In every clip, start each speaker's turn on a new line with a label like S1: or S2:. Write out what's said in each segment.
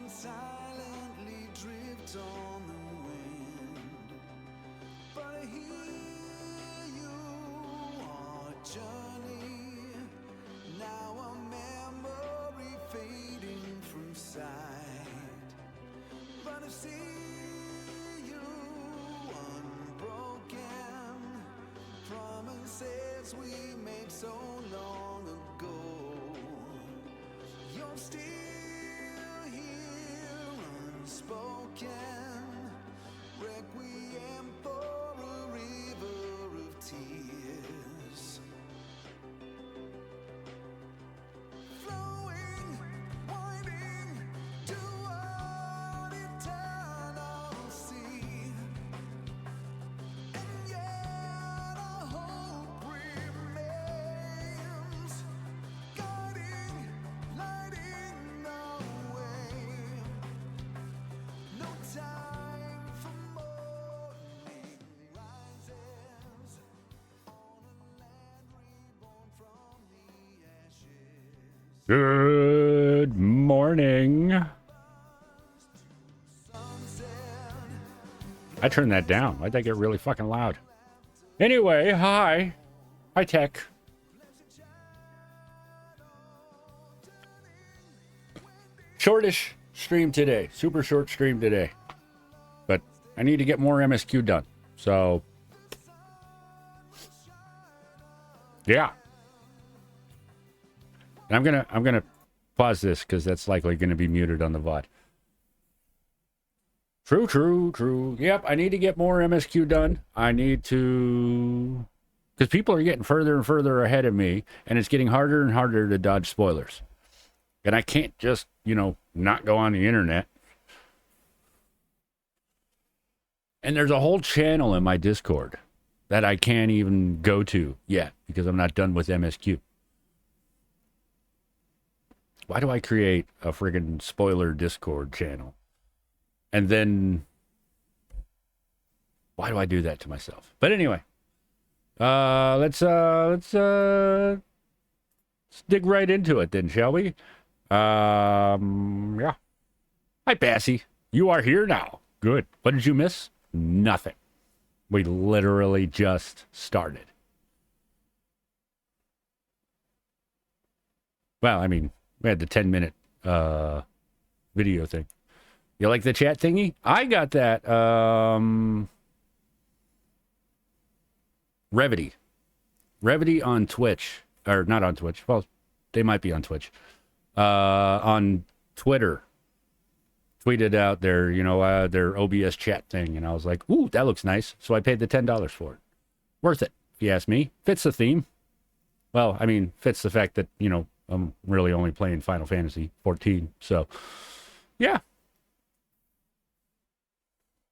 S1: silently drift on the wind. But I hear you on a journey. Now a memory fading from sight. But I see you unbroken. Promises we made so long ago. You're still here unspoken. Requiem for a river of tears. Flowing, winding to an eternal sea. And yet our hope remains. Guiding, lighting the way. No time for mourning rises on a land reborn from the ashes.
S2: Good morning. I turned that down. Why'd that get really fucking loud? Anyway, hi. Hi, Tech. Shortish stream today. Super short stream today. But I need to get more MSQ done. So, yeah. And I'm gonna pause this because that's likely gonna be muted on the VOD. True. Yep, I need to get more MSQ done. I need to, because people are getting further and further ahead of me, and it's getting harder and harder to dodge spoilers. And I can't just, not go on the internet. And there's a whole channel in my Discord that I can't even go to yet because I'm not done with MSQ. Why do I create a friggin' spoiler Discord channel? And then, why do I do that to myself? But anyway, let's dig right into it then, shall we? Yeah. Hi, Bassy. You are here now. Good. What did you miss? Nothing. We literally just started. Well, I mean, we had the 10-minute video thing. You like the chat thingy? I got that. Revity on Twitch. Or not on Twitch. Well, they might be on Twitch. On Twitter. Tweeted out their OBS chat thing. And I was like, ooh, that looks nice. So I paid the $10 for it. Worth it, if you ask me. Fits the theme. Well, I mean, fits the fact that, I'm really only playing Final Fantasy 14. So, yeah.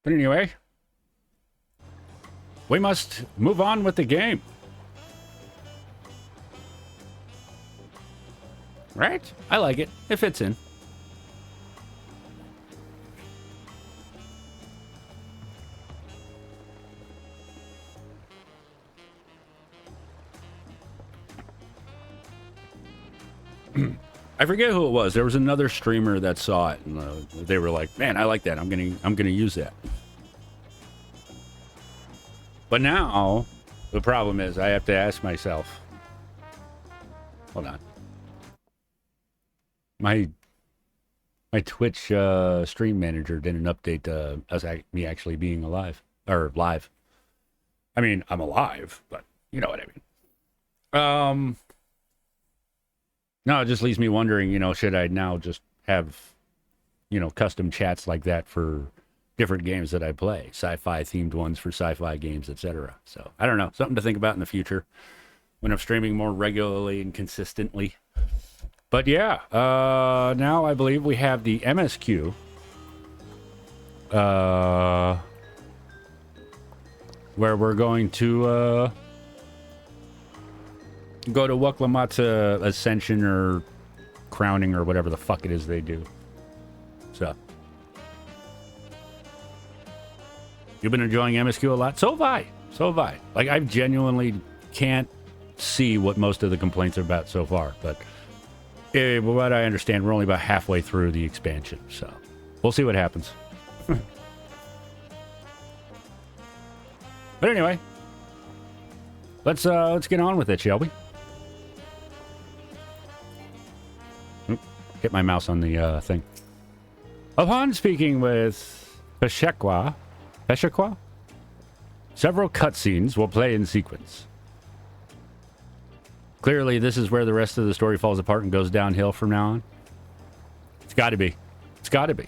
S2: But anyway, we must move on with the game. Right? I like it. It fits in. I forget who it was. There was another streamer that saw it, and they were like, "Man, I like that. I'm gonna use that." But now, the problem is, I have to ask myself. Hold on. My Twitch stream manager didn't update me actually being alive or live. I mean, I'm alive, but you know what I mean. No, it just leaves me wondering, should I now just have, custom chats like that for different games that I play, sci-fi themed ones for sci-fi games, etc. So I don't know, something to think about in the future when I'm streaming more regularly and consistently. But yeah, now I believe we have the MSQ. Where we're going to go to Wuklamata Ascension or Crowning or whatever the fuck it is they do. So, you've been enjoying MSQ a lot? So have I. Like, I genuinely can't see what most of the complaints are about so far, but what I understand, we're only about halfway through the expansion, so We'll see what happens. But anyway, let's get on with it, shall we? Oop, hit my mouse on the thing. Upon speaking with Peshekwa, several cutscenes will play in sequence. Clearly, this is where the rest of the story falls apart and goes downhill from now on. It's got to be. It's got to be.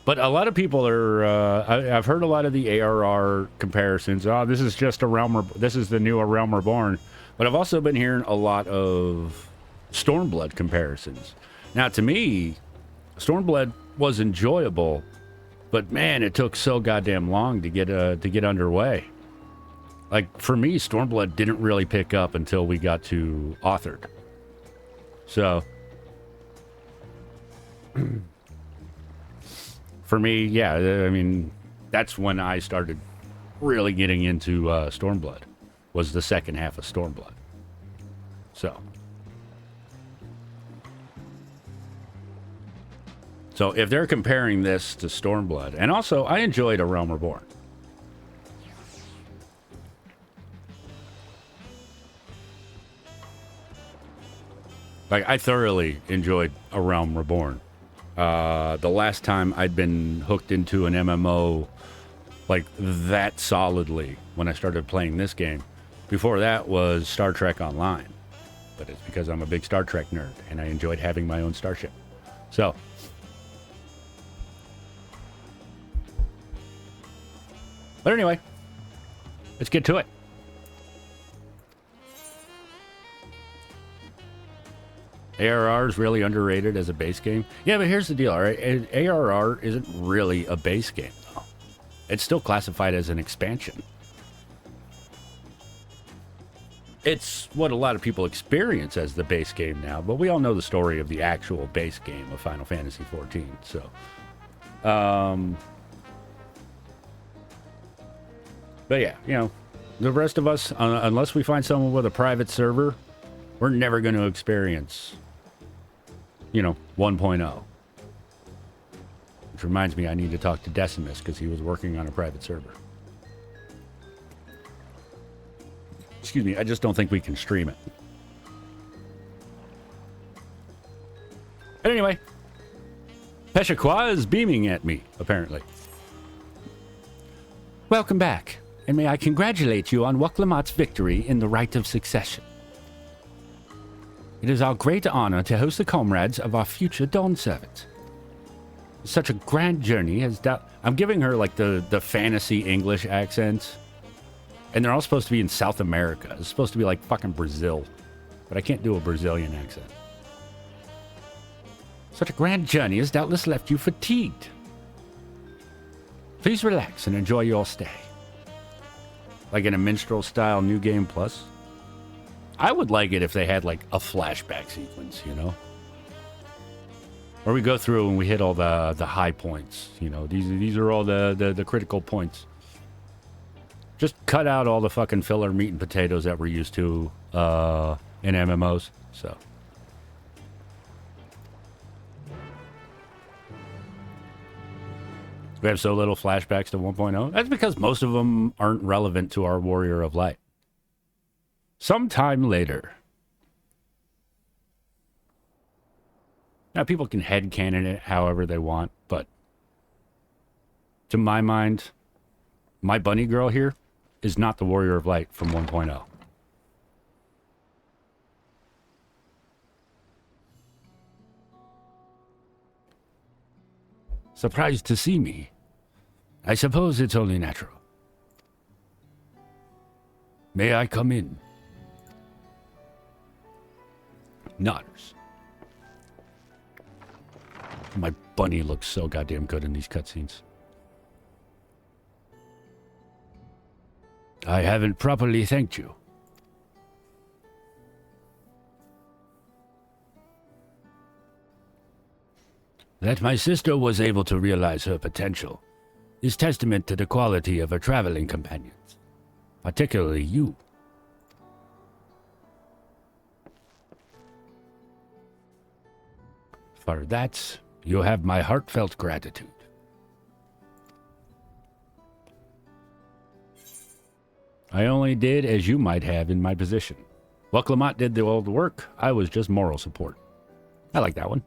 S2: But a lot of people are, I've heard a lot of the ARR comparisons. Oh, this is just this is the new A Realm Reborn. But I've also been hearing a lot of Stormblood comparisons. Now, to me, Stormblood was enjoyable, but man, it took so goddamn long to get underway. Like, for me, Stormblood didn't really pick up until we got to Authored. So... For me, yeah, I mean, that's when I started really getting into Stormblood, was the second half of Stormblood. So if they're comparing this to Stormblood, and also I enjoyed A Realm Reborn. Like, I thoroughly enjoyed A Realm Reborn. The last time I'd been hooked into an MMO like that solidly when I started playing this game. Before that was Star Trek Online. But it's because I'm a big Star Trek nerd and I enjoyed having my own starship. So. But anyway, let's get to it. ARR is really underrated as a base game. Yeah, but here's the deal, all right? ARR isn't really a base game, though. It's still classified as an expansion. It's what a lot of people experience as the base game now, but we all know the story of the actual base game of Final Fantasy XIV, so... But yeah, you know, the rest of us, unless we find someone with a private server, we're never going to experience... you know, 1.0. Which reminds me, I need to talk to Decimus because he was working on a private server. Excuse me, I just don't think we can stream it. But anyway, Peshekwa is beaming at me, apparently. Welcome back, and may I congratulate you on Waklamat's victory in the right of succession. It is our great honor to host the comrades of our future Dawn servants. Such a grand journey has I'm giving her like the fantasy English accent. And they're all supposed to be in South America. It's supposed to be like fucking Brazil. But I can't do a Brazilian accent. Such a grand journey has doubtless left you fatigued. Please relax and enjoy your stay. Like in a minstrel style New Game Plus. I would like it if they had, like, a flashback sequence, you know? Where we go through and we hit all the high points, you know? These are all the critical points. Just cut out all the fucking filler meat and potatoes that we're used to in MMOs, so... We have so little flashbacks to 1.0. That's because most of them aren't relevant to our Warrior of Light. Sometime later. Now, people can headcanon it however they want, but to my mind, my bunny girl here is not the Warrior of Light from 1.0. Surprised to see me. I suppose it's only natural. May I come in? Nodders. My bunny looks so goddamn good in these cutscenes. I haven't properly thanked you. That my sister was able to realize her potential is testament to the quality of her traveling companions, particularly you. For that, you have my heartfelt gratitude. I only did as you might have in my position. While Clement did all the work, I was just moral support. I like that one.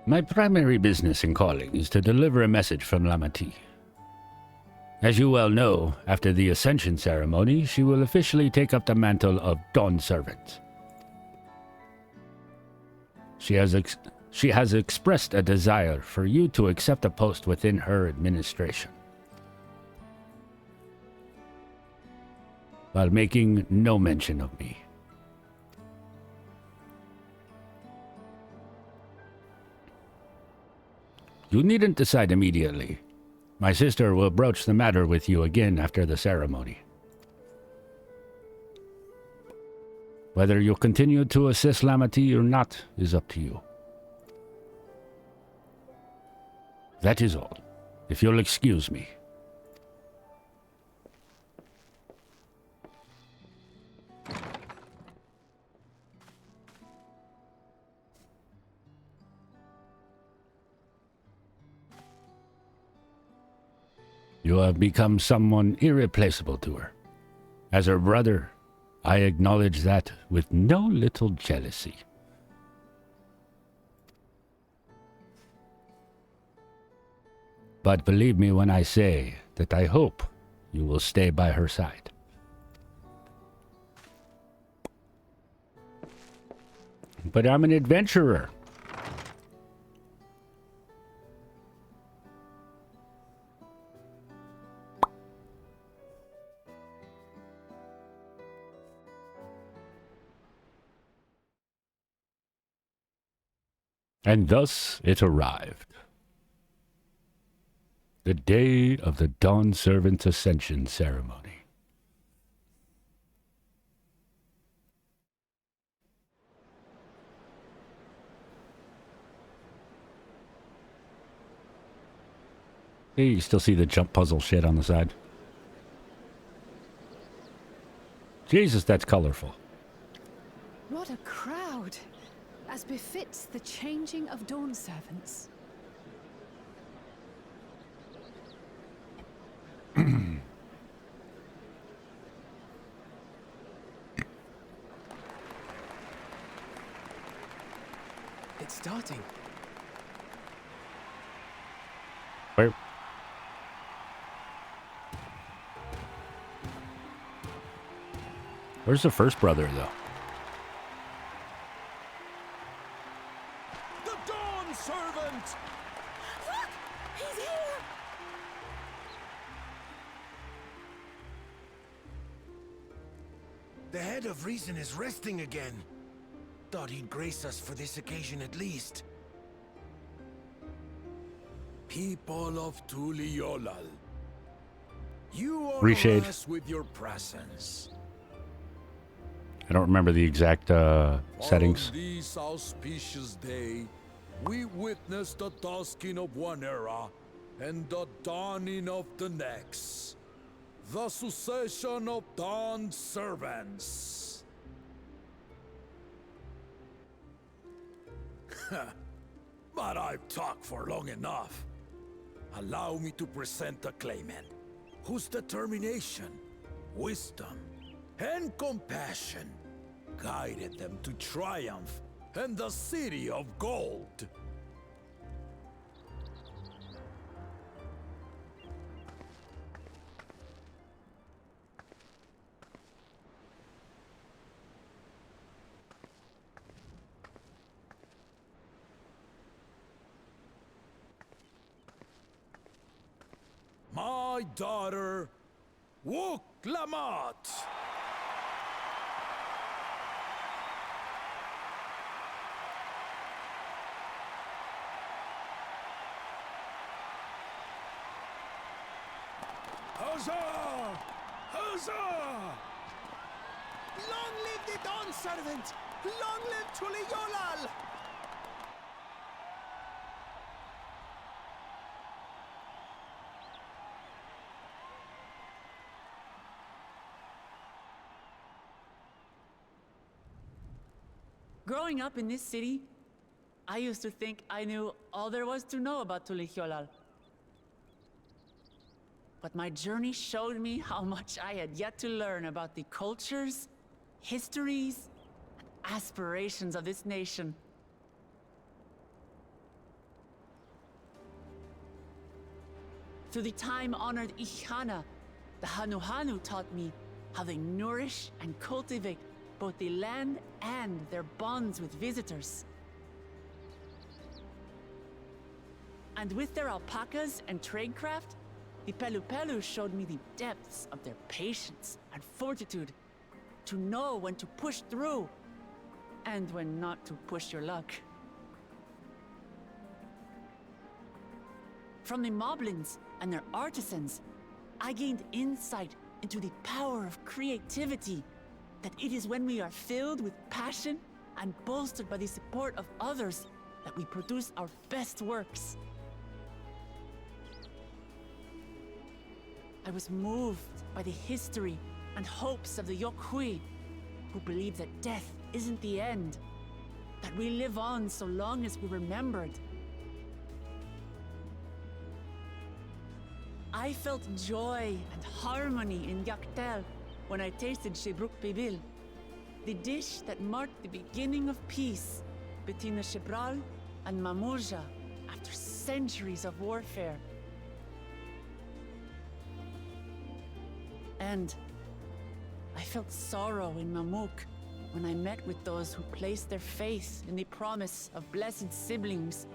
S2: My primary business and calling is to deliver a message from Lamati. As you well know, after the Ascension ceremony, she will officially take up the mantle of Dawn Servant. She has expressed a desire for you to accept a post within her administration, while making no mention of me. You needn't decide immediately. My sister will broach the matter with you again after the ceremony. Whether you'll continue to assist Lamati or not is up to you. That is all. If you'll excuse me. You have become someone irreplaceable to her. As her brother, I acknowledge that with no little jealousy. But believe me when I say that I hope you will stay by her side. But I'm an adventurer. And thus it arrived. The day of the Dawn Servant's Ascension ceremony. Hey, you still see the jump puzzle shit on the side? Jesus, that's colorful.
S3: What a crowd! As befits the changing of Dawn Servants.
S4: It's starting.
S2: Where? Where's the first brother, though?
S1: The Dawn Servant!
S3: Look! He's here!
S5: The head of reason is resting again. Thought he'd grace us for this occasion at least. People of Tuliolal, you honor
S2: Reshade.
S5: us with your presence.
S2: I don't remember the exact settings.
S1: On this auspicious day, we witness the dusking of one era and the dawning of the next. The succession of Dawn Servants. But I've talked for long enough. Allow me to present the claimant, whose determination, wisdom, and compassion guided them to triumph in the City of Gold. My daughter, Wook Lamat. Huzzah! Huzzah!
S4: Long live the Dawn Servant! Long live Tuliolal!
S6: Growing up in this city, I used to think I knew all there was to know about Tulihyolal. But my journey showed me how much I had yet to learn about the cultures, histories, and aspirations of this nation. Through the time-honored Ihana, the Hanuhanu taught me how they nourish and cultivate both the land and their bonds with visitors. And with their alpacas and tradecraft, the Pelupelu showed me the depths of their patience and fortitude, to know when to push through and when not to push your luck. From the Moblins and their artisans, I gained insight into the power of creativity, that it is when we are filled with passion and bolstered by the support of others that we produce our best works. I was moved by the history and hopes of the Yokhui, who believe that death isn't the end, that we live on so long as we're remembered. I felt joy and harmony in Yaktel when I tasted Shebruk Bibil, the dish that marked the beginning of peace between the Shebral and Mamurja after centuries of warfare. And I felt sorrow in Mamuk when I met with those who placed their faith in the promise of blessed siblings,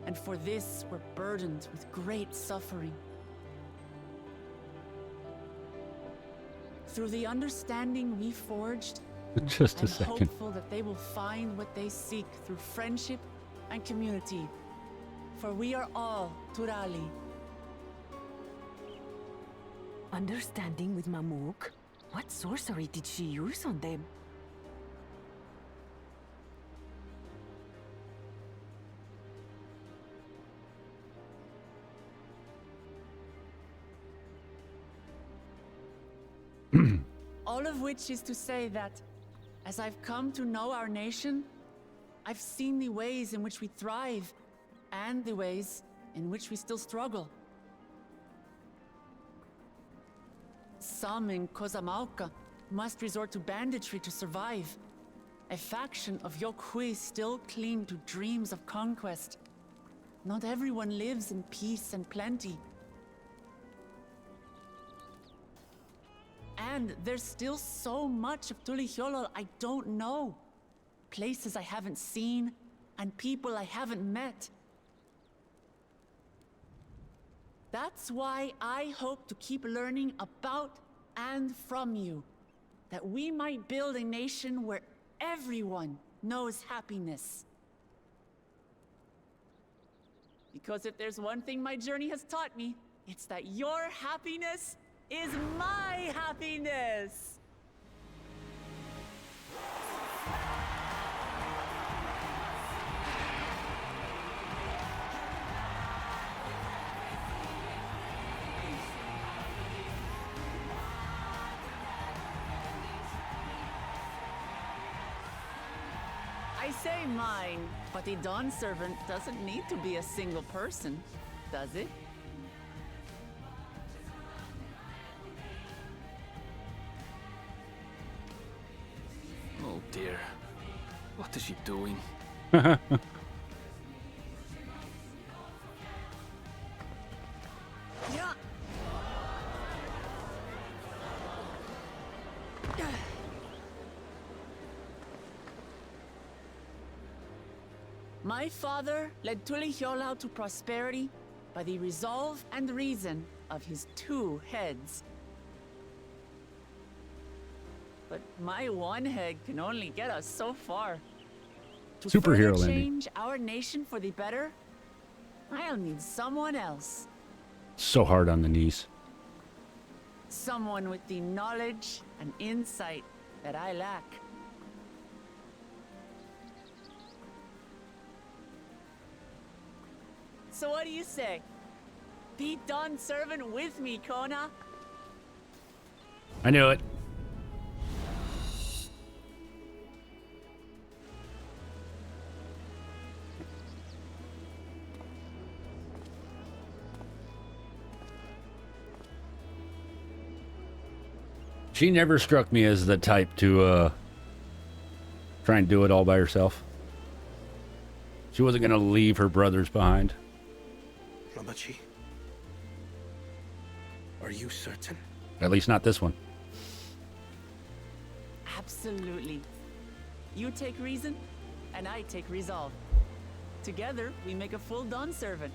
S6: and for this were burdened with great suffering. Through the understanding we forged,
S2: Just a
S6: I'm
S2: second.
S6: hopeful that they will find what they seek through friendship and community. For we are all Turali.
S7: Understanding with Mamuk? What sorcery did she use on them?
S6: All of which is to say that, as I've come to know our nation, I've seen the ways in which we thrive, and the ways in which we still struggle. Some in Kozamauka must resort to banditry to survive. A faction of Yokhui still cling to dreams of conquest. Not everyone lives in peace and plenty. And there's still so much of Tulihyolal I don't know. Places I haven't seen, and people I haven't met. That's why I hope to keep learning about and from you, that we might build a nation where everyone knows happiness. Because if there's one thing my journey has taught me, it's that your happiness is my happiness! I say mine, but the Dawn servant doesn't need to be a single person, does it?
S8: Oh dear. What is she doing?
S6: Yeah. My father led Tulihyolal to prosperity by the resolve and reason of his 2 heads. But my one head can only get us so far. To
S2: Superhero
S6: further
S2: landing.
S6: change our nation for the better, I'll need someone else.
S2: So hard on the knees.
S6: Someone with the knowledge and insight that I lack. So what do you say? Be Dawn servant with me, Kona.
S2: I knew it. She never struck me as the type to try and do it all by herself. She wasn't going to leave her brothers behind.
S4: Ramachi, are you certain?
S2: At least not this one.
S6: Absolutely. You take reason, and I take resolve. Together, we make a full Dawn servant.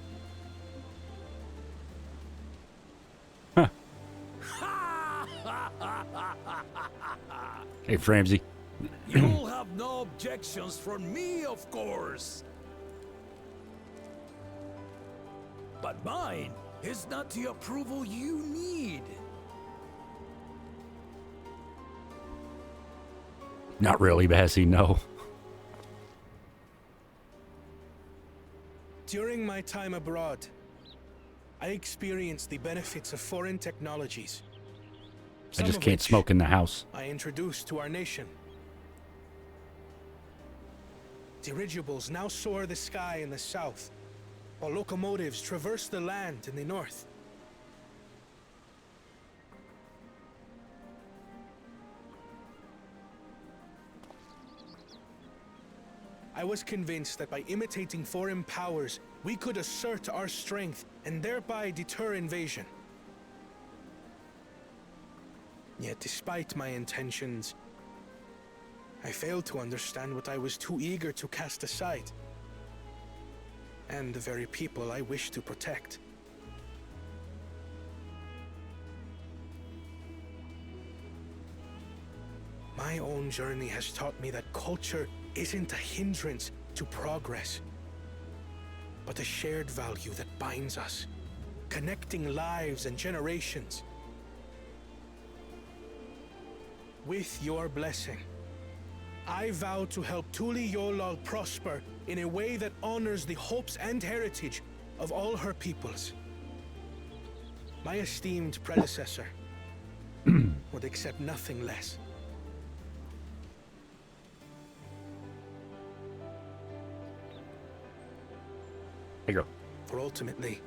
S2: Hey, Framsy.
S1: You'll have no objections from me, of course. But mine is not the approval you need.
S2: Not really, Bassy, no.
S4: During my time abroad, I experienced the benefits of foreign technologies.
S2: I just can't smoke in the house.
S4: I introduced to our nation. Dirigibles now soar the sky in the south, while locomotives traverse the land in the north. I was convinced that by imitating foreign powers, we could assert our strength and thereby deter invasion. Yet despite my intentions, I failed to understand what I was too eager to cast aside, and the very people I wish to protect. My own journey has taught me that culture isn't a hindrance to progress, but a shared value that binds us, connecting lives and generations. With your blessing, I vow to help Tuli Yolal prosper in a way that honors the hopes and heritage of all her peoples. My esteemed predecessor would accept nothing less.
S2: Here you go.
S4: For ultimately,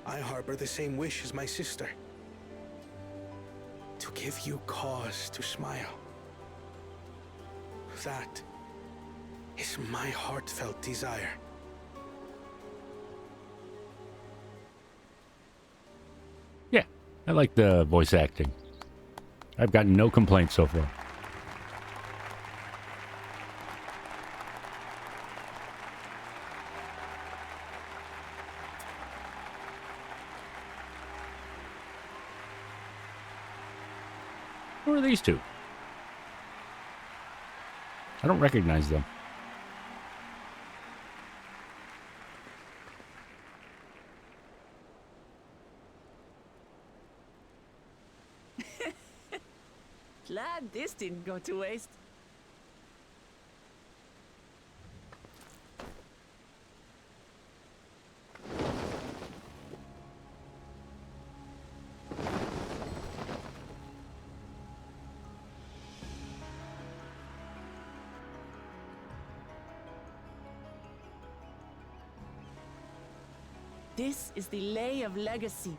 S4: I harbor the same wish as my sister. To give you cause to smile. That is my heartfelt desire.
S2: Yeah, I like the voice acting. I've gotten no complaints so far. Who are these two? I don't recognize them.
S6: Glad this didn't go to waste. This is the Lay of Legacy,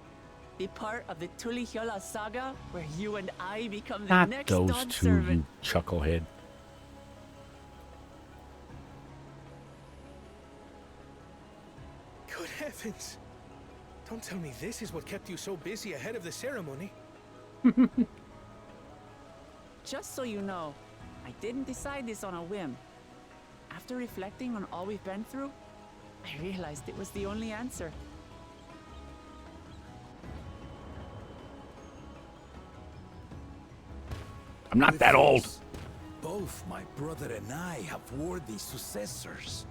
S6: the part of the Tuli Hyola saga where you and I become the
S2: Not
S6: next
S2: those
S6: Dawn
S2: two,
S6: servant.
S2: you chucklehead.
S4: Good heavens! Don't tell me this is what kept you so busy ahead of the ceremony.
S6: Just so you know, I didn't decide this on a whim. After reflecting on all we've been through, I realized it was the only answer.
S2: I'm not that old.
S1: Both my brother and I have worthy successors.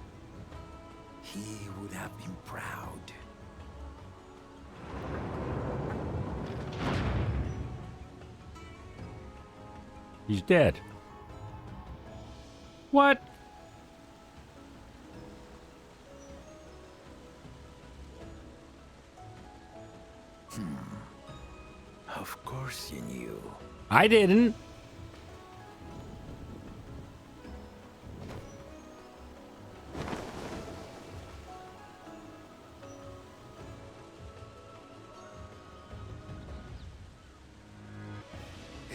S1: He would have been proud.
S2: He's dead. What?
S1: Of course you knew.
S2: I didn't.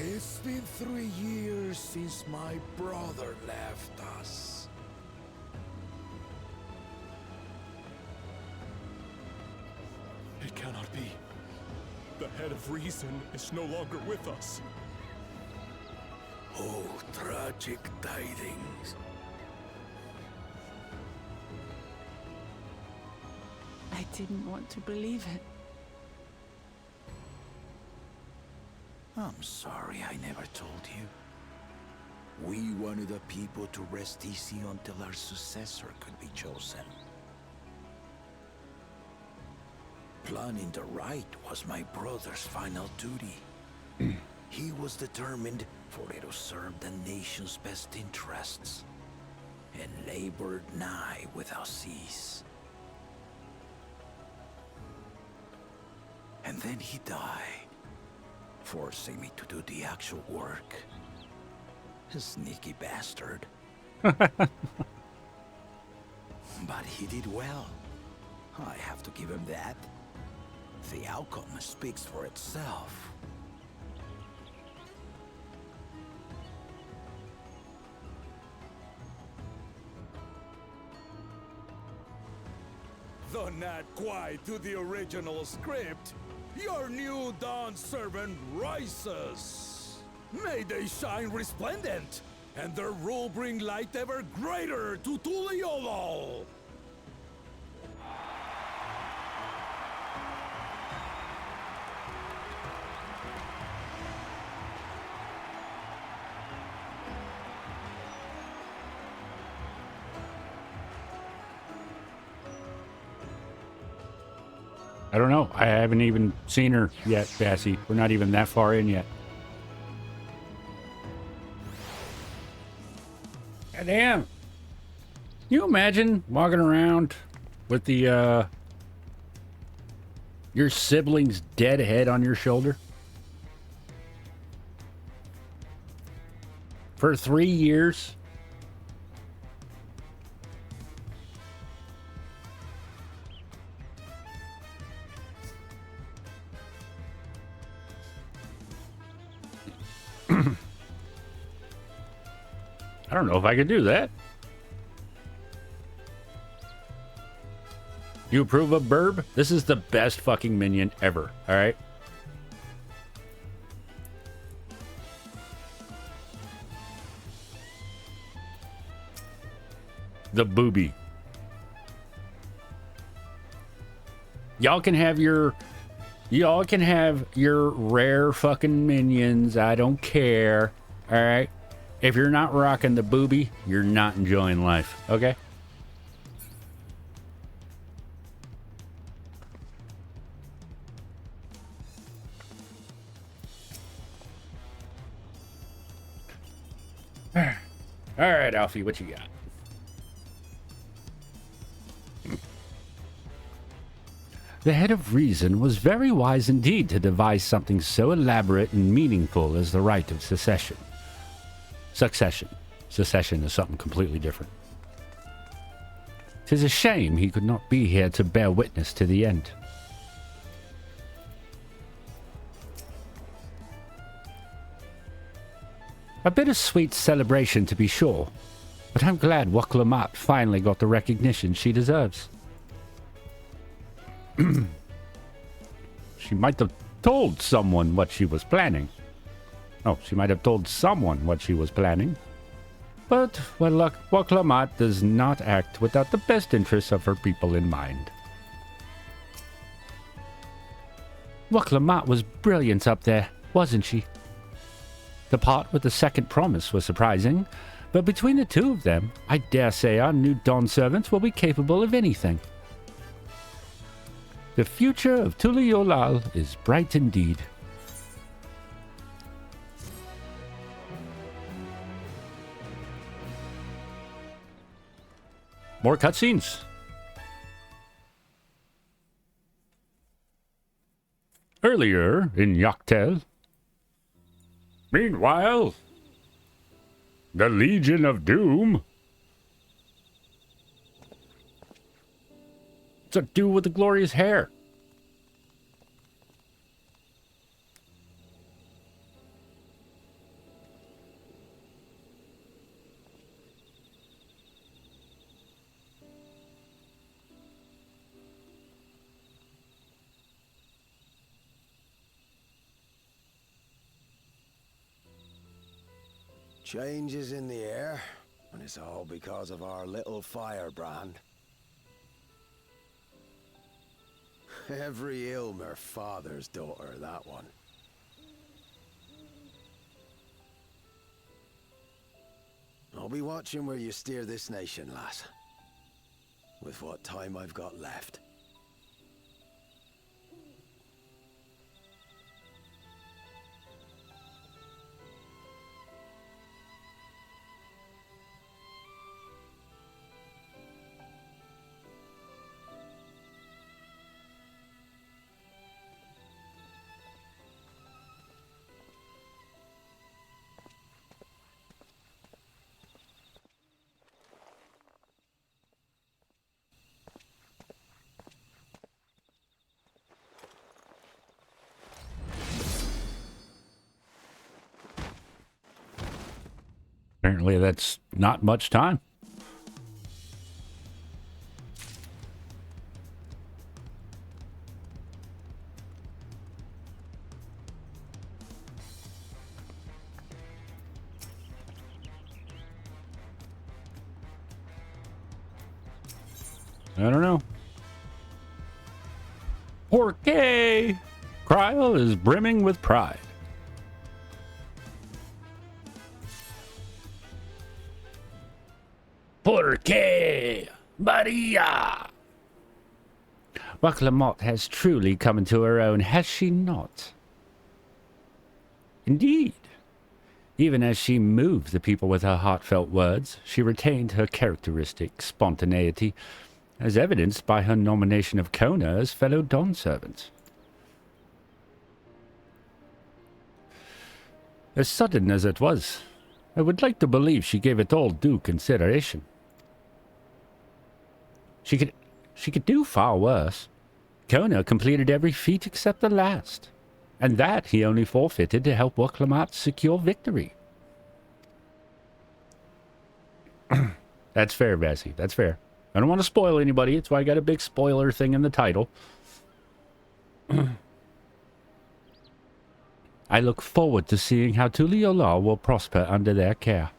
S1: It's been 3 years since my brother left us.
S9: It cannot be. The head of reason is no longer with us.
S1: Oh, tragic tidings.
S6: I didn't want to believe it.
S1: I'm sorry I never told you. We wanted the people to rest easy until our successor could be chosen. Planning the right was my brother's final duty. He was determined for it to serve the nation's best interests, and labored nigh without cease. And then he died, forcing me to do the actual work. A sneaky bastard. But he did well. I have to give him that. The outcome speaks for itself. Though not quite to the original script, your new Dawn servant rises. May they shine resplendent, and their rule bring light ever greater to Tuliolol.
S2: I don't know. I haven't even seen her yet, Bassie. We're not even that far in yet. God damn. Can you imagine walking around with the, your sibling's dead head on your shoulder? For 3 years? I don't know if I could do that. You approve of Burb? This is the best fucking minion ever, alright? The booby. Y'all can have your rare fucking minions. I don't care. Alright? If you're not rocking the booby, you're not enjoying life. Okay? Alright, Alfie, what you got? The head of reason was very wise indeed to devise something so elaborate and meaningful as the right of secession. Succession. Secession is something completely different. 'Tis a shame he could not be here to bear witness to the end. A bittersweet celebration to be sure, but I'm glad Waklamat finally got the recognition she deserves. She might have told someone what she was planning. Oh, she might have told someone what she was planning. But Waklamat does not act without the best interests of her people in mind. Waklamat was brilliant up there, wasn't she? The part with the second promise was surprising, but between the two of them, I dare say our new Dawn servants will be capable of anything. The future of Tuliolal is bright indeed. More cutscenes. Earlier in Yoctel. Meanwhile, the Legion of Doom. What's it do with the glorious hair?
S10: Change is in the air, and it's all because of our little firebrand. Every Ilmer father's daughter, that one. I'll be watching where you steer this nation, lass. With what time I've got left.
S2: Apparently that's not much time. I don't know. Porque Cryle is brimming with pride. Porque Maria! Waklamot has truly come into her own, has she not? Indeed. Even as she moved the people with her heartfelt words, she retained her characteristic spontaneity, as evidenced by her nomination of Kona as fellow Dawn servant. As sudden as it was, I would like to believe she gave it all due consideration. She could do far worse. Kona completed every feat except the last, and that he only forfeited to help Waklamat secure victory. That's fair, Bessie. That's fair. I don't want to spoil anybody. That's why I got a big spoiler thing in the title. I look forward to seeing how Tuliola will prosper under their care.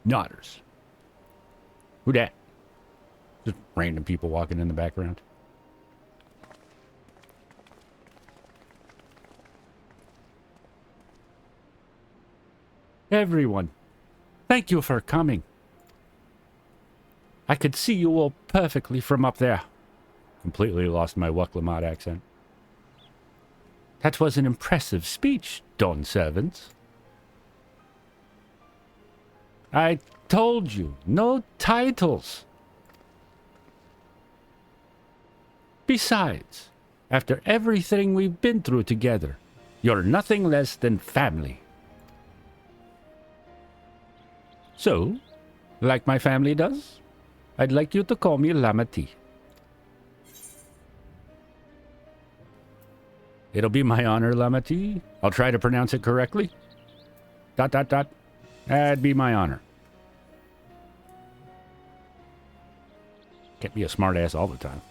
S2: Nodders. Who dat? Just random people walking in the background. Everyone, thank you for coming. I could see you all perfectly from up there. Completely lost my Waklamat accent. That was an impressive speech, Dawn servants. I told you, no titles. Besides, after everything we've been through together, you're nothing less than family. So, like my family does, I'd like you to call me Lamati. It'll be my honor, Lamati. I'll try to pronounce it correctly. ... That'd be my honor. Can't be a smartass all the time.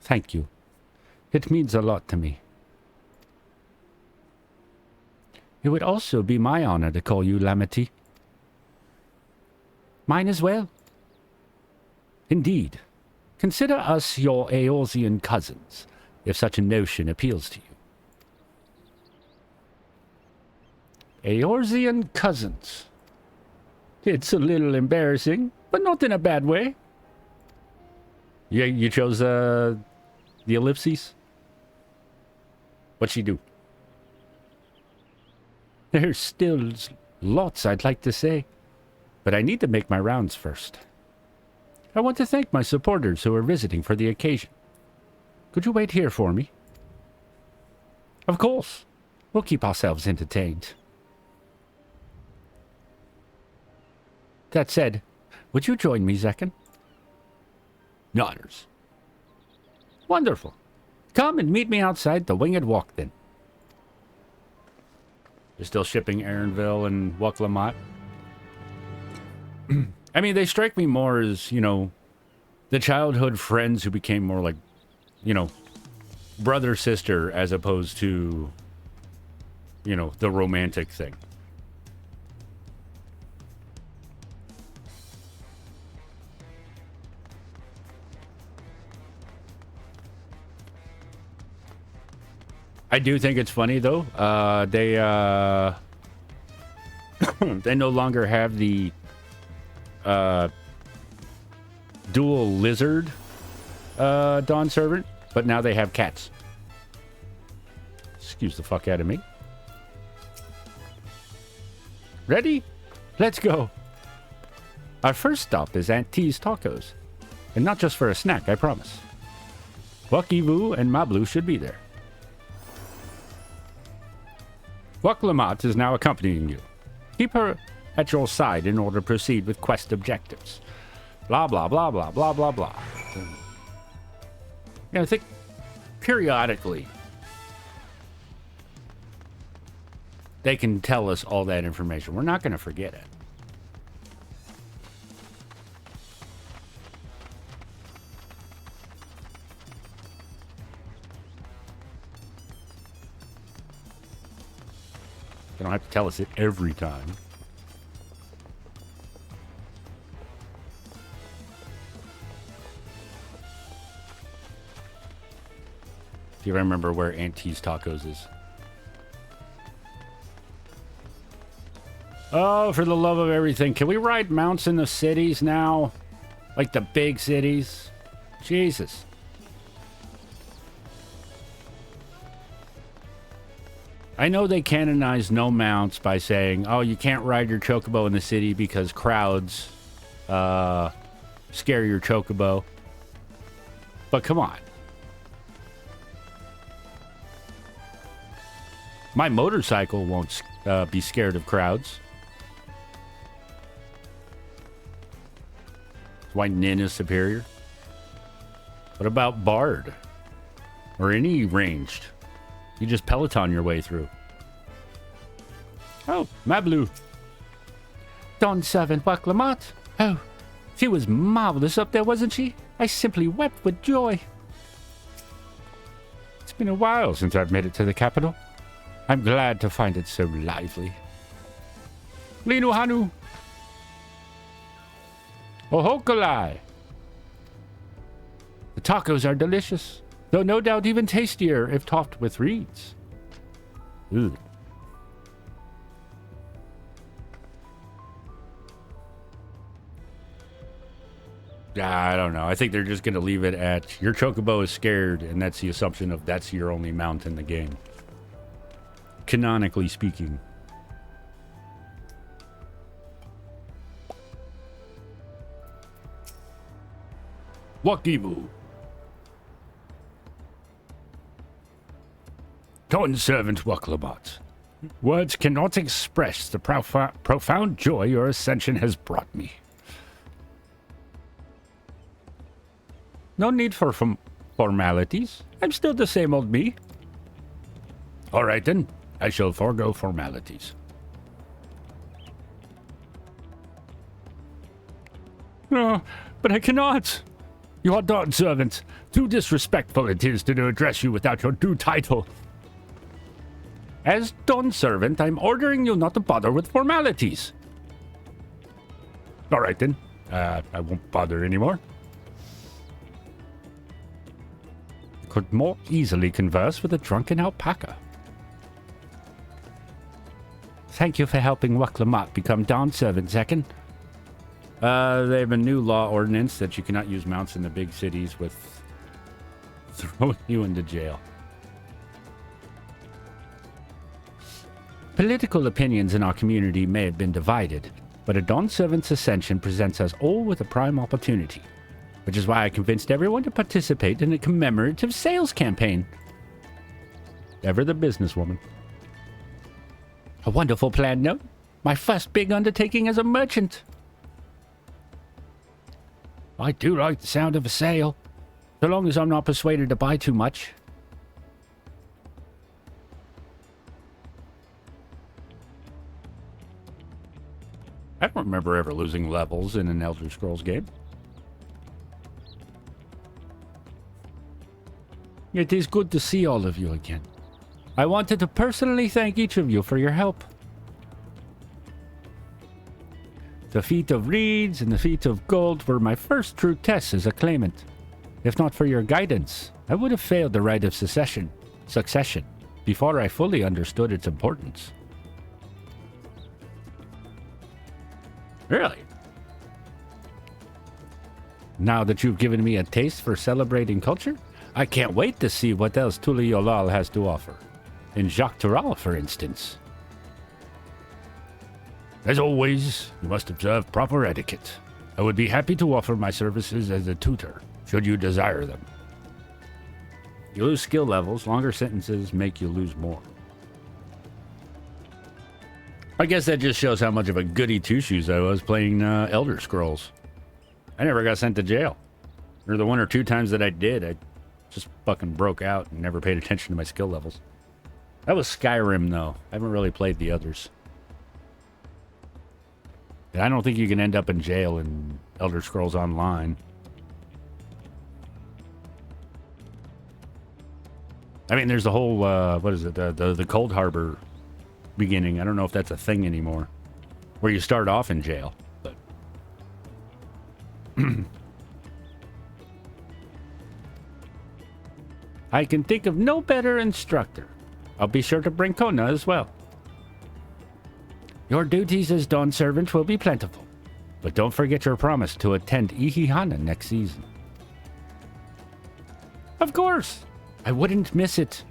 S2: Thank you. It means a lot to me. It would also be my honor to call you Lamati. Mine as well. Indeed. Consider us your Eorzean cousins, if such a notion appeals to you. Eorzean cousins. It's a little embarrassing, but not in a bad way. Yeah, you chose the ellipses? What'd she do? There's still lots I'd like to say, but I need to make my rounds first. I want to thank my supporters who are visiting for the occasion. Could you wait here for me? Of course. We'll keep ourselves entertained. That said, would you join me, Zekken? Nodders. Wonderful. Come and meet me outside the Winged Walk, then. You're still shipping Aaronville and Waklamat? I mean, they strike me more as, you know, the childhood friends who became more like, you know, brother-sister as opposed to you know, the romantic thing. I do think it's funny though. They no longer have the dual lizard Dawn Servant, but now they have cats. Excuse the fuck out of me. Ready? Let's go. Our first stop is Aunt T's Tacos. And not just for a snack, I promise. Wakivu and Mablu should be there. Waklamat is now accompanying you. Keep her at your side in order to proceed with quest objectives. Blah, blah, blah, blah, blah, blah, blah. Yeah, I think periodically they can tell us all that information. We're not going to forget it. They don't have to tell us it every time. Do you remember where Aunt T's Tacos is? Oh, for the love of everything. Can we ride mounts in the cities now? Like the big cities? Jesus. I know they canonized no mounts by saying, oh, you can't ride your chocobo in the city because crowds scare your chocobo. But come on. My motorcycle won't be scared of crowds. That's why Nin is superior. What about Bard? Or any ranged? You just Peloton your way through. Oh, Mablu. Dawn Servant Waklamat. Oh, she was marvelous up there, wasn't she? I simply wept with joy. It's been a while since I've made it to the capital. I'm glad to find it so lively. Linu Hanu. Ohokalai. The tacos are delicious, though no doubt even tastier if topped with reeds. Ooh. I don't know. I think they're just going to leave it at your chocobo is scared, and that's the assumption of that's your only mount in the game. Canonically speaking. Wakibu. Dawn Servant Waklabat. Words cannot express the profound joy your ascension has brought me. No need for formalities. I'm still the same old me. All right then. I shall forego formalities. No, but I cannot. You are Dawn Servant. Too disrespectful it is to address you without your due title. As Dawn Servant, I'm ordering you not to bother with formalities. All right then. I won't bother anymore. Could more easily converse with a drunken alpaca. Thank you for helping Waklamat become Dawn Servant, Zekken. They have a new law ordinance that you cannot use mounts in the big cities with throwing you into jail. Political opinions in our community may have been divided, but a Dawn Servant's ascension presents us all with a prime opportunity, which is why I convinced everyone to participate in a commemorative sales campaign. Ever the businesswoman. A wonderful plan, no? My first big undertaking as a merchant. I do like the sound of a sale, so long as I'm not persuaded to buy too much. I don't remember ever losing levels in an Elder Scrolls game. It is good to see all of you again. I wanted to personally thank each of you for your help. The feat of reeds and the feat of gold were my first true tests as a claimant. If not for your guidance, I would have failed the rite of succession before I fully understood its importance. Really? Now that you've given me a taste for celebrating culture, I can't wait to see what else Tuliolal has to offer. In Jacques Tural, for instance. As always, you must observe proper etiquette. I would be happy to offer my services as a tutor, should you desire them. You lose skill levels, longer sentences make you lose more. I guess that just shows how much of a goody two-shoes I was playing Elder Scrolls. I never got sent to jail. Or the one or two times that I did, I just fucking broke out and never paid attention to my skill levels. That was Skyrim, though. I haven't really played the others. And I don't think you can end up in jail in Elder Scrolls Online. I mean, there's the whole, what is it, the Cold Harbor beginning. I don't know if that's a thing anymore. Where you start off in jail. But I can think of no better instructor. I'll be sure to bring Kona as well. Your duties as Dawn Servant will be plentiful. But don't forget your promise to attend Ihihana next season. Of course! I wouldn't miss it.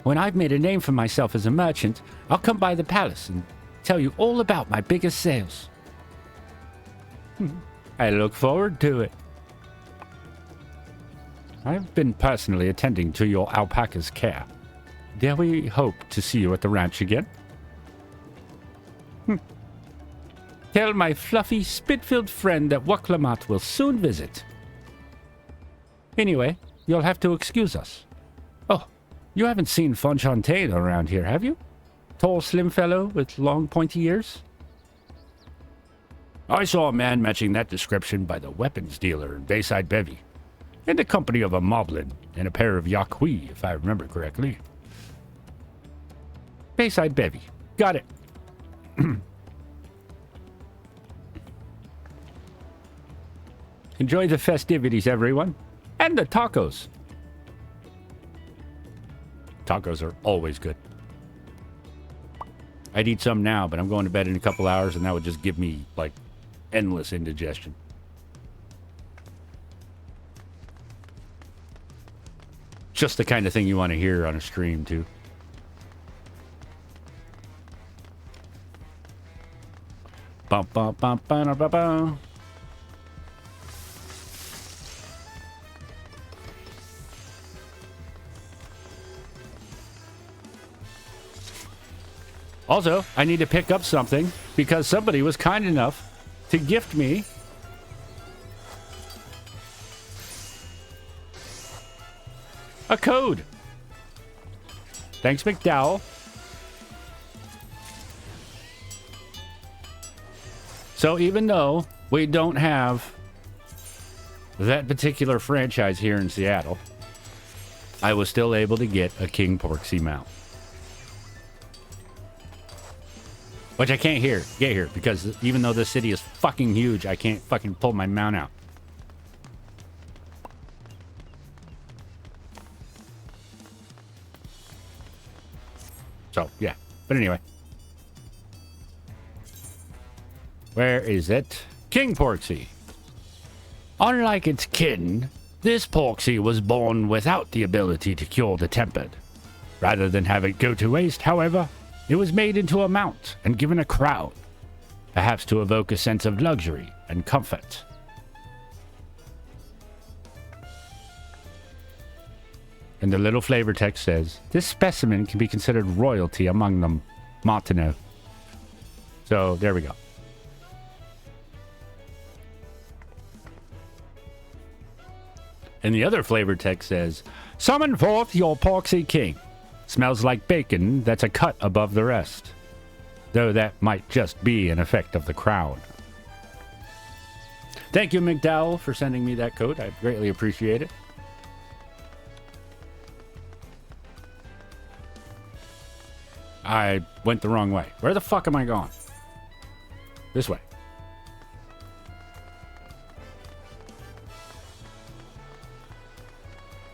S2: When I've made a name for myself as a merchant, I'll come by the palace and tell you all about my biggest sales. I look forward to it. I've been personally attending to your alpaca's care. Dare we hope to see you at the ranch again? Tell my fluffy, spit-filled friend that Waklamat will soon visit. Anyway, you'll have to excuse us. Oh, you haven't seen Fonchaine around here, have you? Tall, slim fellow with long, pointy ears? I saw a man matching that description by the weapons dealer in Bayside Bevy, in the company of a moblin and a pair of Yaqui, if I remember correctly. Bayside Bevy. Got it. Enjoy the festivities, everyone. And the tacos. Tacos are always good. I'd eat some now, but I'm going to bed in a couple hours, and that would just give me, like, endless indigestion. Just the kind of thing you want to hear on a stream, too. Bum, bum, bum, bum, bum, bum. Also, I need to pick up something because somebody was kind enough to gift me a code. Thanks, McDowell. So even though we don't have that particular franchise here in Seattle, I was still able to get a King Porksy mount. Which I can't get here, because even though this city is fucking huge, I can't fucking pull my mount out. So, yeah. But anyway. Where is it? King Porksy. Unlike its kin, this Porksy was born without the ability to cure the tempered. Rather than have it go to waste, however, it was made into a mount and given a crown, perhaps to evoke a sense of luxury and comfort. And the little flavor text says, this specimen can be considered royalty among them, Martineau. So, there we go. And the other flavor text says, summon forth your Porksy King. Smells like bacon that's a cut above the rest. Though that might just be an effect of the crown. Thank you, McDowell, for sending me that code. I greatly appreciate it. I went the wrong way. Where the fuck am I going? This way.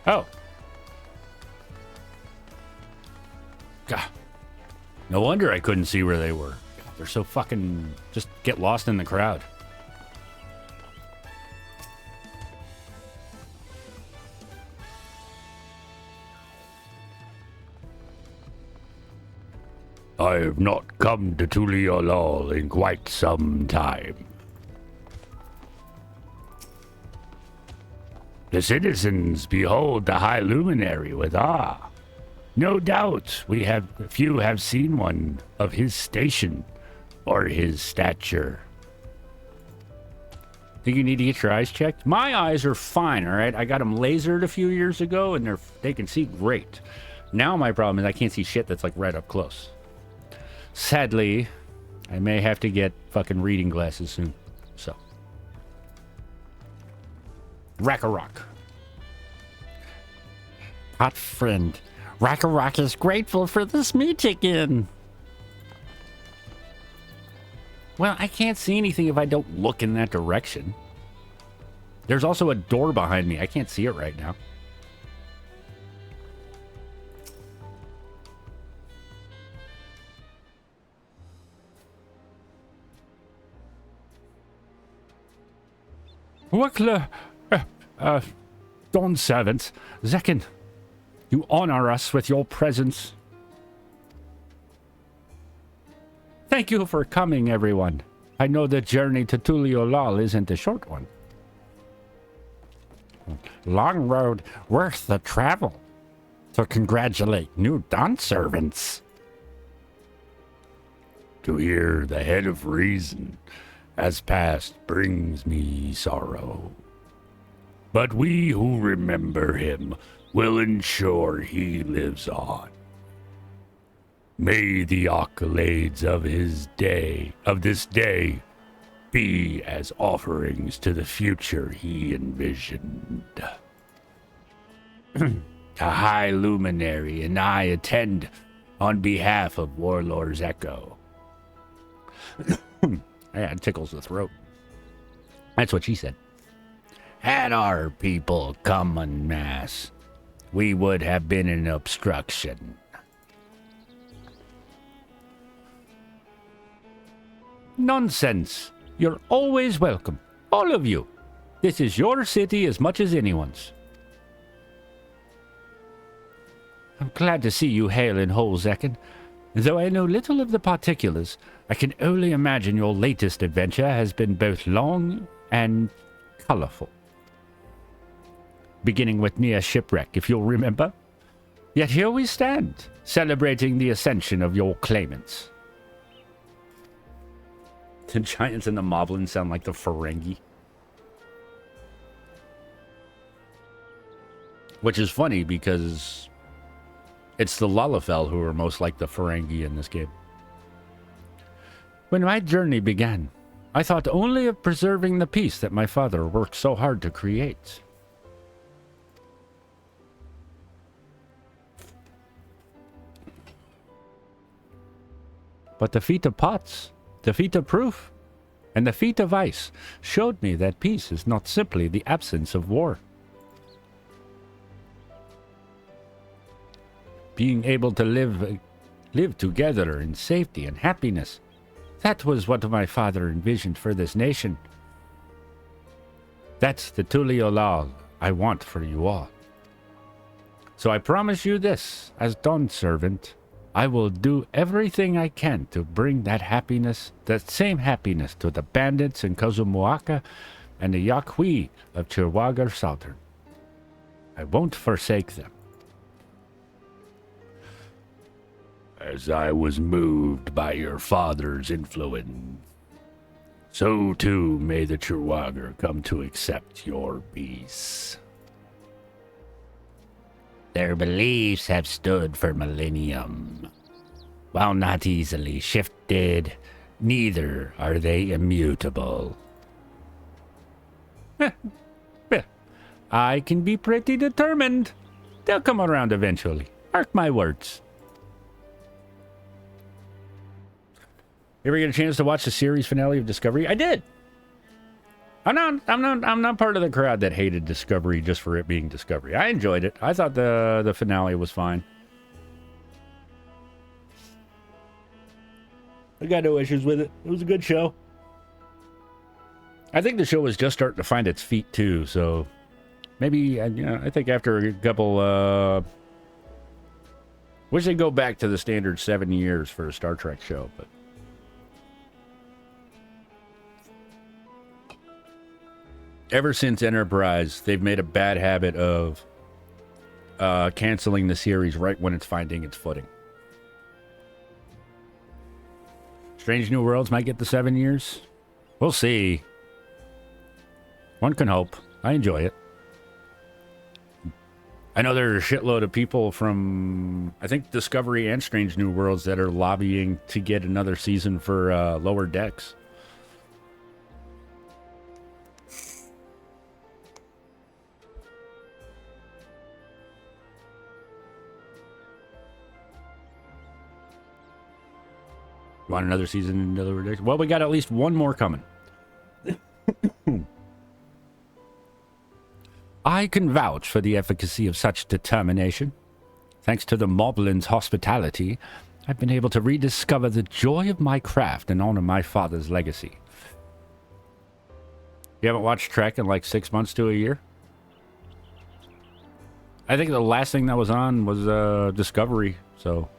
S2: Oh. God. No wonder I couldn't see where they were. God, they're so fucking... Just get lost in the crowd. I have not come to Tuliolal in quite some time. The citizens behold the high luminary with awe. No doubt few have seen one of his station or his stature. Think you need to get your eyes checked? My eyes are fine, all right? I got them lasered a few years ago, and they can see great. Now my problem is I can't see shit that's like right up close. Sadly, I may have to get fucking reading glasses soon. So. Rack-a-rock. Hot friend. Rack-a-rock is grateful for this meeting. Well, I can't see anything if I don't look in that direction. There's also a door behind me. I can't see it right now. Wakla, Dawn servants, Zekken, you honor us with your presence. Thank you for coming, everyone. I know the journey to Tuliolal isn't a short one. Long road worth the travel. To congratulate new Dawn servants. To hear the head of reason as past brings me sorrow. But we who remember him will ensure he lives on. May the accolades of this day, be as offerings to the future he envisioned. A high luminary and I attend on behalf of Warlord's Echo. Yeah, it tickles the throat. That's what she said. Had our people come en masse, we would have been an obstruction. Nonsense. You're always welcome. All of you. This is your city as much as anyone's. I'm glad to see you hail in whole, Zekken. Though I know little of the particulars, I can only imagine your latest adventure has been both long and colorful. Beginning with near shipwreck, if you'll remember. Yet here we stand, celebrating the ascension of your claimants. The giants and the moblins sound like the Ferengi. Which is funny because it's the Lalafell who are most like the Ferengi in this game. When my journey began, I thought only of preserving the peace that my father worked so hard to create. But the feat of pots, the feat of proof, and the feat of ice showed me that peace is not simply the absence of war. Being able to live together in safety and happiness, that was what my father envisioned for this nation. That's the Tuliolal I want for you all. So I promise you this, as Dawn servant, I will do everything I can to bring that happiness, that same happiness, to the bandits in Kozumuaka and the Yakhui of Chirwagar Southern. I won't forsake them. As I was moved by your father's influence, so too may the Chirwagar come to accept your peace. Their beliefs have stood for millennium. While not easily shifted, neither are they immutable. I can be pretty determined. They'll come around eventually. Mark my words. You ever get a chance to watch the series finale of Discovery? I did. I'm not part of the crowd that hated Discovery just for it being Discovery. I enjoyed it. I thought the finale was fine. I got no issues with it. It was a good show. I think the show was just starting to find its feet too, so maybe I think after a couple wish they'd go back to the standard 7 years for a Star Trek show, but ever since Enterprise, they've made a bad habit of canceling the series right when it's finding its footing. Strange New Worlds might get the 7 years. We'll see. One can hope. I enjoy it. I know there are a shitload of people from, I think, Discovery and Strange New Worlds that are lobbying to get another season for Lower Decks. Want another season in Lower Decks? Well, we got at least one more coming. I can vouch for the efficacy of such determination. Thanks to the Moblins' hospitality, I've been able to rediscover the joy of my craft and honor my father's legacy. You haven't watched Trek in like 6 months to a year? I think the last thing that was on was Discovery, so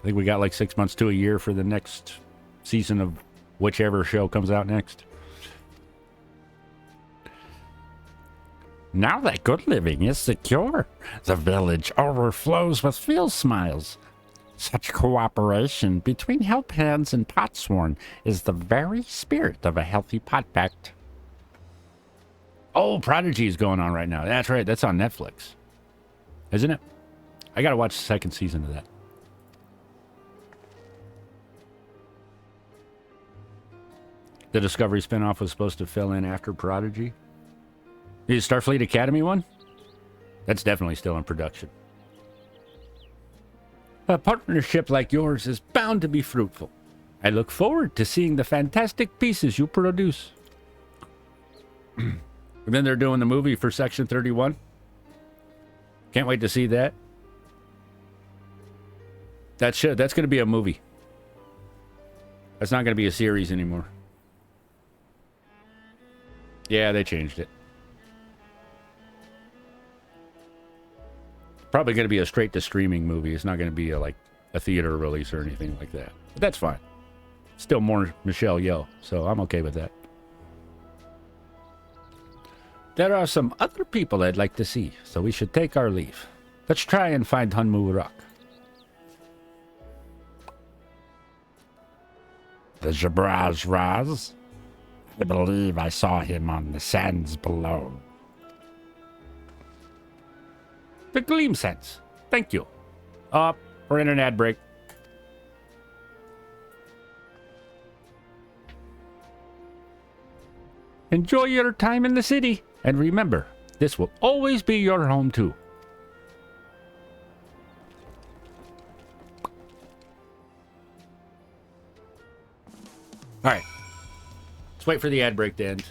S2: I think we got like 6 months to a year for the next season of whichever show comes out next. Now that good living is secure, the village overflows with field smiles. Such cooperation between help hands and potsworn is the very spirit of a healthy pot pact. Oh, Prodigy is going on right now. That's right, that's on Netflix. Isn't it? I gotta watch the second season of that. The Discovery spinoff was supposed to fill in after Prodigy. The Starfleet Academy one? That's definitely still in production. A partnership like yours is bound to be fruitful. I look forward to seeing the fantastic pieces you produce. And then they're doing the movie for Section 31. Can't wait to see that. That's going to be a movie. That's not going to be a series anymore. Yeah, they changed it. Probably going to be a straight-to-streaming movie. It's not going to be a theater release or anything like that. But that's fine. Still more Michelle Yeoh, so I'm okay with that. There are some other people I'd like to see, so we should take our leave. Let's try and find Hunmu Rock. The Jabraz Raz? I believe I saw him on the sands below. The Gleam Sense. Thank you. We're in an ad break. Enjoy your time in the city. And remember, this will always be your home too. All right. Let's wait for the ad break to end.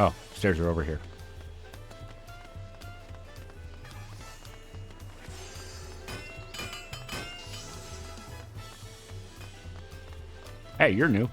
S2: Oh, stairs are over here. Hey, you're new.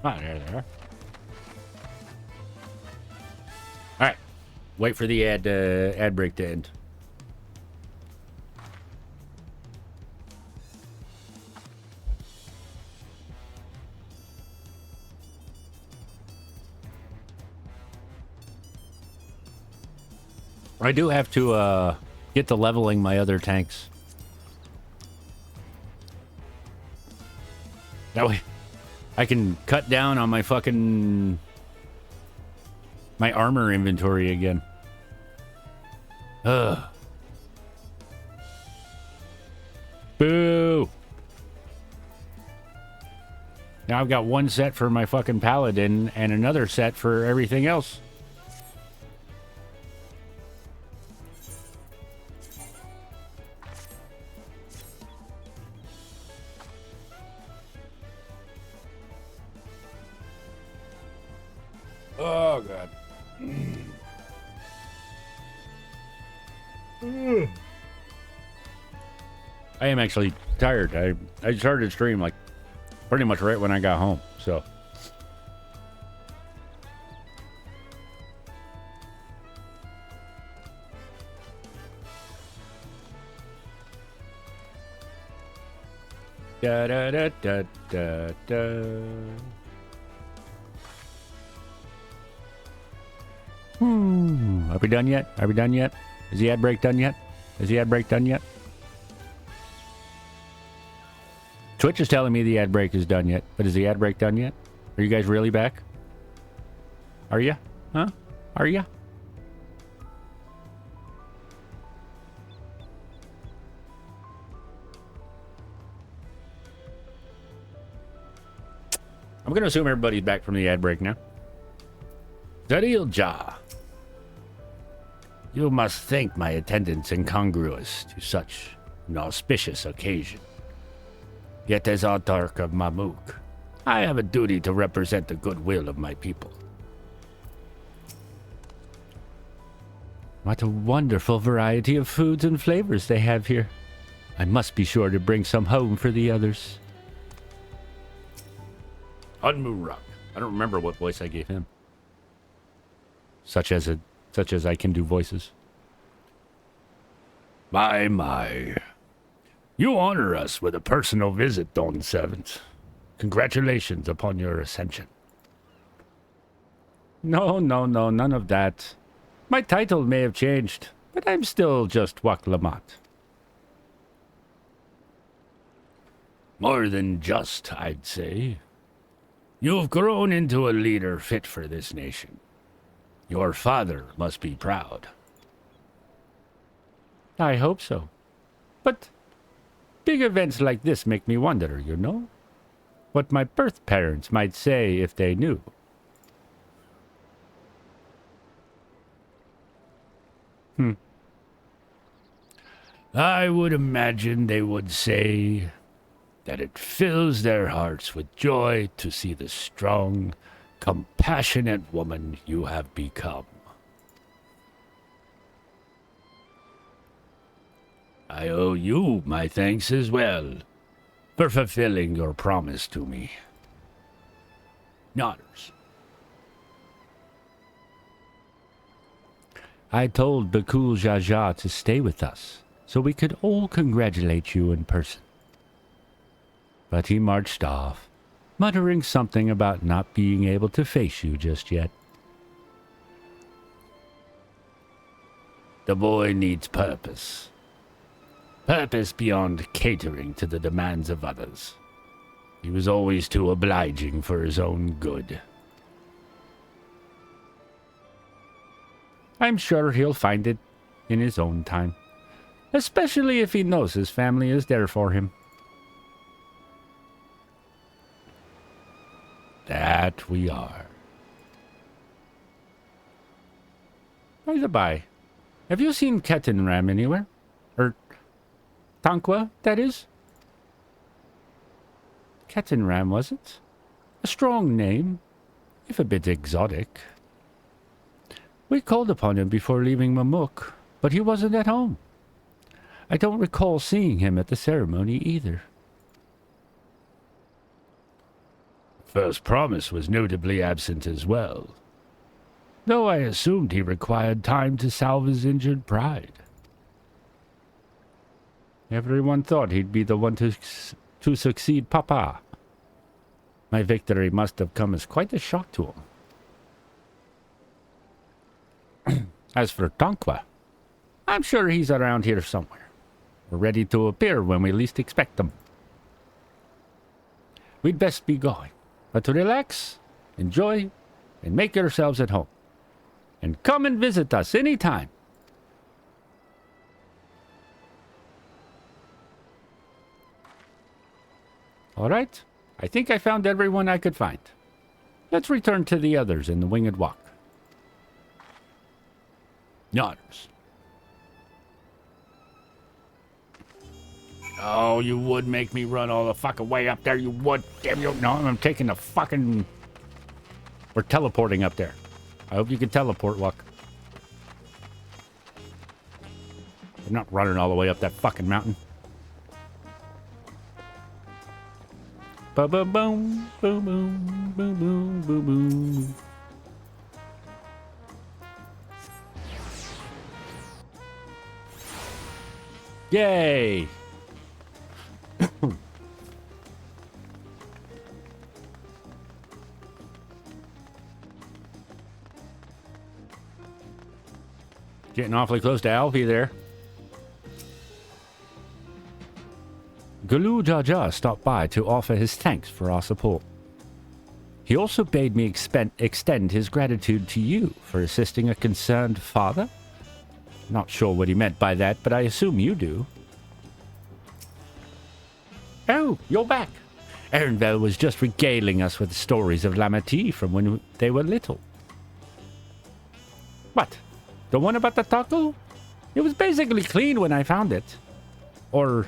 S2: Ah, there they are. All right. Wait for the ad break to end. I do have to get to leveling my other tanks. That way I can cut down on my fucking... my armor inventory again. Ugh. Boo! Now I've got one set for my fucking paladin and another set for everything else. Oh, God. I am actually tired. I started to stream like pretty much right when I got home, so. Da da da da da da. Are we done yet? Are we done yet? Is the ad break done yet? Is the ad break done yet? Twitch is telling me the ad break is done yet, but is the ad break done yet? Are you guys really back? Are ya? Huh? Are ya? I'm gonna assume everybody's back from the ad break now. Zadil Jah. You must think my attendance incongruous to such an auspicious occasion. Yet as Autarch of Mamuk, I have a duty to represent the goodwill of my people. What a wonderful variety of foods and flavors they have here. I must be sure to bring some home for the others. Unmurak. I don't remember what voice I gave him. Such as I can do voices. My. You honor us with a personal visit, Dawn Servant. Congratulations upon your ascension. No, none of that. My title may have changed, but I'm still just Wak Lamat. More than just, I'd say. You've grown into a leader fit for this nation. Your father must be proud. I hope so. But big events like this make me wonder, you know? What my birth parents might say if they knew. I would imagine they would say that it fills their hearts with joy to see the strong, compassionate woman you have become. I owe you my thanks as well for fulfilling your promise to me. Nodders. I told Bakul Jaja to stay with us so we could all congratulate you in person. But he marched off, muttering something about not being able to face you just yet. The boy needs purpose. Purpose beyond catering to the demands of others. He was always too obliging for his own good. I'm sure he'll find it in his own time, especially if he knows his family is there for him. That we are. By the by, have you seen Ketenram anywhere? Or Tankwa, that is? Ketenram, was it? A strong name, if a bit exotic. We called upon him before leaving Mamuk, but he wasn't at home. I don't recall seeing him at the ceremony either. First Promise was notably absent as well, though I assumed he required time to salve his injured pride. Everyone thought he'd be the one to succeed Papa. My victory must have come as quite a shock to him. As for Tankwa, I'm sure he's around here somewhere. We're ready to appear when we least expect him. We'd best be going. But to relax, enjoy, and make yourselves at home. And come and visit us anytime. All right. I think I found everyone I could find. Let's return to the others in the Winged Walk. Nodders. Oh, you would make me run all the fucking way up there. You would. Damn you. No, I'm taking the fucking... We're teleporting up there. I hope you can teleport, Walk. I'm not running all the way up that fucking mountain. Ba-ba-boom, boom, boom, boom, boom, boom, boom. Yay! Getting awfully close to Alfie there. Gulu Jaja stopped by to offer his thanks for our support. He also bade me extend his gratitude to you for assisting a concerned father. Not sure what he meant by that, but I assume you do. Oh, you're back. Ehrenvel was just regaling us with stories of Lamati from when they were little. What? The one about the taco? It was basically clean when I found it. Or,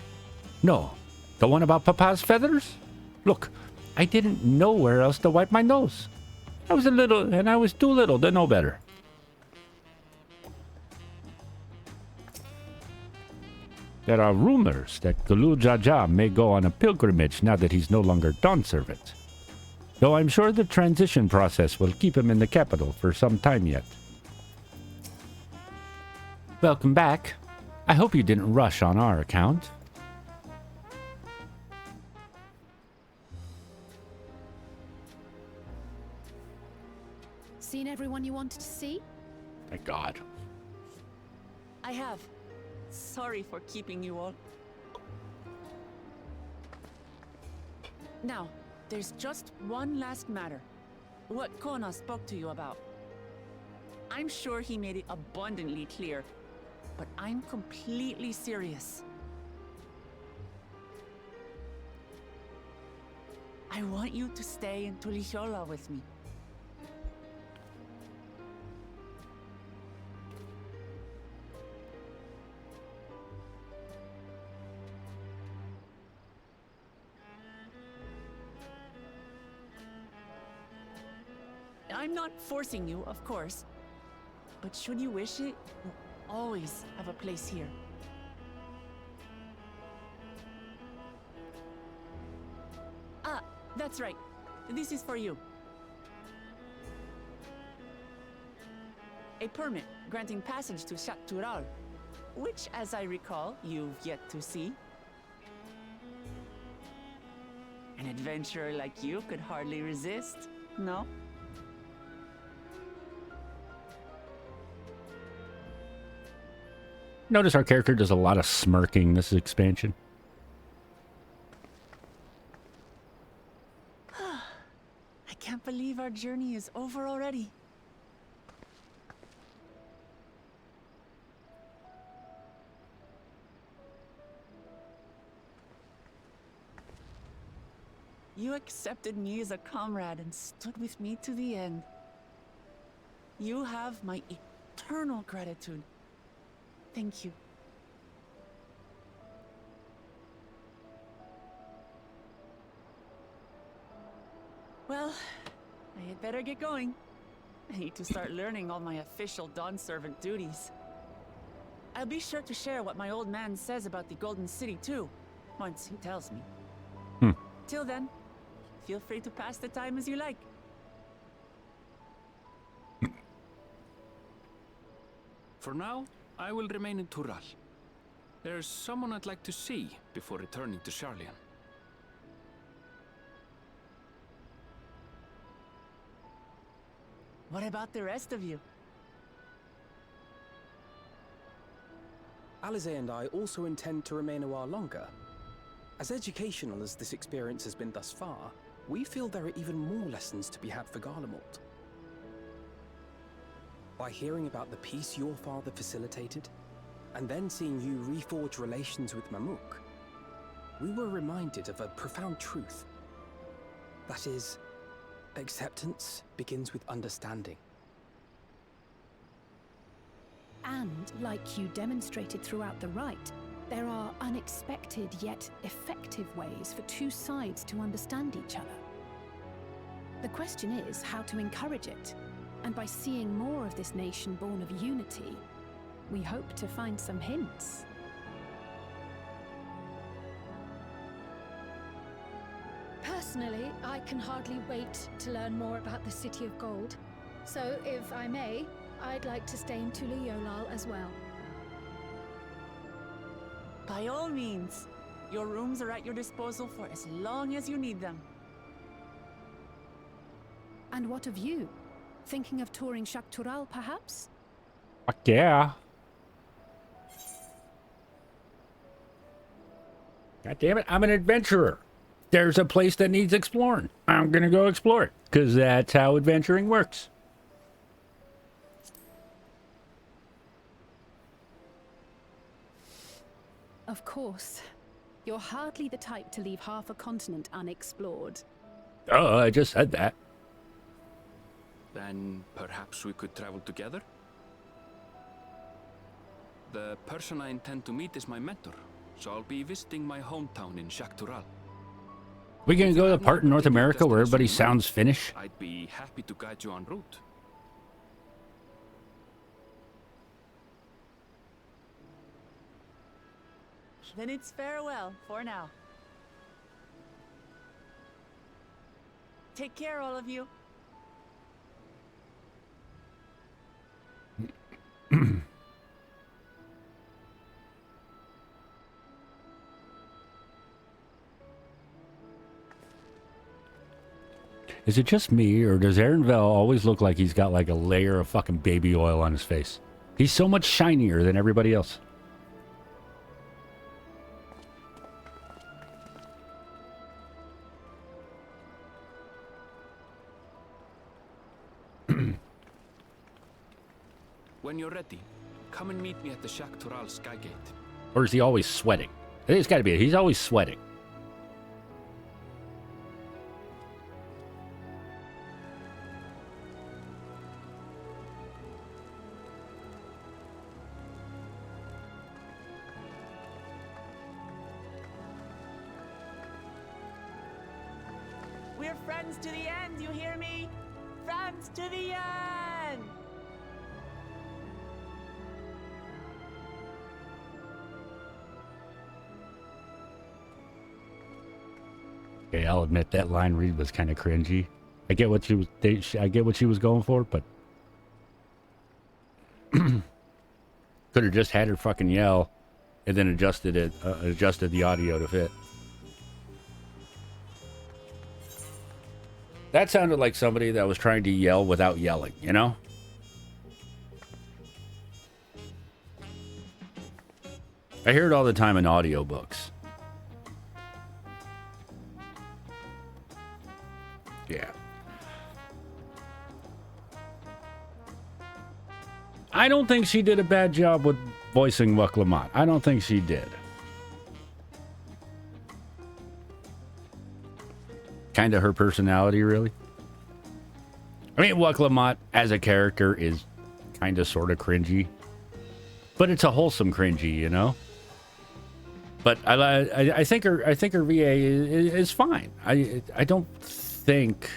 S2: no, the one about Papa's feathers? Look, I didn't know where else to wipe my nose. I was too little to know better. There are rumors that Gulu Jaja may go on a pilgrimage now that he's no longer Dawn Servant. Though I'm sure the transition process will keep him in the capital for some time yet. Welcome back. I hope you didn't rush on our account.
S3: Seen everyone you wanted to see?
S2: Thank God.
S6: I have. Sorry for keeping you all. Now, there's just one last matter. What Kona spoke to you about. I'm sure he made it abundantly clear, but I'm completely serious. I want you to stay in Tulichola with me. I'm not forcing you, of course. But should you wish it, you'll always have a place here. Ah, that's right. This is for you. A permit granting passage to Tural, which, as I recall, you've yet to see. An adventurer like you could hardly resist, no?
S2: Notice our character does a lot of smirking this expansion.
S6: I can't believe our journey is over already. You accepted me as a comrade and stood with me to the end. You have my eternal gratitude. Thank you. Well, I had better get going. I need to start learning all my official Dawn Servant duties. I'll be sure to share what my old man says about the Golden City too, once he tells me. Till then, feel free to pass the time as you like.
S8: For now, I will remain in Tural. There's someone I'd like to see before returning to Sharlayan.
S6: What about the rest of you?
S11: Alize and I also intend to remain a while longer. As educational as this experience has been thus far, we feel there are even more lessons to be had for Garlemald. By hearing about the peace your father facilitated, and then seeing you reforge relations with Mamouk, we were reminded of a profound truth. That is, acceptance begins with understanding.
S3: And, like you demonstrated throughout the rite, there are unexpected yet effective ways for two sides to understand each other. The question is how to encourage it, and by seeing more of this nation born of unity, we hope to find some hints.
S12: Personally, I can hardly wait to learn more about the City of Gold. So, if I may, I'd like to stay in Tula Yolal as well.
S6: By all means. Your rooms are at your disposal for as long as you need them.
S3: And what of you? Thinking of touring Shaktural, perhaps?
S2: Fuck yeah. God damn it, I'm an adventurer. There's a place that needs exploring. I'm gonna go explore it, because that's how adventuring works.
S3: Of course. You're hardly the type to leave half a continent unexplored.
S2: Oh, I just said that.
S8: Then perhaps we could travel together? The person I intend to meet is my mentor, so I'll be visiting my hometown in Shaktural.
S2: We gonna go to the part in North America where everybody sounds Finnish?
S8: I'd be happy to guide you en route.
S6: Then it's farewell for now. Take care, all of you.
S2: Is it just me, or does Aaronvel always look like he's got like a layer of fucking baby oil on his face? He's so much shinier than everybody else.
S8: When you're ready, come and meet me at the Shaktural Skygate.
S2: Or is he always sweating? I think it's gotta be it. He's always sweating.
S6: We're friends to the end, you hear me? Friends to the end!
S2: Okay, I'll admit that line read was kind of cringy. I get what she was. I get what she was going for, but could have just had her fucking yell, and then adjusted the audio to fit. That sounded like somebody that was trying to yell without yelling, you know? I hear it all the time in audiobooks. Yeah. I don't think she did a bad job with voicing Wuk-Lamont. I don't think she did. Kind of her personality, really. I mean, Wuk-Lamont as a character is kind of sort of cringy. But it's a wholesome cringy, you know? But I think her VA is fine. I don't think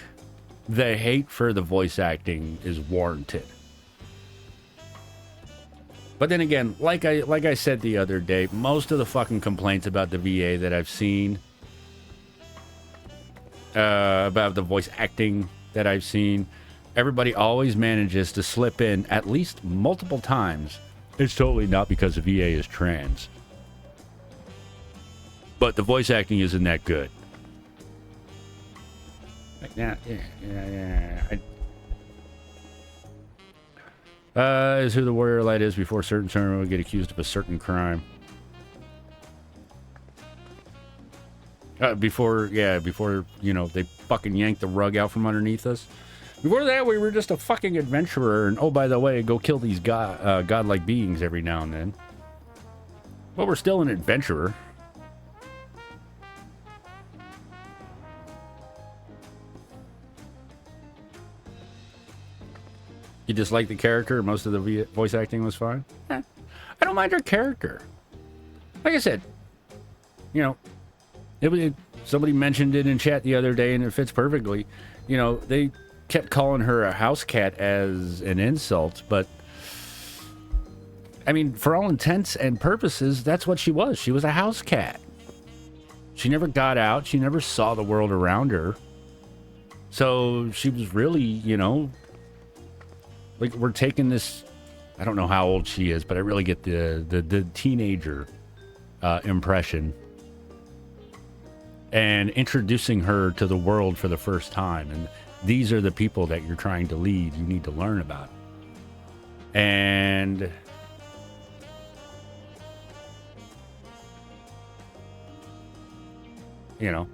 S2: the hate for the voice acting is warranted. But then again, like I said the other day, most of the fucking complaints about the VA that I've seen, about the voice acting that I've seen, everybody always manages to slip in at least multiple times. It's totally not because the VA is trans. But the voice acting isn't that good. Like, yeah. Is who the warrior light is before certain tournament will get accused of a certain crime. Before, you know, they fucking yanked the rug out from underneath us. Before that, we were just a fucking adventurer, and oh, by the way, go kill these godlike beings every now and then. But we're still an adventurer. You dislike the character, most of the voice acting was fine? I don't mind her character. Like I said, you know, somebody mentioned it in chat the other day, and it fits perfectly. You know, they kept calling her a house cat as an insult, but I mean, for all intents and purposes, that's what she was. She was a house cat. She never got out. She never saw the world around her. So she was really, you know, like, we're taking this, I don't know how old she is, but I really get the teenager impression, and introducing her to the world for the first time. And these are the people that you're trying to lead. You need to learn about. And you know,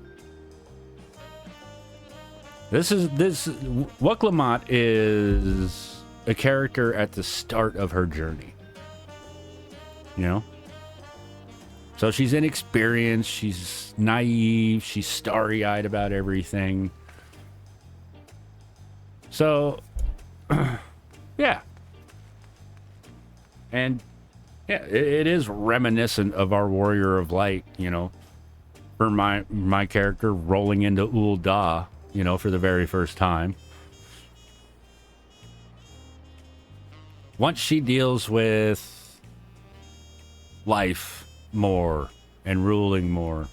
S2: Waklamot is a character at the start of her journey. You know? So she's inexperienced, she's naive, she's starry-eyed about everything. So, yeah. And, yeah, it is reminiscent of our Warrior of Light, you know, for my character rolling into Ul'dah, you know, for the very first time. Once she deals with life more and ruling more,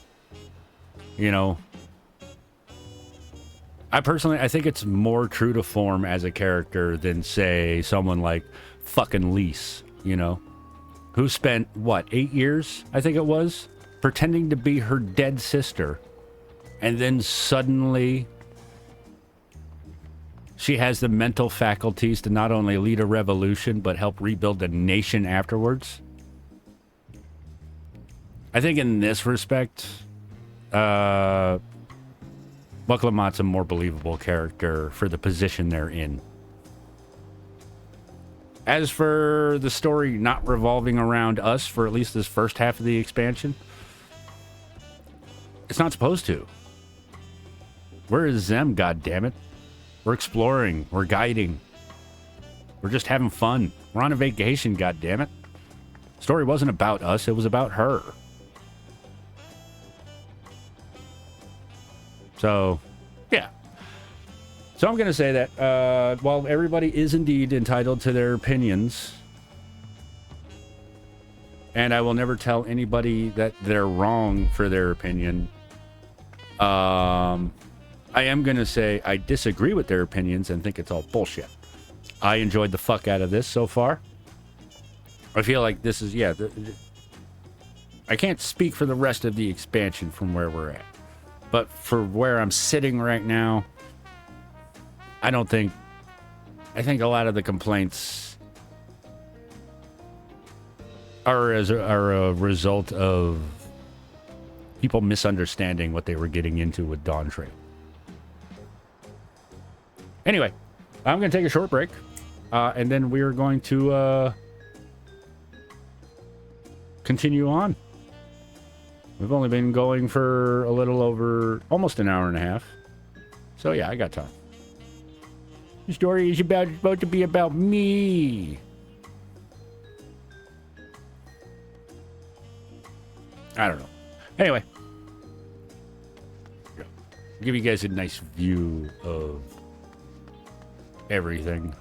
S2: you know, I think it's more true to form as a character than, say, someone like fucking Lise, you know, who spent, what, 8 years, I think it was, pretending to be her dead sister, and then suddenly she has the mental faculties to not only lead a revolution, but help rebuild a nation afterwards. I think in this respect, Waklamot's a more believable character for the position they're in. As for the story not revolving around us for at least this first half of the expansion, it's not supposed to. We're Zem, goddammit. We're exploring. We're guiding. We're just having fun. We're on a vacation, goddammit. The story wasn't about us. It was about her. So, yeah. So I'm going to say that while everybody is indeed entitled to their opinions, and I will never tell anybody that they're wrong for their opinion, I am going to say I disagree with their opinions and think it's all bullshit. I enjoyed the fuck out of this so far. I feel like this is, yeah, I can't speak for the rest of the expansion from where we're at. But for where I'm sitting right now, I think a lot of the complaints are a result of people misunderstanding what they were getting into with Dawntrail. Anyway, I'm going to take a short break, and then we're going to continue on. We've only been going for a little over almost an hour and a half. So yeah, I got time. The story is supposed to be about me. I don't know. Anyway. Give you guys a nice view of everything.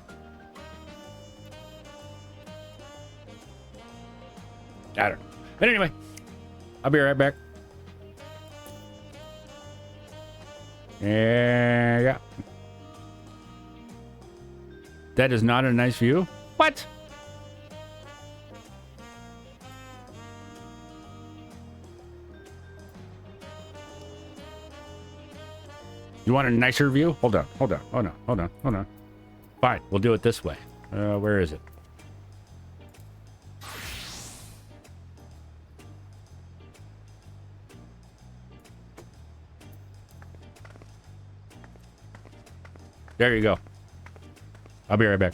S2: I don't know. But anyway, I'll be right back. Yeah. That is not a nice view? What? You want a nicer view? Hold on. Fine, we'll do it this way. Where is it? There you go. I'll be right back.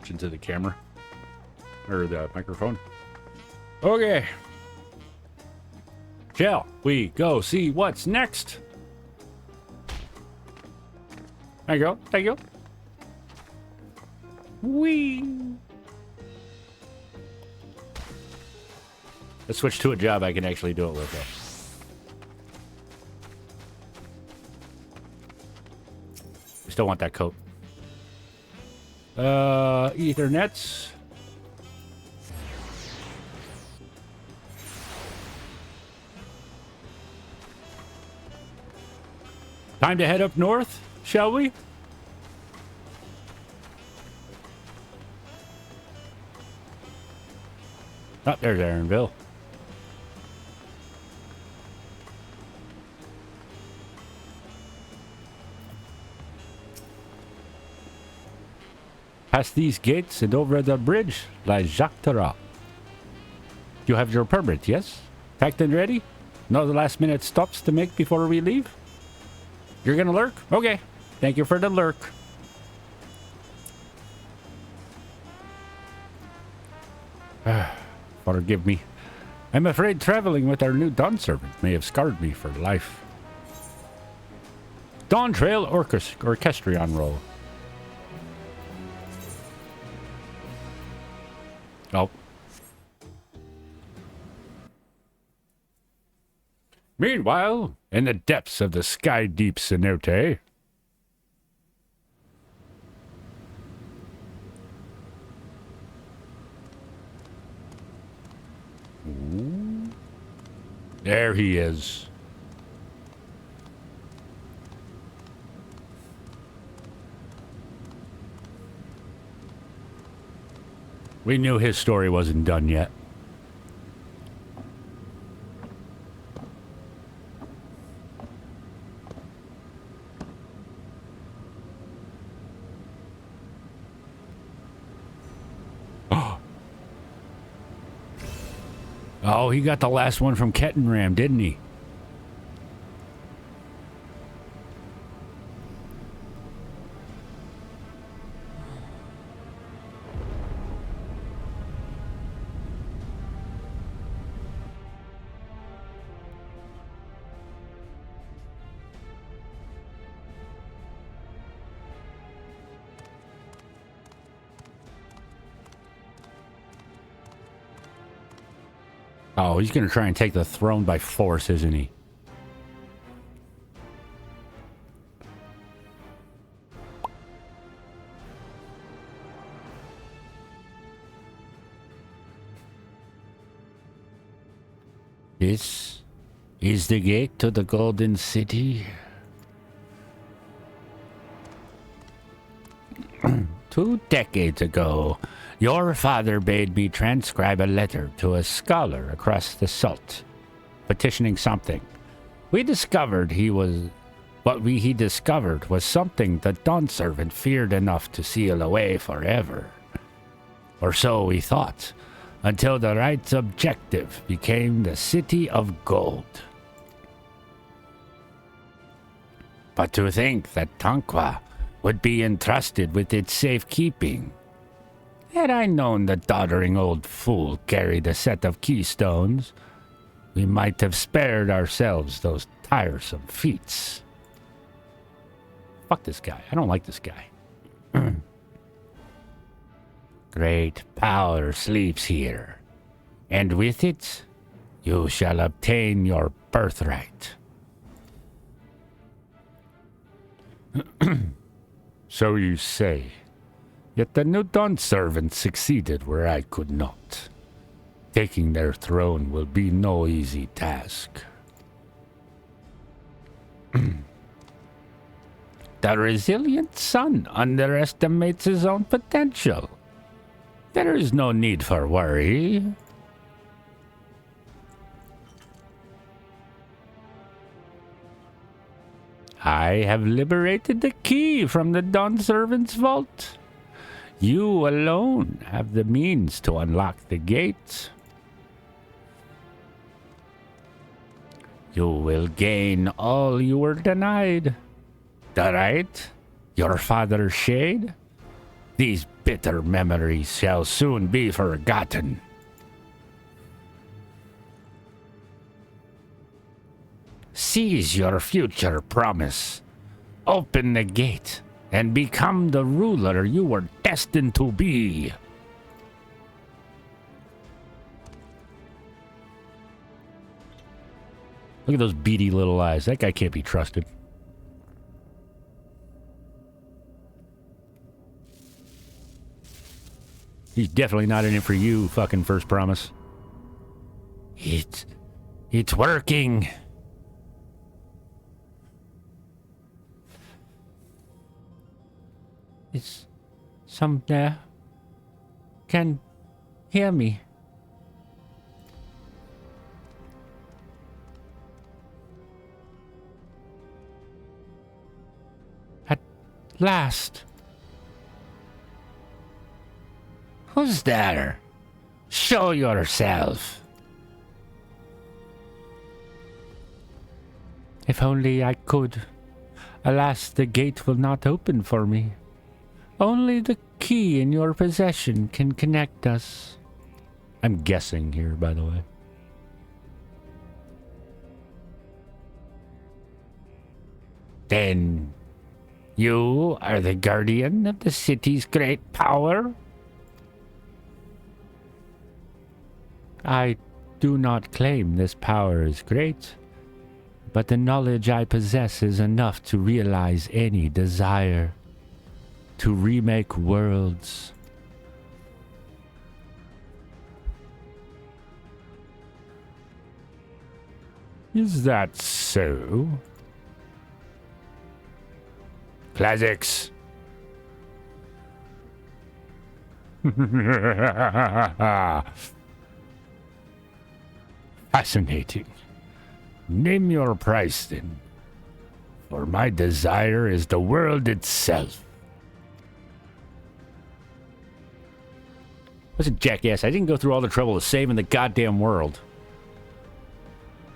S2: much into the camera. Or the microphone. Okay. Shall we go see what's next? There you go. There you go. Whee! Let's switch to a job I can actually do it with, though. We still want that coat. Ethernets. Time to head up north, shall we? Oh, there's Aaronville. Past these gates and over the bridge lies Jacques Tarot. You have your permit, yes? Packed and ready? No last-minute stops to make before we leave? You're gonna lurk? Okay. Thank you for the lurk. Forgive me. I'm afraid traveling with our new Dawn servant may have scarred me for life. Dawntrail Orchestrion roll. Oh. Meanwhile, in the depths of the sky deep cenote, there he is. We knew his story wasn't done yet. Oh, he got the last one from Kettenram, didn't he? Oh, he's going to try and take the throne by force, isn't he? This is the gate to the Golden City. 2 decades ago, your father bade me transcribe a letter to a scholar across the Salt, petitioning something. We discovered he discovered was something the Dawn servant feared enough to seal away forever. Or so we thought, until the right's objective became the City of Gold. But to think that Tonqua would be entrusted with its safekeeping. Had I known the doddering old fool carried a set of keystones, we might have spared ourselves those tiresome feats. Fuck this guy. I don't like this guy. Great power sleeps here, and with it, you shall obtain your birthright. So you say. Yet the new Dawn servant succeeded where I could not. Taking their throne will be no easy task. The resilient son underestimates his own potential. There is no need for worry. I have liberated the key from the Dawn servant's vault. You alone have the means to unlock the gate. You will gain all you were denied. The right, your father's shade, These bitter memories shall soon be forgotten. Seize your future promise. Open the gate and become the ruler you were destined to be. Look at those beady little eyes. That guy can't be trusted. He's definitely not in it for you, fucking first promise. It's working. It's some there can hear me. At last. Who's there? Show yourself. If only I could. Alas, the gate will not open for me. Only the key in your possession can connect us. I'm guessing here, by the way. Then, you are the guardian of the city's great power? I do not claim this power is great, but the knowledge I possess is enough to realize any desire. To remake worlds. Is that so? Classics. Fascinating. Name your price then, for my desire is the world itself. Listen, jackass, I didn't go through all the trouble of saving the goddamn world.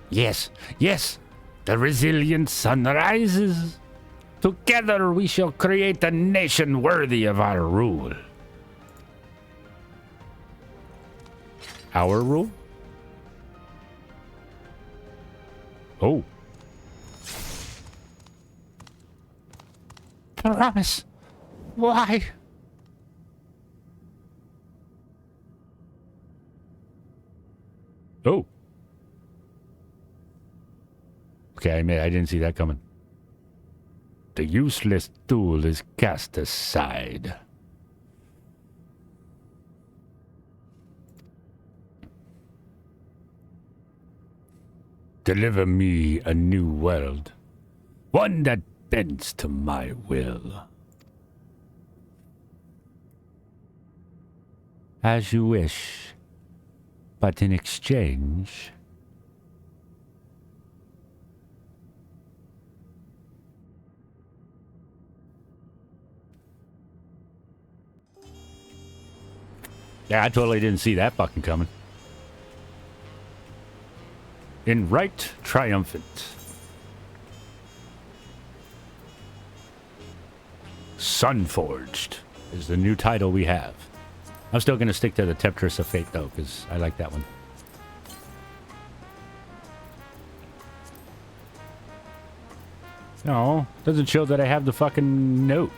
S2: Yes, yes, the resilient sun rises. Together we shall create a nation worthy of our rule. Our rule? Oh. Promise. Why? Oh. Okay, I didn't see that coming. The useless tool is cast aside. Deliver me a new world. One that bends to my will. As you wish. But in exchange... Yeah, I totally didn't see that fucking coming. In right triumphant. Sunforged is the new title we have. I'm still going to stick to the Temptress of Fate, though, because I like that one. No, doesn't show that I have the fucking note.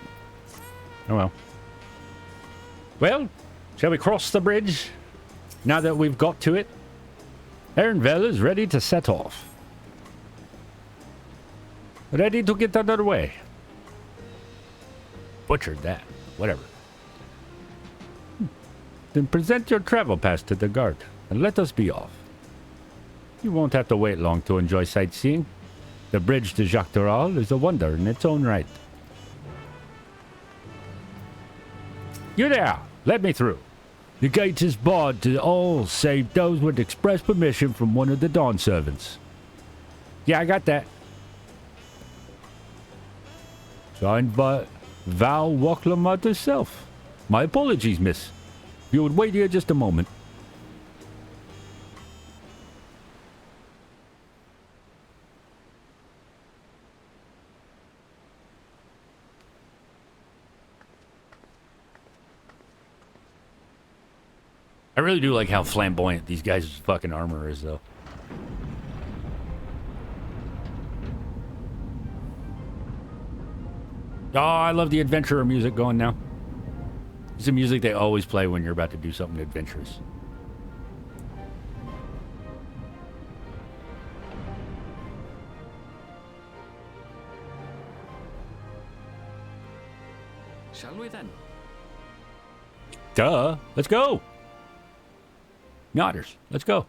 S2: Oh, well. Well, shall we cross the bridge? Now that we've got to it? Ernvel is ready to set off. Ready to get underway. Butchered that. Whatever. Then present your travel pass to the guard, and let us be off. You won't have to wait long to enjoy sightseeing. The bridge to Jacques Doral is a wonder in its own right. You there! Let me through. The gate is barred to all save those with express permission from one of the Dawn servants. Yeah, I got that. Signed by Val Walklamont herself. My apologies, miss. You would wait here just a moment. I really do like how flamboyant these guys' fucking armor is, though. Oh, I love the adventurer music going now. It's the music they always play when you're about to do something adventurous.
S8: Shall we then?
S2: Duh. Let's go. Nodders. Let's go.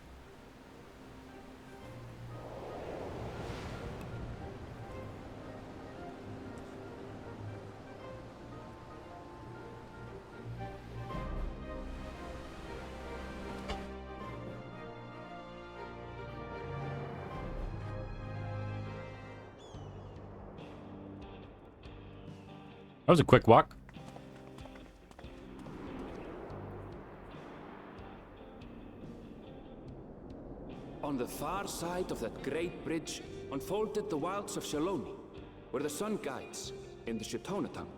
S2: That was a quick walk.
S8: On the far side of that great bridge unfolded the wilds of Shaloni, where the sun guides in the Shatona tongue.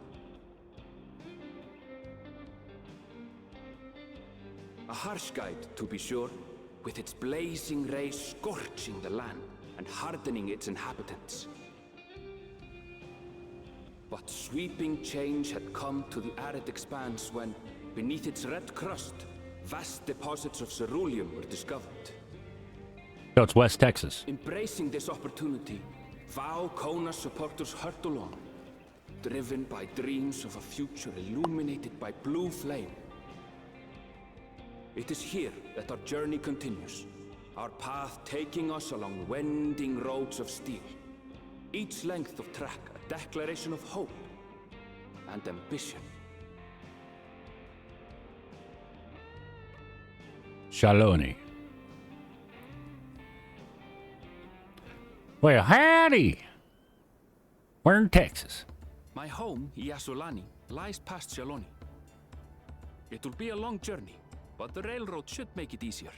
S8: A harsh guide, to be sure, with its blazing rays scorching the land and hardening its inhabitants. But sweeping change had come to the arid expanse when, beneath its red crust, vast deposits of ceruleum were discovered.
S2: So it's West Texas.
S8: Embracing this opportunity, Vau Kona supporters hurtle on, driven by dreams of a future illuminated by blue flame. It is here that our journey continues, our path taking us along winding roads of steel. Each length of track a declaration of hope and ambition.
S2: Shaloni. Well, howdy. We're in Texas.
S8: My home, Yasulani, lies past Shaloni. It will be a long journey, but the railroad should make it easier.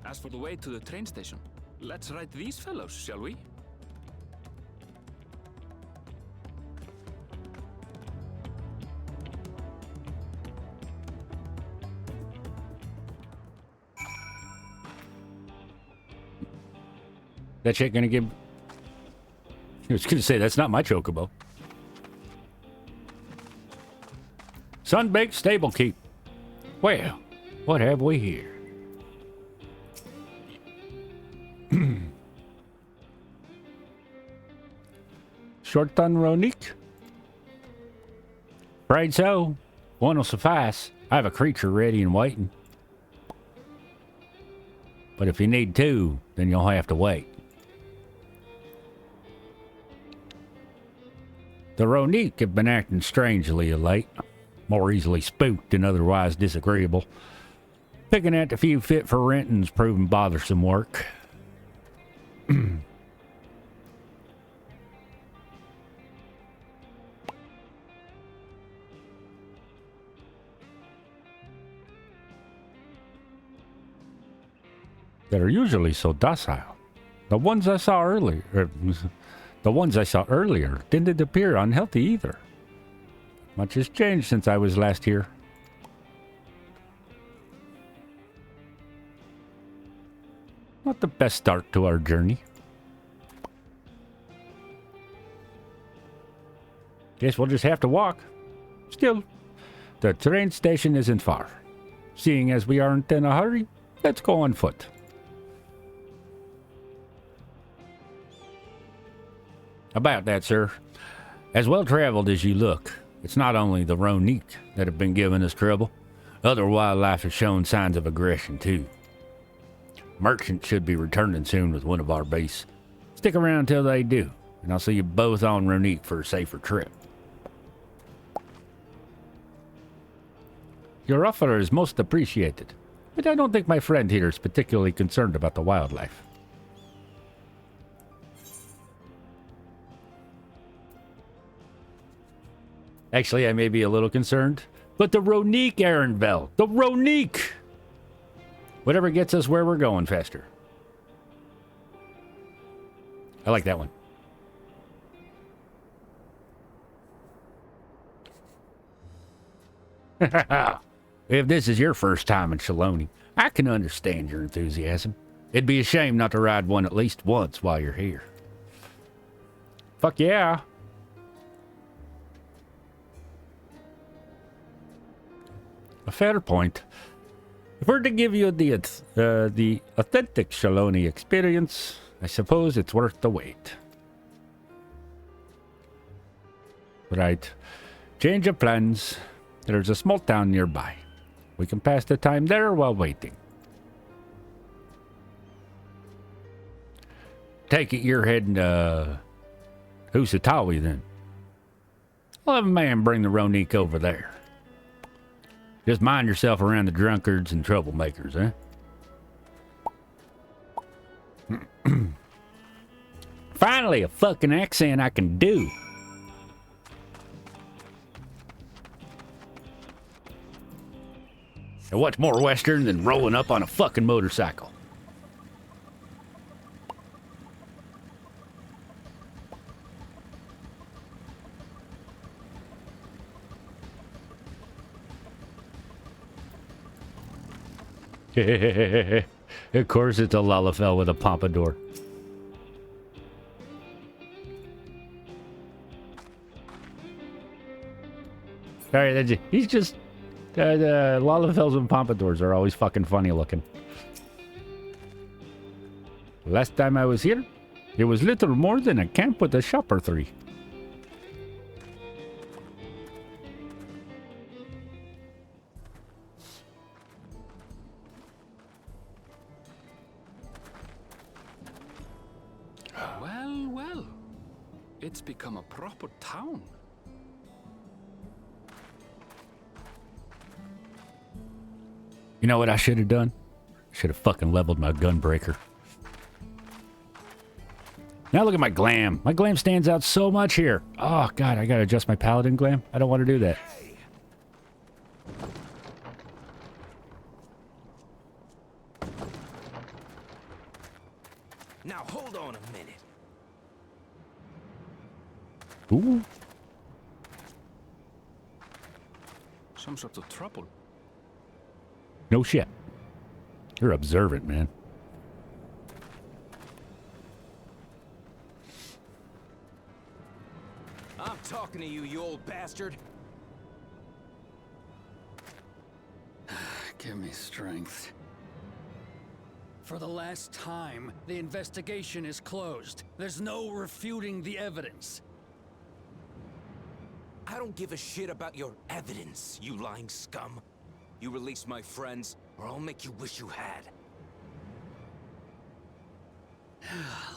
S8: As for the way to the train station, let's ride these fellows, shall we?
S2: That shit gonna give... I was gonna say, that's not my chocobo. Sunbaked stable keep. Well, what have we here? Short thun Ronique? Afraid so. One will suffice. I have a creature ready and waiting. But if you need two, then you'll have to wait. The Ronique have been acting strangely of late. More easily spooked than otherwise disagreeable. Picking out the few fit for renting's proving bothersome work. That are usually so docile. The ones I saw earlier, didn't appear unhealthy either. Much has changed since I was last here. Not the best start to our journey. Guess we'll just have to walk. Still, the train station isn't far. Seeing as we aren't in a hurry, let's go on foot. About that, sir. As well-traveled as you look, it's not only the Ronique that have been giving us trouble. Other wildlife has shown signs of aggression, too. Merchant should be returning soon with one of our base. Stick around till they do, and I'll see you both on Ronique for a safer trip. Your offer is most appreciated, but I don't think my friend here is particularly concerned about the wildlife. Actually, I may be a little concerned, but the Ronique errand bell, the Ronique! Whatever gets us where we're going faster. I like that one. If this is your first time in Shaloni, I can understand your enthusiasm. It'd be a shame not to ride one at least once while you're here. Fuck yeah. A fair point. If we're to give you the authentic Shaloni experience, I suppose it's worth the wait. Right. Change of plans. There's a small town nearby. We can pass the time there while waiting. Take it you're heading to Husatawi then. I'll have a man bring the Ronique over there. Just mind yourself around the drunkards and troublemakers, eh? Finally, a fucking accent I can do. And what's more Western than rolling up on a fucking motorcycle? Of course it's a Lalafell with a pompadour. Sorry, he's just... the Lalafells and pompadours are always fucking funny looking. Last time I was here, it was little more than a camp with a shop or three.
S8: Well, well. It's become a proper town.
S2: You know what I should have done? Should have fucking leveled my gunbreaker. Now look at my glam. My glam stands out so much here. Oh, God, I gotta adjust my paladin glam. I don't want to do that.
S5: Now hold on a minute.
S2: Ooh.
S8: Some sort of trouble.
S2: No shit. You're observant, man.
S5: I'm talking to you, you old bastard.
S13: Give me strength. For the last time, the investigation is closed. There's no refuting the evidence.
S5: I don't give a shit about your evidence, you lying scum. You release my friends, or I'll make you wish you had.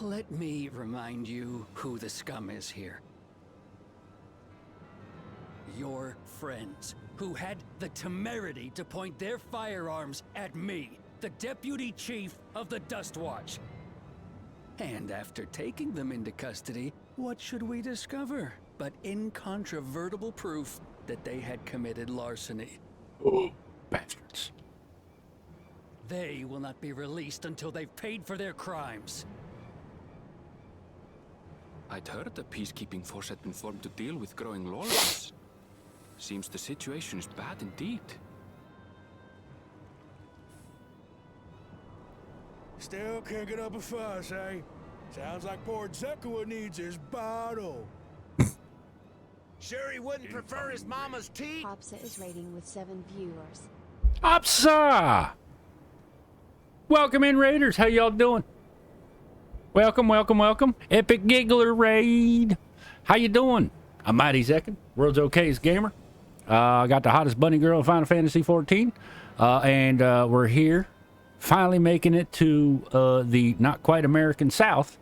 S13: Let me remind you who the scum is here. Your friends, who had the temerity to point their firearms at me, the Deputy Chief of the Dust Watch. And after taking them into custody, what should we discover but incontrovertible proof that they had committed larceny?
S2: Oh, bastards.
S13: They will not be released until they've paid for their crimes.
S8: I'd heard the peacekeeping force had been formed to deal with growing lawlessness. Seems the situation is bad indeed.
S4: Still can't get up a fuss, eh? Sounds like poor Zekua needs his bottle.
S5: Sure he wouldn't prefer his mama's tea?
S14: Opsa is rating with 7 viewers.
S2: Opsa! Welcome in, Raiders. How y'all doing? Welcome, welcome, welcome. Epic Giggler Raid. How you doing? I'm MightyZekken, world's okayest gamer. I got the hottest bunny girl in Final Fantasy 14. And we're here, finally making it to the not quite American South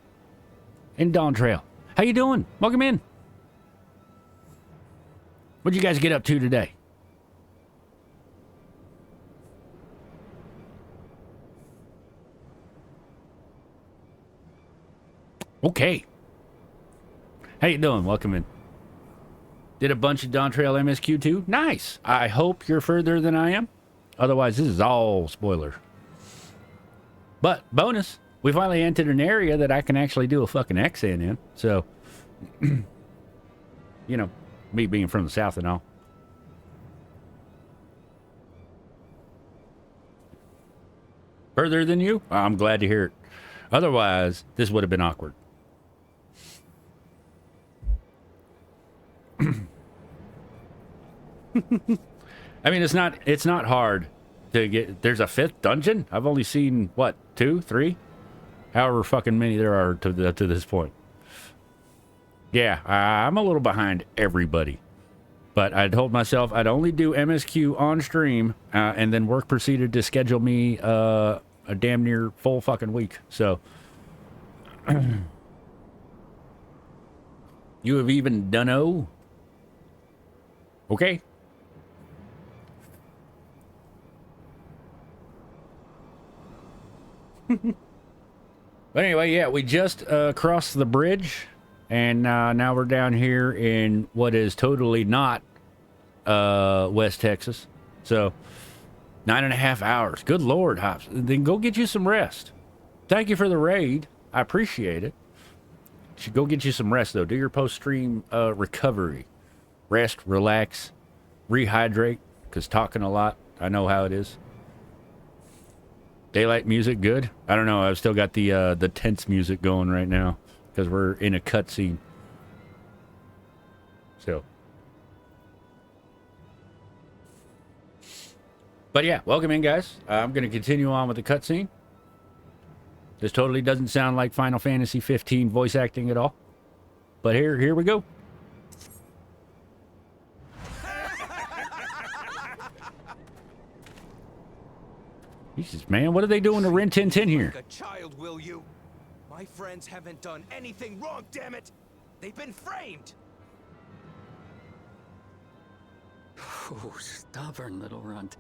S2: in Dawntrail. How you doing? Welcome in. What'd you guys get up to today? Okay. How you doing? Welcome in. Did a bunch of Dawntrail MSQ too. Nice. I hope you're further than I am. Otherwise, this is all spoiler. But bonus, we finally entered an area that I can actually do a fucking accent in. So, you know, me being from the South and all. Further than you? I'm glad to hear it. Otherwise, this would have been awkward. I mean, it's not hard to get. There's a 5th dungeon. I've only seen what, 2, 3, however fucking many there are to this point. Yeah, I'm a little behind everybody, but I told myself I'd only do MSQ on stream, and then work proceeded to schedule me a damn near full fucking week. So you have even done okay. But anyway, yeah, we just crossed the bridge, and now we're down here in what is totally not West Texas. So 9.5 hours. Good Lord, Hops. Then go get you some rest. Thank you for the raid. I appreciate it. You should go get you some rest, though. Do your post-stream recovery. Rest, relax, rehydrate, because talking a lot, I know how it is. Daylight music, good? I don't know. I've still got the tense music going right now because we're in a cutscene. So. But yeah, welcome in, guys. I'm going to continue on with the cutscene. This totally doesn't sound like Final Fantasy 15 voice acting at all. But here we go. Jesus, man, what are they doing to Rin Tin Tin here?
S5: Like a child, will you? My friends haven't done anything wrong, damn it! They've been framed!
S13: Oh, stubborn little runt.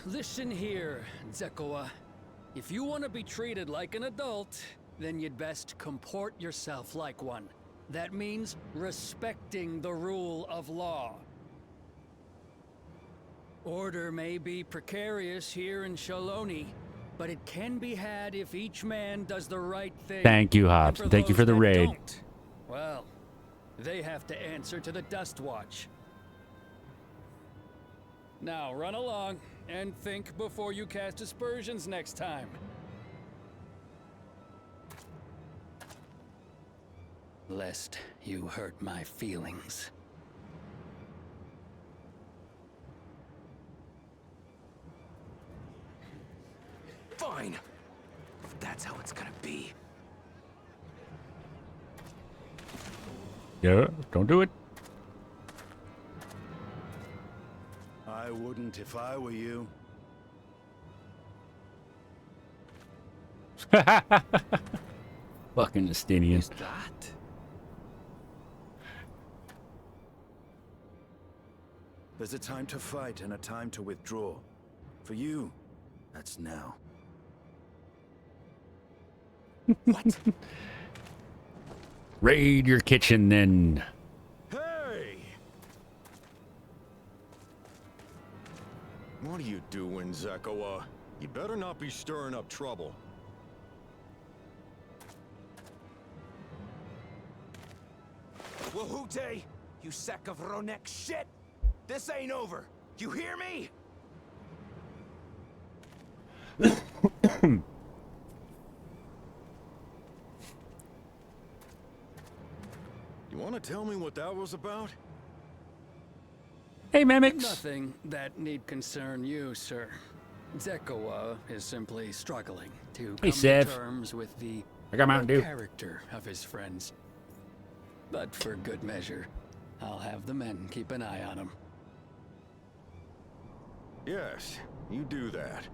S13: Listen here, Zekoa. If you want to be treated like an adult, then you'd best comport yourself like one. That means respecting the rule of law. Order may be precarious here in Shaloni, but it can be had if each man does the right thing.
S2: Thank you, Hobbs. Thank you for the raid.
S13: Don't, well, they have to answer to the Dust Watch. Now run along and think before you cast aspersions next time. Lest you hurt my feelings.
S5: Fine. If that's how it's gonna be.
S2: Yeah, don't do it.
S15: I wouldn't if I were you.
S2: Fucking Estinian.
S15: That? There's a time to fight and a time to withdraw. For you, that's now.
S5: What?
S2: Raid your kitchen, then.
S9: Hey! What are you doing, Zekoa? You better not be stirring up trouble.
S5: Wahute, you sack of Ronek shit! This ain't over! You hear me?
S9: You want to tell me what that was about?
S2: Hey, Mimics.
S13: Nothing that need concern you, sir. Zekoa is simply struggling to come to terms with the
S2: I got Mountain Dew.
S13: character of his friends. But for good measure, I'll have the men keep an eye on him.
S9: Yes, you do that.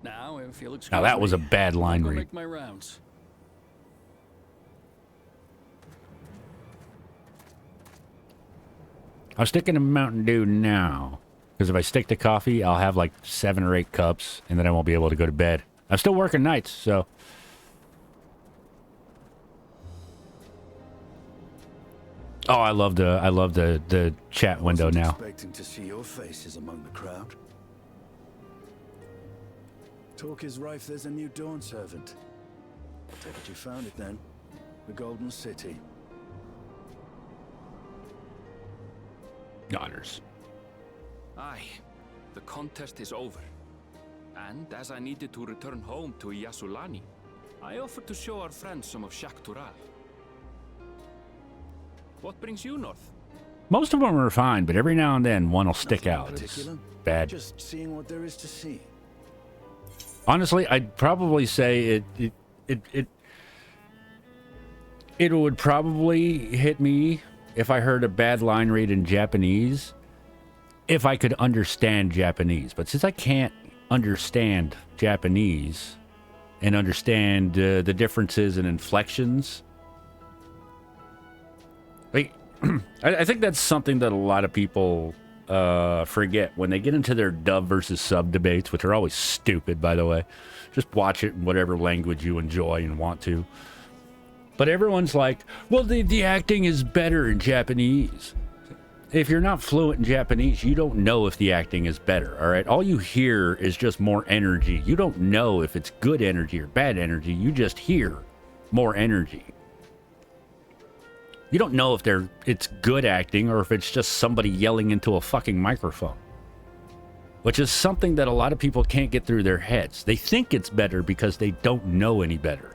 S13: Now, if you'll excuse
S2: Now that was a
S13: me,
S2: bad line
S13: I'll go
S2: read.
S13: make my rounds.
S2: I'm sticking to Mountain Dew now. Because if I stick to coffee, I'll have like 7 or 8 cups, and then I won't be able to go to bed. I'm still working nights, so. Oh, I love the chat window now.
S15: Expecting to see your faces among the crowd. Talk is rife there's a new Dawn servant. Take it you found it then. The Golden City.
S2: Honors.
S8: Aye, the contest is over. And as I needed to return home to Yasulani, I offered to show our friends some of Shak Tural. What brings you north?
S2: Most of them are fine, but every now and then one will stick out. It's bad.
S15: Just seeing what there is to see.
S2: Honestly, I'd probably say it would probably hit me if I heard a bad line read in Japanese, if I could understand Japanese. But since I can't understand Japanese and understand the differences and inflections, like, I think that's something that a lot of people forget when they get into their dub versus sub debates, which are always stupid, by the way. Just watch it in whatever language you enjoy and want to. But everyone's like, well, the acting is better in Japanese. If you're not fluent in Japanese, you don't know if the acting is better, all right? All you hear is just more energy. You don't know if it's good energy or bad energy. You just hear more energy. You don't know if it's good acting or if it's just somebody yelling into a fucking microphone. Which is something that a lot of people can't get through their heads. They think it's better because they don't know any better.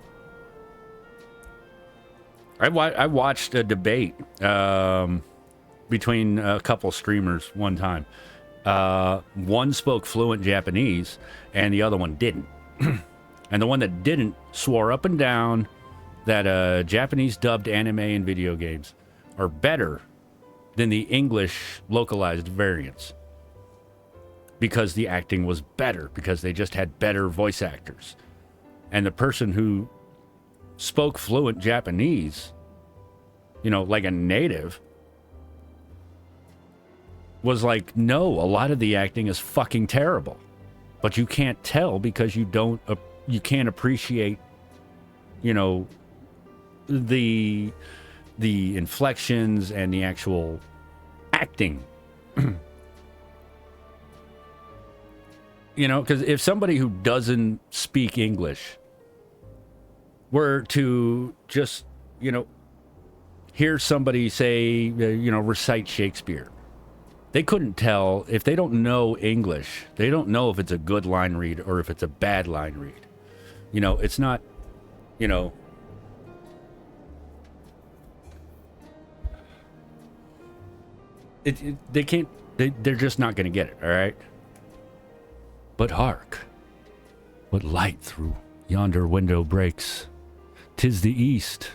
S2: I watched a debate between a couple streamers one time. One spoke fluent Japanese and the other one didn't. And the one that didn't swore up and down that Japanese dubbed anime and video games are better than the English localized variants. Because the acting was better, because they just had better voice actors. And the person who spoke fluent Japanese, you know, like a native, was like, no, a lot of the acting is fucking terrible. But you can't tell because you can't appreciate, you know, the inflections and the actual acting. You know, because if somebody who doesn't speak English were to just, you know, hear somebody say, you know, recite Shakespeare, they couldn't tell. If they don't know English, they don't know if it's a good line read or if it's a bad line read. You know, it's not, you know, they can't, they're just not going to get it, all right? But hark, what light through yonder window breaks. 'Tis the east,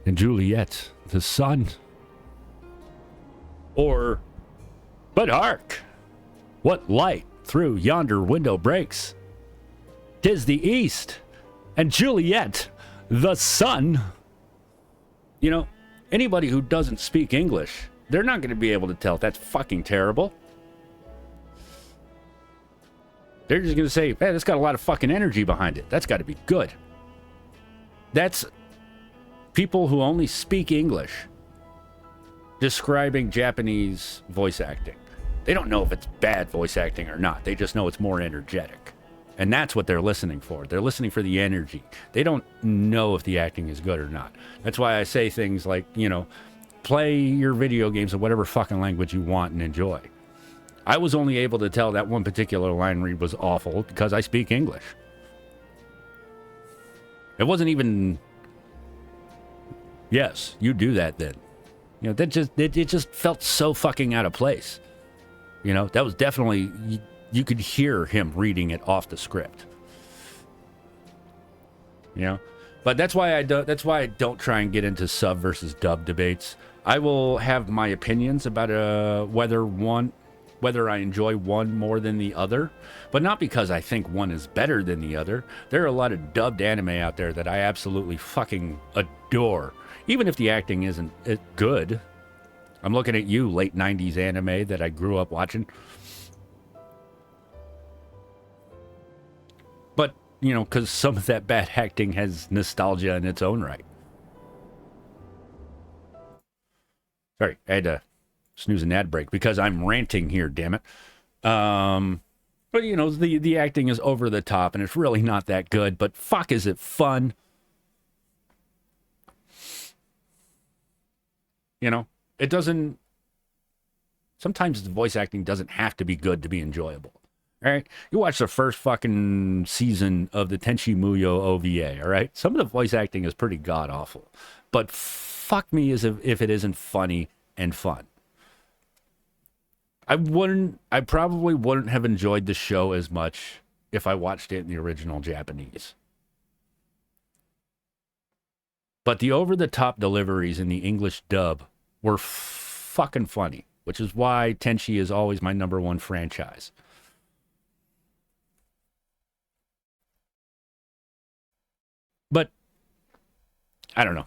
S2: and Juliet, the sun. Or, but hark, what light through yonder window breaks. 'Tis the east, and Juliet, the sun. You know, anybody who doesn't speak English, they're not going to be able to tell if that's fucking terrible. They're just going to say, hey, that's got a lot of fucking energy behind it. That's got to be good. That's people who only speak English describing Japanese voice acting. They don't know if it's bad voice acting or not. They just know it's more energetic. And that's what they're listening for. They're listening for the energy. They don't know if the acting is good or not. That's why I say things like, you know, play your video games in whatever fucking language you want and enjoy. I was only able to tell that one particular line read was awful because I speak English. It wasn't even, yes, you do that then. You know, that just, it just felt so fucking out of place. You know, that was definitely, you could hear him reading it off the script. You know, but that's why I don't try and get into sub versus dub debates. I will have my opinions about whether I enjoy one more than the other, but not because I think one is better than the other. There are a lot of dubbed anime out there that I absolutely fucking adore, even if the acting isn't good. I'm looking at you, late 90s anime that I grew up watching. But, you know, because some of that bad acting has nostalgia in its own right. Sorry, I had to snooze an ad break because I'm ranting here, damn it. But, you know, the acting is over the top, and it's really not that good, but fuck, is it fun? You know, it doesn't... Sometimes the voice acting doesn't have to be good to be enjoyable. All right? You watch the first fucking season of the Tenchi Muyo OVA, all right? Some of the voice acting is pretty god-awful. But fuck me as if it isn't funny and fun. I probably wouldn't have enjoyed the show as much if I watched it in the original Japanese. But the over-the-top deliveries in the English dub were fucking funny, which is why Tenchi is always my number one franchise. But I don't know.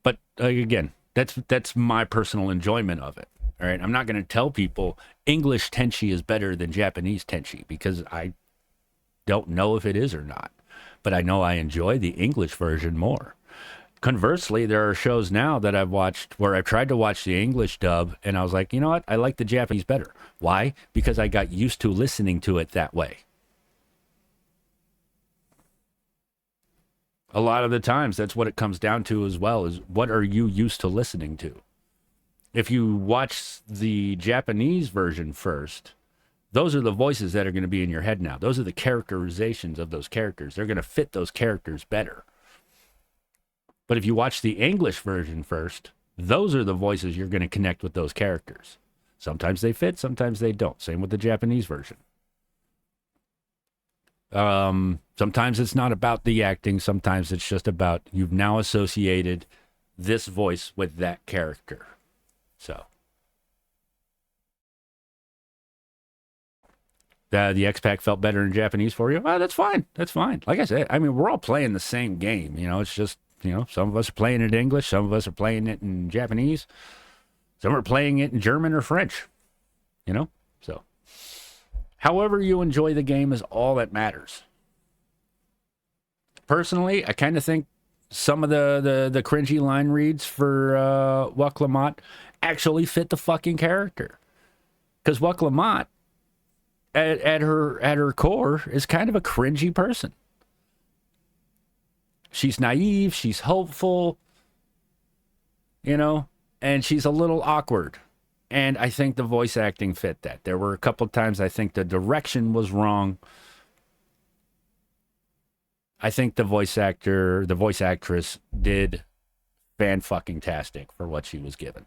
S2: But again, that's my personal enjoyment of it. All right, I'm not going to tell people English Tenchi is better than Japanese Tenchi because I don't know if it is or not. But I know I enjoy the English version more. Conversely, there are shows now that I've watched where I tried to watch the English dub and I was like, you know what? I like the Japanese better. Why? Because I got used to listening to it that way. A lot of the times, that's what it comes down to as well, is what are you used to listening to? If you watch the Japanese version first, those are the voices that are going to be in your head now. Those are the characterizations of those characters. They're going to fit those characters better. But if you watch the English version first, those are the voices you're going to connect with those characters. Sometimes they fit, sometimes they don't. Same with the Japanese version. Sometimes it's not about the acting. Sometimes it's just about you've now associated this voice with that character. So the X-Pack felt better in Japanese for you? Well, that's fine. That's fine. Like I said, I mean, we're all playing the same game. You know, it's just, you know, some of us are playing it in English. Some of us are playing it in Japanese. Some are playing it in German or French. You know, so however you enjoy the game is all that matters. Personally, I kind of think some of the cringy line reads for Waklamot actually fit the fucking character. Because Waklamot, at her core, is kind of a cringy person. She's naive, she's hopeful, you know, and she's a little awkward. And I think the voice acting fit that. There were a couple of times I think the direction was wrong. I think the voice actress did fan-fucking-tastic for what she was given.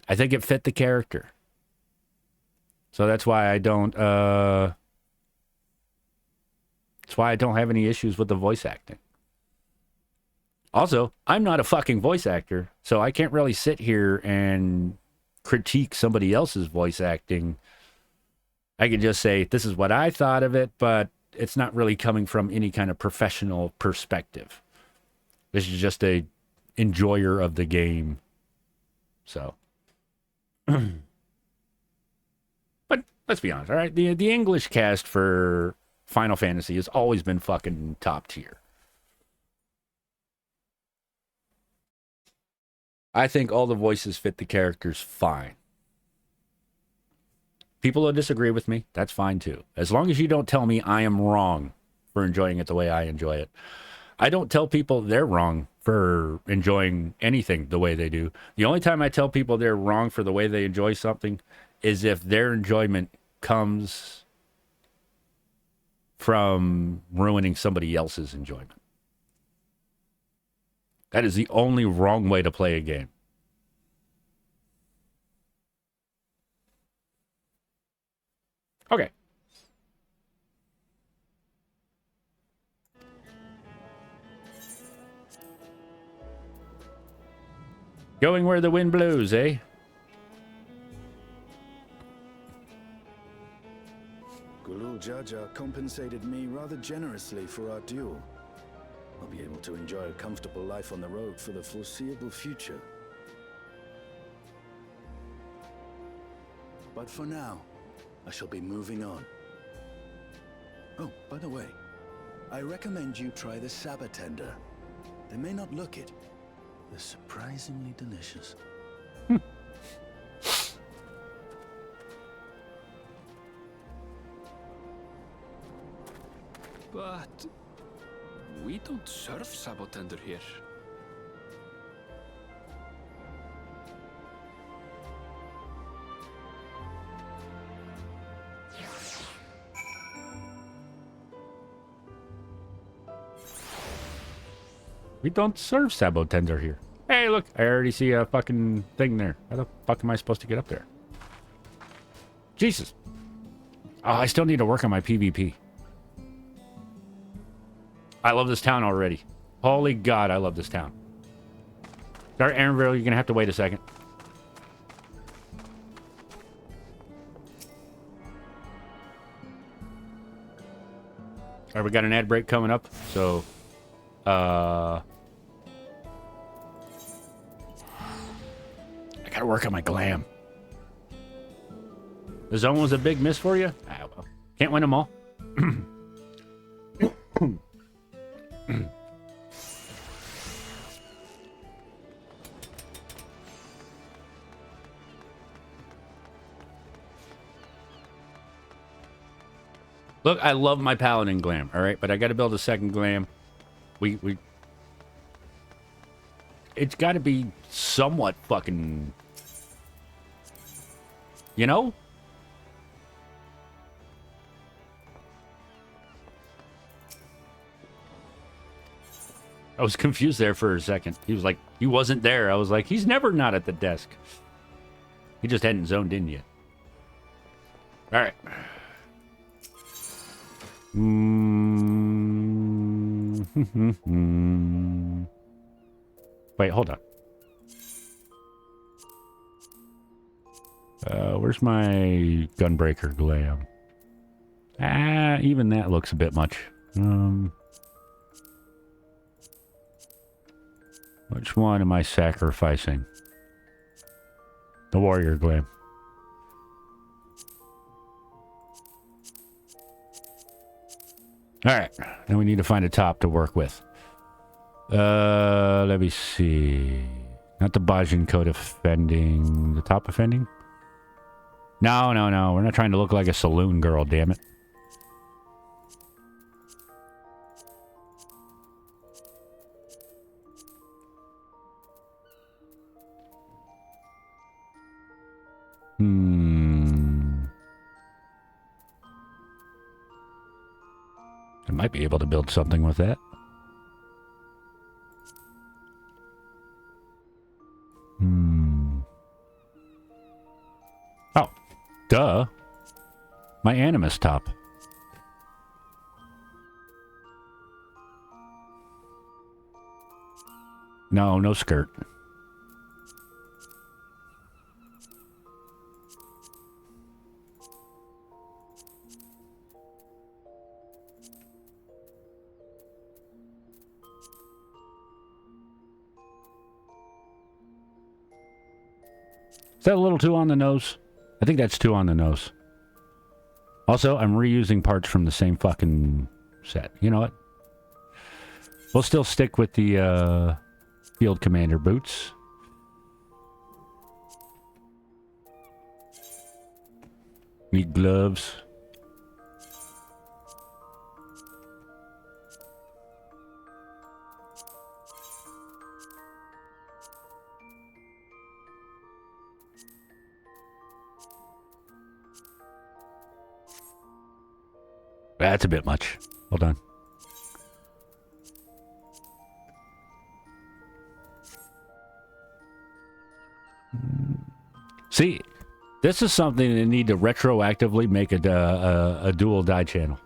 S2: I think it fit the character. So that's why I don't have any issues with the voice acting. Also, I'm not a fucking voice actor, so I can't really sit here and critique somebody else's voice acting. I could just say, this is what I thought of it, but it's not really coming from any kind of professional perspective. This is just a enjoyer of the game. So. But let's be honest, all right? The English cast for Final Fantasy has always been fucking top tier. I think all the voices fit the characters fine. People who disagree with me, that's fine too. As long as you don't tell me I am wrong for enjoying it the way I enjoy it. I don't tell people they're wrong for enjoying anything the way they do. The only time I tell people they're wrong for the way they enjoy something is if their enjoyment comes from ruining somebody else's enjoyment. That is the only wrong way to play a game. Okay. Going where the wind blows, eh?
S15: Gulul Jaja compensated me rather generously for our duel. I'll be able to enjoy a comfortable life on the road for the foreseeable future. But for now, I shall be moving on. Oh, by the way, I recommend you try the Sabatender. They may not look it. They're surprisingly delicious.
S8: But we don't serve Sabotender here.
S2: We don't serve Sabotender here. Hey, look, I already see a fucking thing there. How the fuck am I supposed to get up there? Jesus. Oh, I still need to work on my PvP. I love this town already. Holy God, I love this town. Sorry, Aaronville, you're going to have to wait a second. All right, we got an ad break coming up, so... I gotta work on my glam. The zone was a big miss for you? Ah, well. Can't win them all. Look, I love my paladin glam, all right? But I got to build a second glam. It's got to be somewhat fucking... You know? I was confused there for a second. He was like, he wasn't there. I was like, he's never not at the desk. He just hadn't zoned in yet. All right. Wait, hold on. Where's my gunbreaker glam? Ah, even that looks a bit much. Which one am I sacrificing? The warrior glam. All right, then we need to find a top to work with. Let me see. Not the Bajin code offending. The top offending? No. We're not trying to look like a saloon girl, damn it. I might be able to build something with that. Oh, duh. My Animus top. No skirt. Is that a little too on the nose? I think that's too on the nose. Also, I'm reusing parts from the same fucking set. You know what? We'll still stick with the Field Commander boots. Need gloves. That's a bit much. Hold on. See, this is something they need to retroactively make a dual die channel.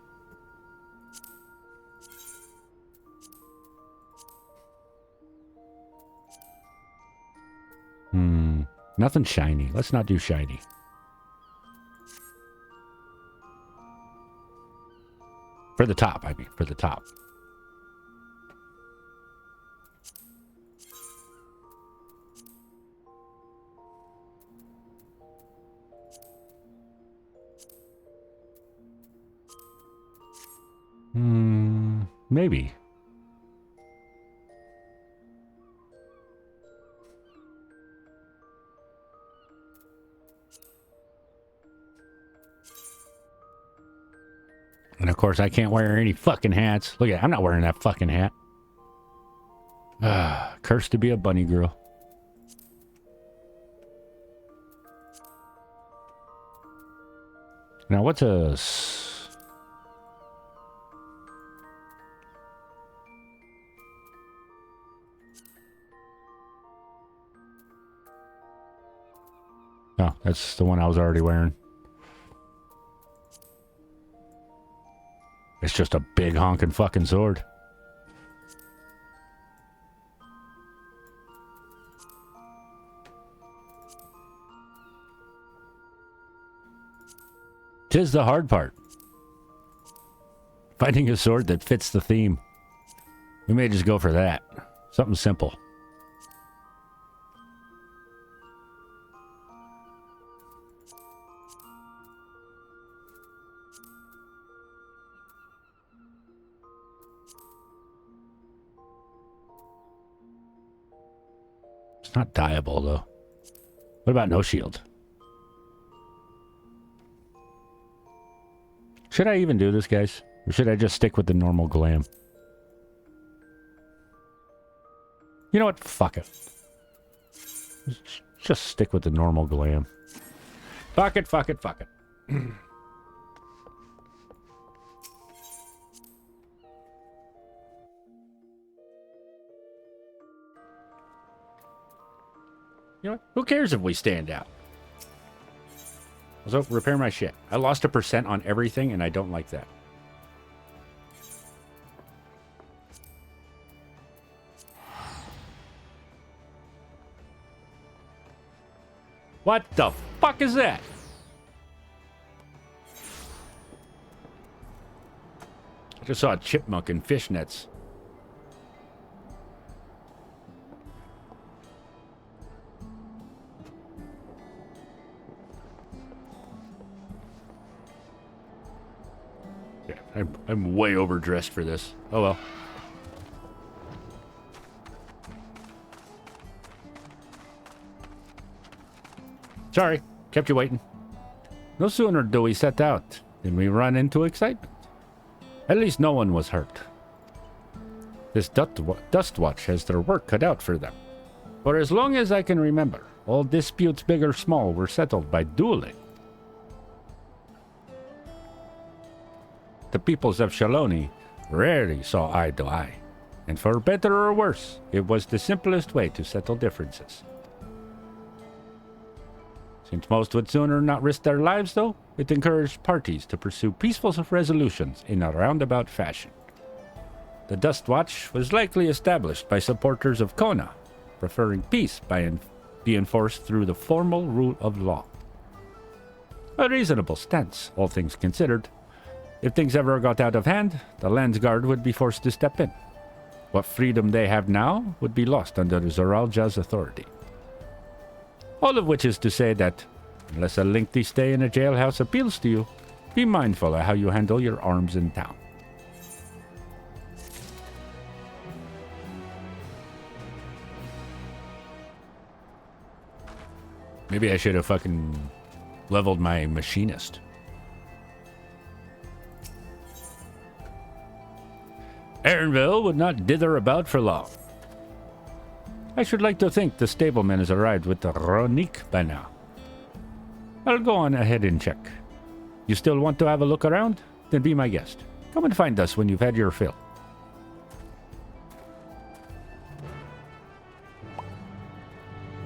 S2: Nothing shiny. Let's not do shiny. For the top, I mean. For the top. Maybe. And of course, I can't wear any fucking hats. Look at it. I'm not wearing that fucking hat. Cursed to be a bunny girl. Now, what's a... Oh, that's the one I was already wearing. It's just a big honking fucking sword. Tis the hard part. Finding a sword that fits the theme. We may just go for that. Something simple. It's not dyeable, though. What about no shield? Should I even do this, guys? Or should I just stick with the normal glam? You know what? Fuck it. Just stick with the normal glam. Fuck it, fuck it, fuck it. You know what? Who cares if we stand out? Also, repair my shit. I lost 1% on everything, and I don't like that. What the fuck is that? I just saw a chipmunk in fishnets. I'm way overdressed for this. Oh well. Sorry, kept you waiting. No sooner do we set out than we run into excitement. At least no one was hurt. This Dust Watch has their work cut out for them. For as long as I can remember, all disputes, big or small, were settled by dueling. The peoples of Shaloni rarely saw eye to eye, and for better or worse, it was the simplest way to settle differences. Since most would sooner not risk their lives, though, it encouraged parties to pursue peaceful resolutions in a roundabout fashion. The Dust Watch was likely established by supporters of Kona, preferring peace be enforced through the formal rule of law. A reasonable stance, all things considered. If things ever got out of hand, the Landsguard would be forced to step in. What freedom they have now would be lost under Zoralja's authority. All of which is to say that, unless a lengthy stay in a jailhouse appeals to you, be mindful of how you handle your arms in town. Maybe I should have fucking leveled my machinist. Aaronville would not dither about for long. I should like to think the stableman has arrived with the Ronique by now. I'll go on ahead and check. You still want to have a look around? Then be my guest. Come and find us when you've had your fill.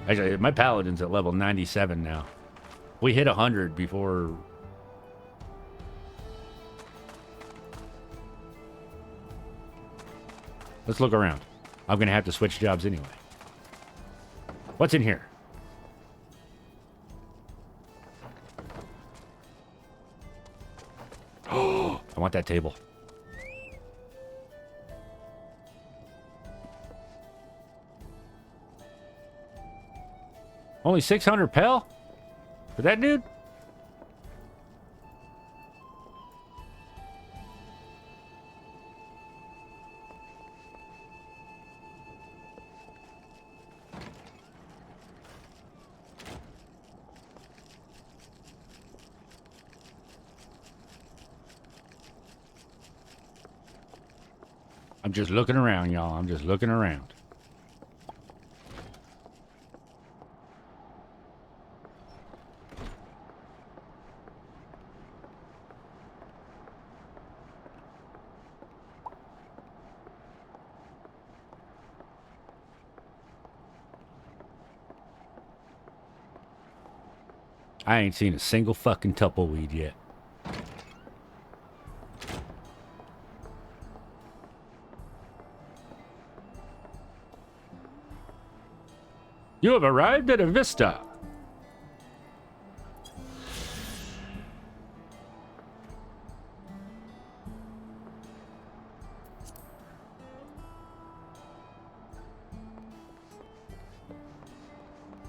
S2: Actually, my paladin's at level 97 now. We hit 100 before... Let's look around. I'm going to have to switch jobs anyway. What's in here? Oh, I want that table. Only 600 pel? For that dude? I'm just looking around, y'all. I'm just looking around. I ain't seen a single fucking tumbleweed yet. You have arrived at a vista.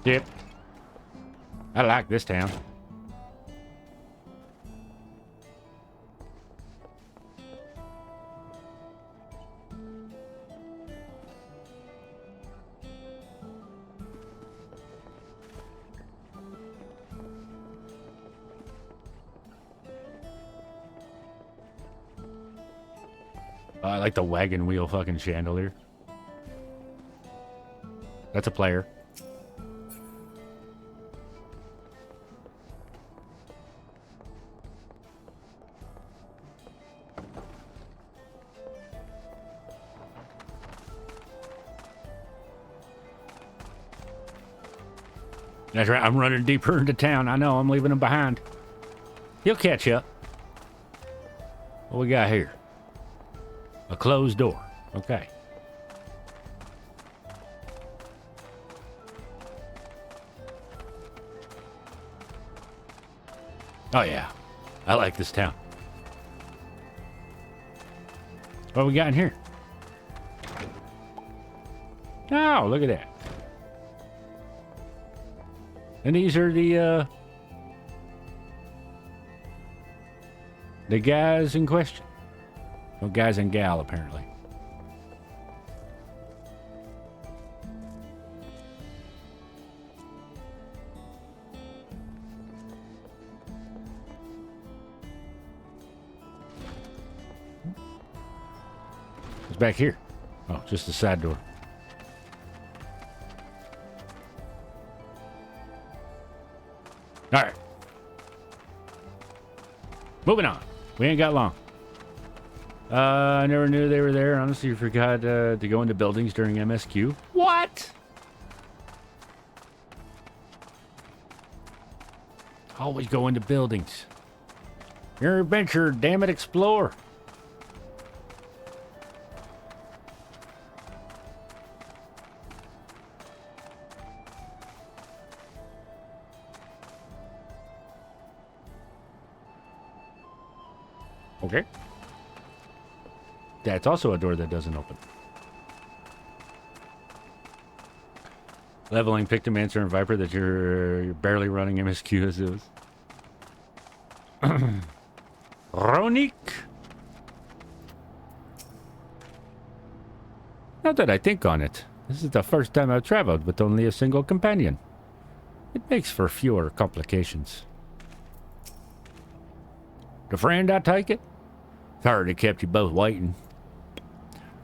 S2: Yep. I like this town. I like the wagon wheel fucking chandelier. That's a player. That's right, I'm running deeper into town. I know, I'm leaving him behind. He'll catch up. What we got here? A closed door. Okay. Oh yeah, I like this town. What we got in here? Oh, look at that. And these are the guys in question. Well, guys and gal, apparently. It's back here. Oh, just the side door. All right. Moving on. We ain't got long. I never knew they were there. Honestly, forgot to go into buildings during MSQ. What? Always go into buildings. Your adventure, damn it, explore. Okay. That's also a door that doesn't open. Leveling Pictomancer and Viper that you're barely running MSQ as is. Ronique. Now that I think on it, this is the first time I've traveled with only a single companion. It makes for fewer complications. The friend, I take it? Sorry to kept you both waiting.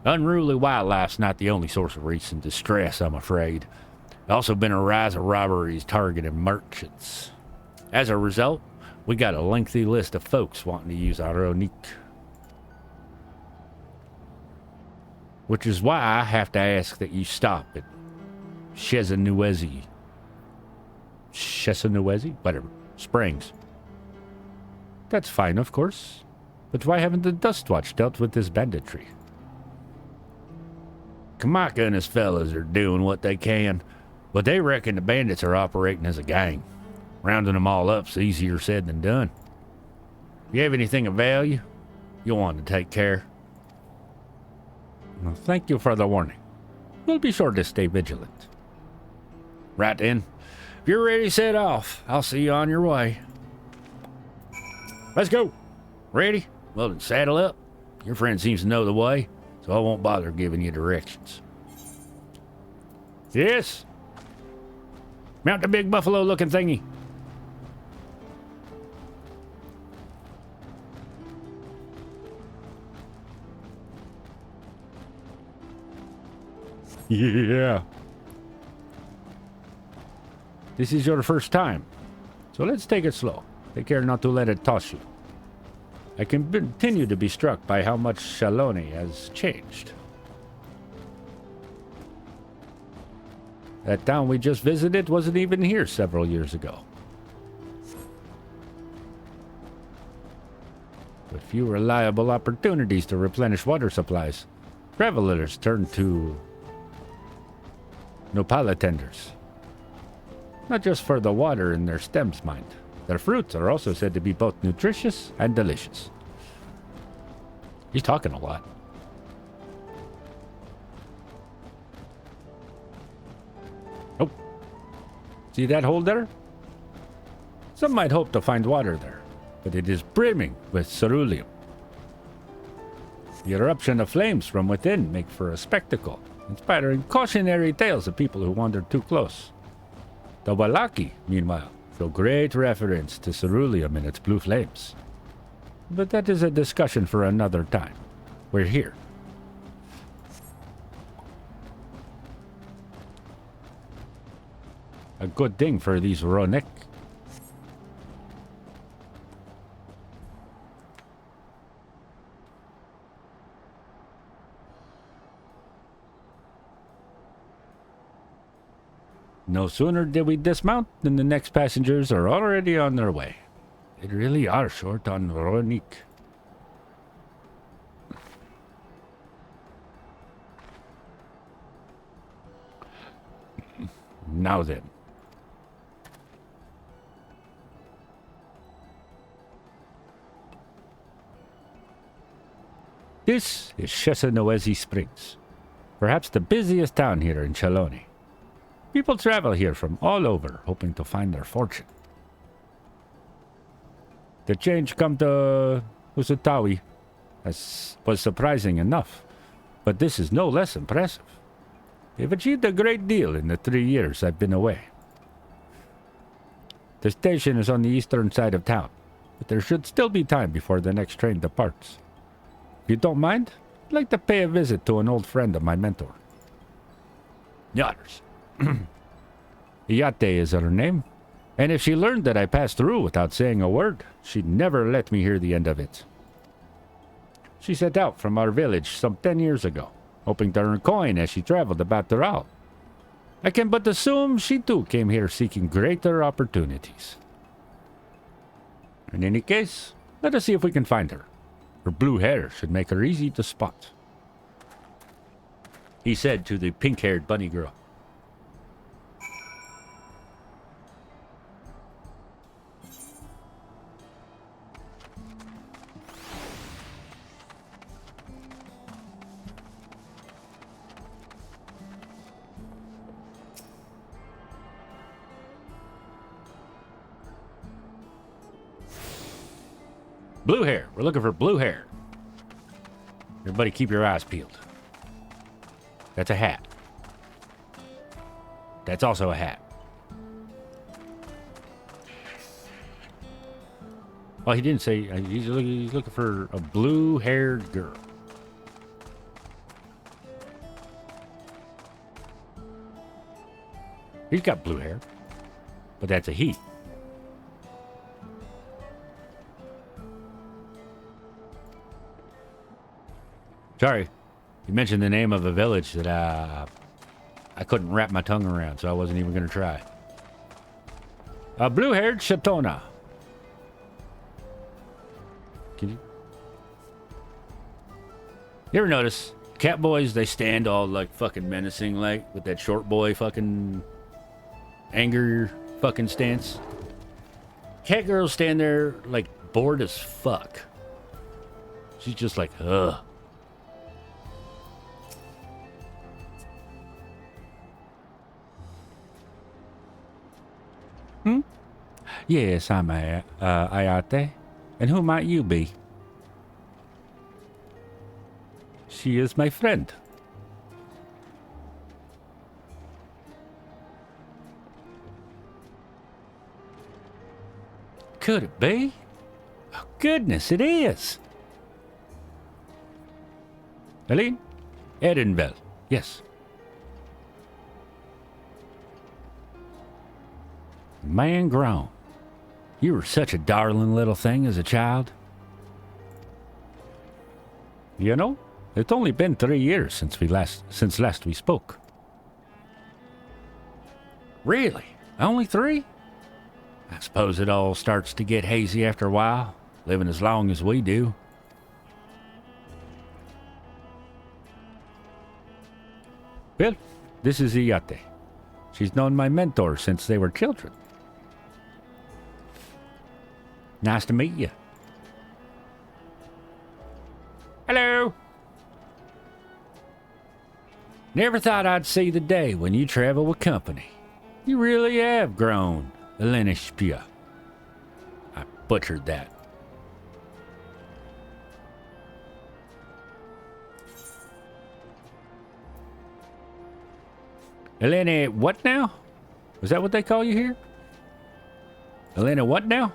S2: Unruly wildlife's not the only source of recent distress, I'm afraid. There's also been a rise of robberies targeting merchants. As a result, we got a lengthy list of folks wanting to use our Ronique. Which is why I have to ask that you stop at Chesanuezi. Whatever. Springs. That's fine, of course. But why haven't the Dustwatch dealt with this banditry? Kamaka and his fellas are doing what they can, but they reckon the bandits are operating as a gang. Rounding them all up's easier said than done. If you have anything of value, you'll want to take care. Well, thank you for the warning. We'll be sure to stay vigilant. Right then. If you're ready to set off, I'll see you on your way. Let's go. Ready? Well, then saddle up. Your friend seems to know the way, so I won't bother giving you directions. Yes. Mount the big buffalo-looking thingy. Yeah. This is your first time, so let's take it slow. Take care not to let it toss you. I can continue to be struck by how much Shaloni has changed. That town we just visited wasn't even here several years ago. With few reliable opportunities to replenish water supplies, travelers turn to Nopala tenders. Not just for the water in their stems, mind. Their fruits are also said to be both nutritious and delicious. He's talking a lot. Oh. See that hole there? Some might hope to find water there, but it is brimming with ceruleum. The eruption of flames from within make for a spectacle, inspiring cautionary tales of people who wander too close. The Walaki, meanwhile, show great reference to ceruleum and its blue flames. But that is a discussion for another time. We're here. A good thing for these Ronek. No sooner did we dismount than the next passengers are already on their way. They really are short on Ronik. Now then. This is Shesanoezi Springs, perhaps the busiest town here in Chaloni. People travel here from all over, hoping to find their fortune. The change come to Usutawi was surprising enough, but this is no less impressive. They've achieved a great deal in the 3 years I've been away. The station is on the eastern side of town, but there should still be time before the next train departs. If you don't mind, I'd like to pay a visit to an old friend of my mentor. Yatters. Iyate is her name, and if she learned that I passed through without saying a word, she'd never let me hear the end of it. She set out from our village some 10 years ago, hoping to earn coin as she traveled about the Ral. I can but assume she too came here seeking greater opportunities. In any case, let us see if we can find her. Her blue hair should make her easy to spot, he said to the pink-haired bunny girl. Blue hair. We're looking for blue hair. Everybody keep your eyes peeled. That's a hat. That's also a hat. Well, he didn't say. He's looking for a blue-haired girl. He's got blue hair, but that's a he. Sorry, you mentioned the name of a village that I couldn't wrap my tongue around, so I wasn't even going to try. Blue-haired Shatona. You ever notice cat boys, they stand all like fucking menacing, like with that short boy fucking anger fucking stance? Cat girls stand there like bored as fuck. She's just like, ugh. Yes, I'm Ayate. And who might you be? She is my friend. Could it be? Oh, goodness, it is. Aline? Edenville, yes. Man grown. You were such a darling little thing as a child. You know, it's only been 3 years since last we spoke. Really? Only 3? I suppose it all starts to get hazy after a while, living as long as we do. Well, this is Iyate. She's known my mentor since they were children. Nice to meet you. Hello. Never thought I'd see the day when you travel with company. You really have grown, Elenishpia. I butchered that. Elena, what now? Is that what they call you here? Elena, what now?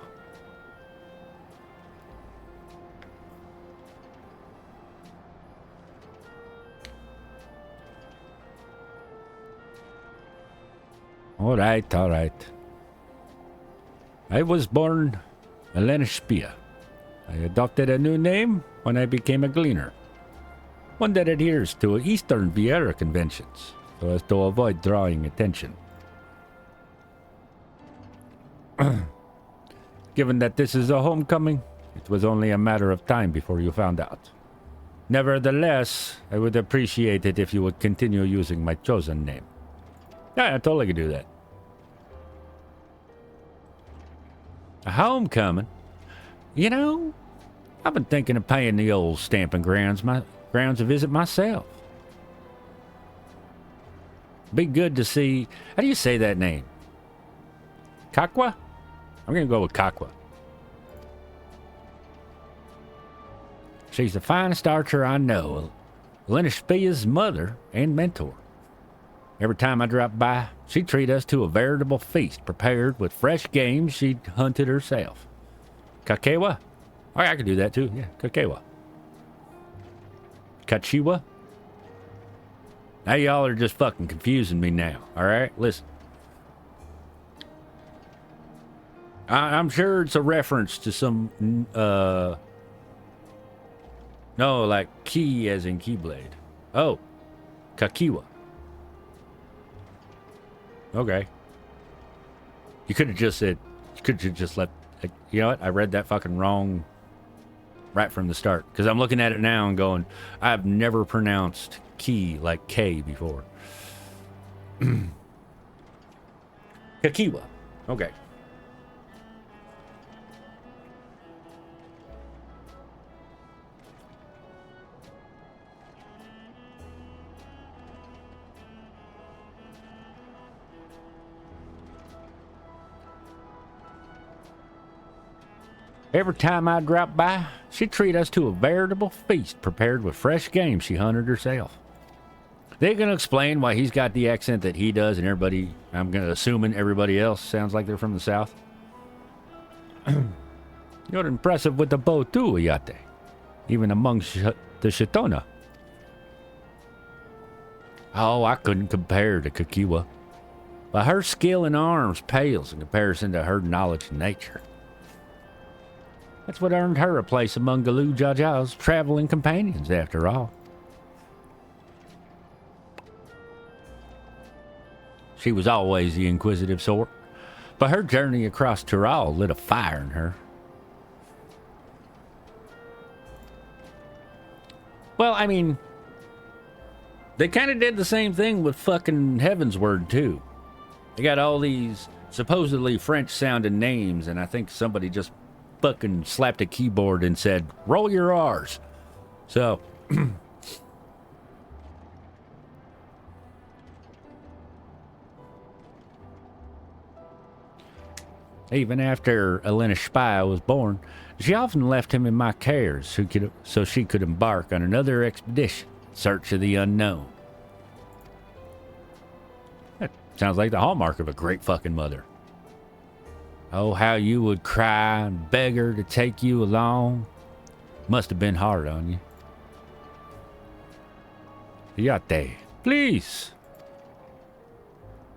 S2: All right, all right. I was born Elena Spia. I adopted a new name when I became a gleaner. One that adheres to Eastern Vieira conventions, so as to avoid drawing attention. Given that this is a homecoming, it was only a matter of time before you found out. Nevertheless, I would appreciate it if you would continue using my chosen name. Yeah, I totally could do that. A homecoming? You know, I've been thinking of paying the old stamping grounds a visit myself. Be good to see. How do you say that name? Kakwa? I'm gonna go with Kakwa. She's the finest archer I know. Lenishpia's mother and mentor. Every time I drop by, she'd treat us to a veritable feast prepared with fresh game she'd hunted herself. Kakewa? Oh, I could do that too. Yeah, Kakewa. Kachiwa? Now y'all are just fucking confusing me now, alright? Listen. I'm sure it's a reference to some, no, like key as in keyblade. Oh, Kakiwa. Okay. You could have just said, you could have just let, you know what? I read that fucking wrong right from the start. Because I'm looking at it now and going, I've never pronounced key like K before. Kakiwa. Okay. Every time I drop by, she'd treat us to a veritable feast prepared with fresh game she hunted herself. They're going to explain why he's got the accent that he does and everybody, I'm going to assuming everybody else sounds like they're from the South. You're impressive with the bow too, Iyate. Even among the Shitona. Oh, I couldn't compare to Kakiwa. But her skill in arms pales in comparison to her knowledge of nature. That's what earned her a place among Galoo Jaja's traveling companions, after all. She was always the inquisitive sort, but her journey across Tural lit a fire in her. Well, I mean, they kind of did the same thing with fucking Heavensward, too. They got all these supposedly French-sounding names, and I think somebody just fucking slapped a keyboard and said, roll your R's. So, even after Elena Spia was born, she often left him in my care so she could embark on another expedition in search of the unknown. That sounds like the hallmark of a great fucking mother. Oh, how you would cry and beg her to take you along. Must have been hard on you. Iyate, please.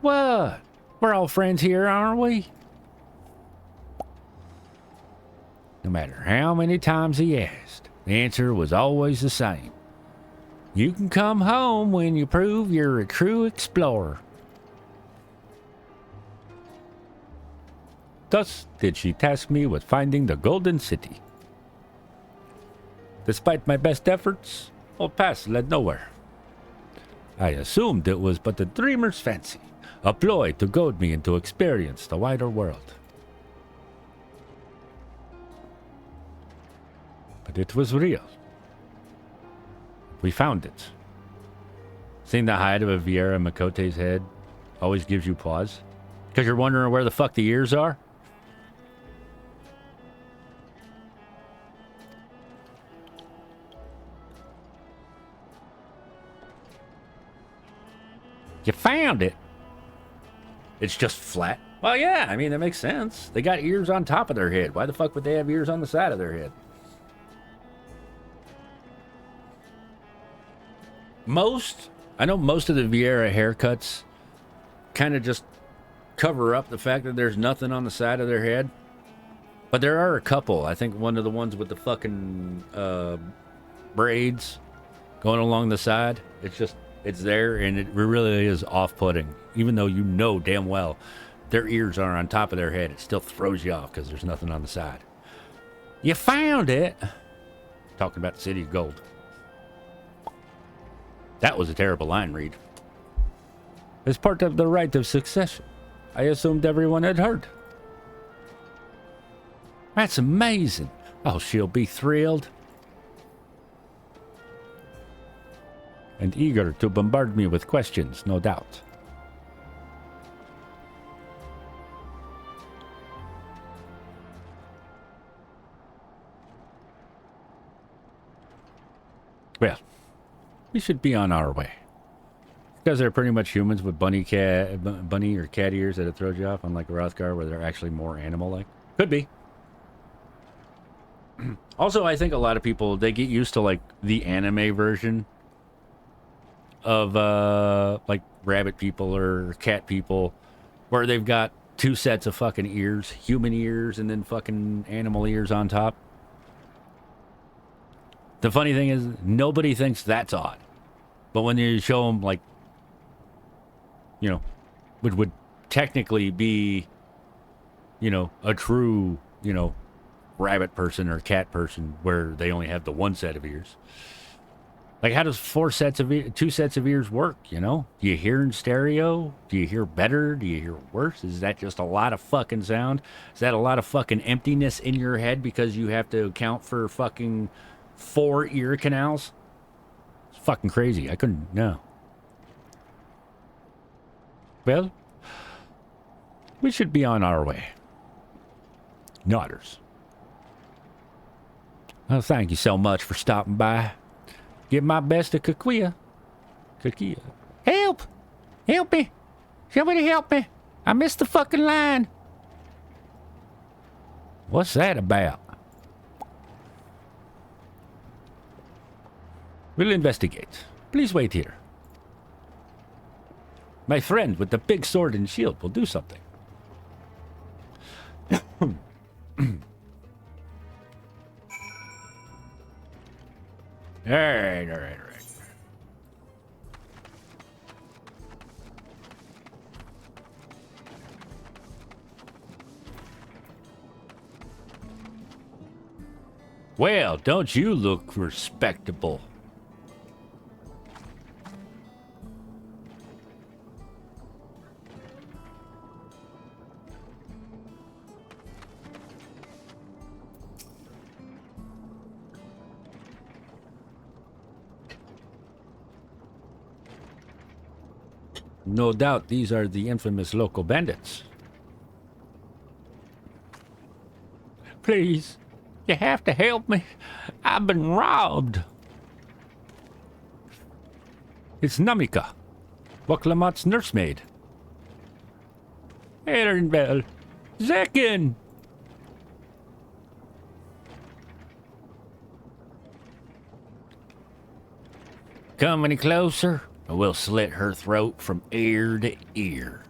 S2: What? We're all friends here, aren't we? No matter how many times he asked, the answer was always the same. You can come home when you prove you're a true explorer. Thus did she task me with finding the Golden City. Despite my best efforts, old paths led nowhere. I assumed it was but a dreamer's fancy, a ploy to goad me into experience the wider world. But it was real. We found it. Seeing the hide of a Vieira Makote's head always gives you pause, because you're wondering where the fuck the ears are? You found it. It's just flat. Well, yeah, I mean, that makes sense. They got ears on top of their head. Why the fuck would they have ears on the side of their head? I know most of the Vieira haircuts kind of just cover up the fact that there's nothing on the side of their head. But there are a couple. I think one of the ones with the fucking braids going along the side. It's there, and it really is off-putting. Even though you know damn well their ears are on top of their head, it still throws you off because there's nothing on the side. You found it. Talking about the City of Gold. That was a terrible line read. As part of the rite of succession, I assumed everyone had heard. That's amazing. Oh, she'll be thrilled. And eager to bombard me with questions, no doubt. Well, we should be on our way. Because they're pretty much humans with bunny or cat ears that it throws you off, unlike Rothgar, where they're actually more animal-like. Could be. Also, I think a lot of people, they get used to, like, the anime version of, like, rabbit people or cat people, where they've got two sets of fucking ears, human ears, and then fucking animal ears on top. The funny thing is, nobody thinks that's odd. But when you show them, like, you know, would technically be, you know, a true, you know, rabbit person or cat person where they only have the one set of ears. Like, how does two sets of ears work, you know? Do you hear in stereo? Do you hear better? Do you hear worse? Is that just a lot of fucking sound? Is that a lot of fucking emptiness in your head because you have to account for fucking 4 ear canals? It's fucking crazy. I couldn't, no. Well, we should be on our way. Nodders. Well, thank you so much for stopping by. Give my best to Kakia. Help! Help me! Somebody help me! I missed the fucking line! What's that about? We'll investigate. Please wait here. My friend with the big sword and shield will do something. All right. Well, don't you look respectable? No doubt these are the infamous local bandits. Please, you have to help me. I've been robbed. It's Namika, Waklamat's nursemaid. Ehrenbell, Zekken! Come any closer, or we'll slit her throat from ear to ear.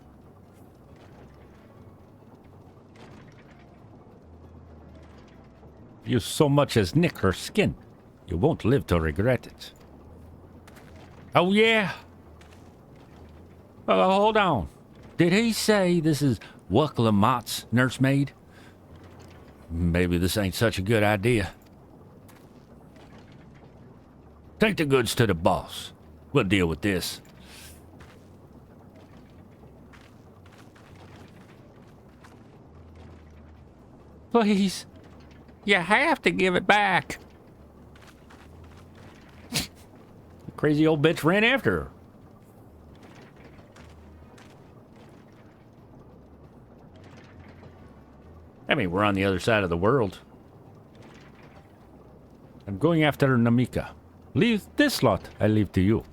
S2: you so much as nick her skin, you won't live to regret it. Oh, yeah? Hold on. Did he say this is Wuck Lamott's nursemaid? Maybe this ain't such a good idea. Take the goods to the boss. We'll deal with this. Please. You have to give it back. The crazy old bitch ran after her. I mean, we're on the other side of the world. I'm going after Namika. Leave this lot, I leave to you.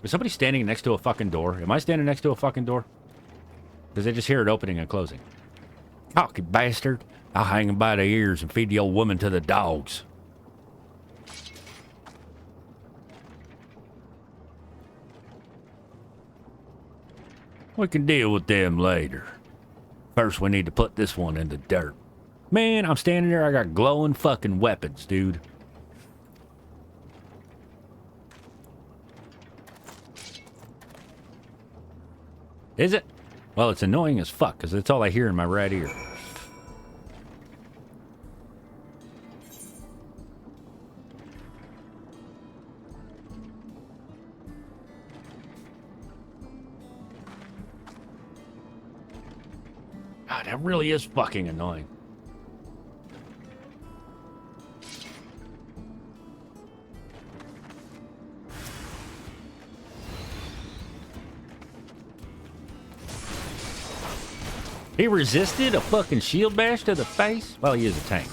S2: Is somebody standing next to a fucking door? Am I standing next to a fucking door? Because I just hear it opening and closing. Cocky bastard. I'll hang him by the ears and feed the old woman to the dogs. We can deal with them later. First, we need to put this one in the dirt. Man, I'm standing there, I got glowing fucking weapons, dude. Is it? Well, it's annoying as fuck, because that's all I hear in my right ear. God, that really is fucking annoying. He resisted a fucking shield bash to the face? Well, he is a tank.